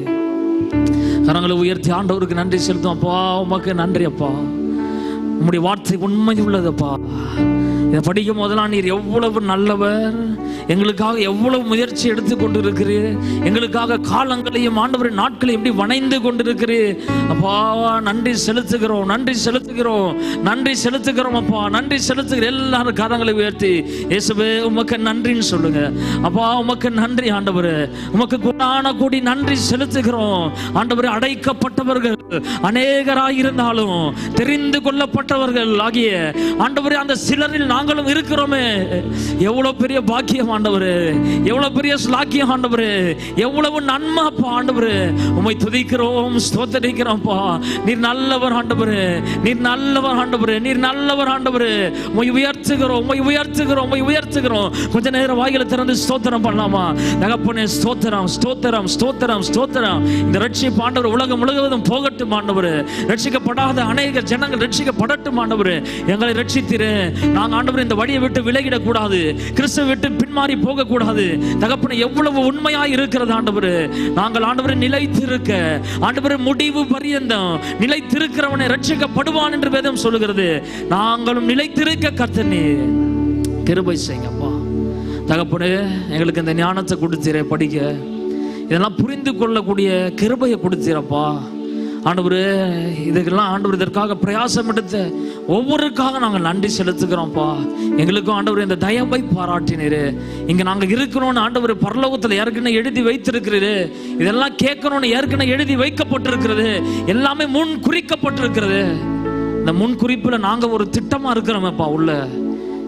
கரங்களை உயர்த்தி ஆண்டவருக்கு நன்றி செலுத்தும். அப்பா உமக்கு நன்றி அப்பா, உம்முடைய வார்த்தை உண்மை உள்ளதப்பா. இதை படிக்கும் போதெல்லாம் நீர் எவ்வளவு நல்லவர், எங்களுக்காக எவ்வளவு முயற்சி எடுத்து கொண்டு இருக்கிறீர், எங்களுக்காக காலங்களையும் ஆண்டவரின் நாட்களையும் எப்படி வணைந்து கொண்டிருக்கிறீர் அப்பா. நன்றி செலுத்துகிறோம், நன்றி செலுத்துகிறோம், நன்றி செலுத்துகிறோம் அப்பா, நன்றி செலுத்துகிற. எல்லாரும் கரங்களை உயர்த்தி இயேசுவே உமக்கு நன்றின்னு சொல்லுங்க. அப்பா உமக்கு நன்றி ஆண்டவரே, உமக்கு குணான கூடி நன்றி செலுத்துகிறோம் ஆண்டவரே. அடைக்கப்பட்டவர்கள் அநேகராயிருந்தாலும் தெரிந்து கொள்ளப்பட்டவர்கள் ஆகிய ஆண்டவரே அந்த சிலரில் நாங்களும் இருக்கிறோமே. எவ்வளவு பெரிய பாக்கியம் ஆண்டவரே, எவ்வளவு பெரிய ஸ்லாக்கியம் ஆண்டவரே, எவ்வளவு நன்மை அப்பா ஆண்டவரே. உம்மை துதிக்கிறோம், ஸ்தோத்திரிக்கிறோம்ப்பா. நீர் நல்லவர் ஆண்டவரே, நீர் நல்லவர் ஆண்டவரே, நீர் நல்லவர் ஆண்டவரே. உம்மை உயர்த்துகிறோம், உம்மை உயர்த்துகிறோம், உம்மை உயர்த்துகிறோம். கொஞ்ச நேரம் வாயில திறந்து ஸ்தோத்திரம் பண்ணலாமா? தகப்பனே ஸ்தோத்திரம், ஸ்தோத்திரம், ஸ்தோத்திரம், ஸ்தோத்திரம். இந்த ரட்சிப்பு ஆண்டவர் உலகம் முழுவதும் போகட்டும் ஆண்டவரே. ரட்சிக்கப்படாத அநேக ஜனங்கள் ரட்சிக்கப்படட்டும் ஆண்டவரே. எங்களை ரட்சித்திரு. நாங்கள் ஆண்டவரே இந்த வழியை விட்டு விலகிடக் கூடாது, கிறிஸ்துவை விட்டு பின்மாறி போக கூடாது. தகப்பனே எவ்வளவு உண்மையாய் இருக்கிறது ஆண்டவரே. நாங்கள் ஆண்டவரே நிலைத்திருக்க, ஆண்டவரே முடிவு பரியந்தம் நிலைத்திருக்கிறவனை ரட்சிக்கப்படுவான் என்று வேதம் சொல்லுகிறது. நாங்களும் நிலைத்திருக்க கர்த்தனே கிருபை செய்யுங்கப்பா. தகப்பனே எங்களுக்கு இந்த ஞானத்தை கொடுத்தீரே, படிக்க இதெல்லாம் புரிந்து கொள்ளக்கூடிய கிருபையை கொடுத்தீரப்பா ஆண்டவரே. இதுக்கெல்லாம் ஆண்டவர் இதற்காக பிரயாசம் எடுத்த ஒவ்வொருக்காக நாங்கள் நன்றி செலுத்துகிறோம்ப்பா. எங்களுக்கும் ஆண்டவர் இந்த தயவை பாராட்டினீரு. இங்க நாங்கள் இருக்கிறோன்னு ஆண்டவர் பரலோகத்தில் ஏற்கனவே எழுதி வைத்திருக்கிறீரு. இதெல்லாம் கேட்கணும்னு ஏற்கனவே எழுதி வைக்கப்பட்டிருக்கிறது. எல்லாமே முன் குறிக்கப்பட்டிருக்கிறது. இந்த முன் குறிப்புல நாங்க ஒரு திட்டமா இருக்கிறோமேப்பா உள்ள.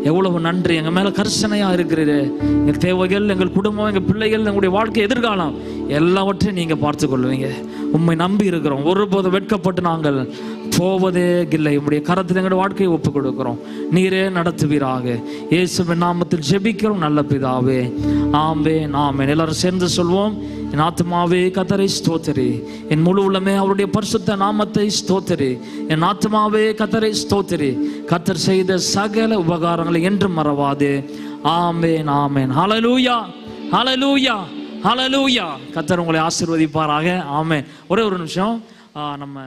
எவ்வளவு நன்றி. எங்க மேல கர்சனையா இருக்கிறீரு. எங்கள் தேவைகள், எங்கள் குடும்பம், எங்கள் பிள்ளைகள், எங்களுடைய வாழ்க்கை, எதிர்காலம் எல்லாவற்றையும் நீங்க பார்த்து கொள்வீங்க. உண்மை நம்பி இருக்கிறோம். ஒருபோது வெட்கப்பட்டு நாங்கள் போவதே இல்லை. உங்களுடைய கரத்தில் எங்களுடைய வாழ்க்கையை ஒப்புக் கொடுக்கிறோம். நீரே நடத்துவீராக. இயேசுவின் நாமத்தில் ஜெபிக்கிறோம் நல்ல பிதாவே, ஆமென், ஆமென். எல்லாரும் சேர்ந்து சொல்வோம். என் ஆத்மாவே கர்த்தரை ஸ்தோத்திரி, என் முழு உள்ளமே அவருடைய பரிசுத்த நாமத்தை ஸ்தோத்திரி. என் ஆத்மாவே கர்த்தரை ஸ்தோத்திரி, கர்த்தர் செய்த சகல உபகாரங்களை என்றும் மறவாதே. ஆமென், ஆமென். ஹல்லேலூயா, ஹல்லேலூயா, ஹல்லேலூயா. கர்த்தர் உங்களை ஆசீர்வதிப்பாராக. ஆமென். ஒரே ஒரு நிமிஷம் நம்ம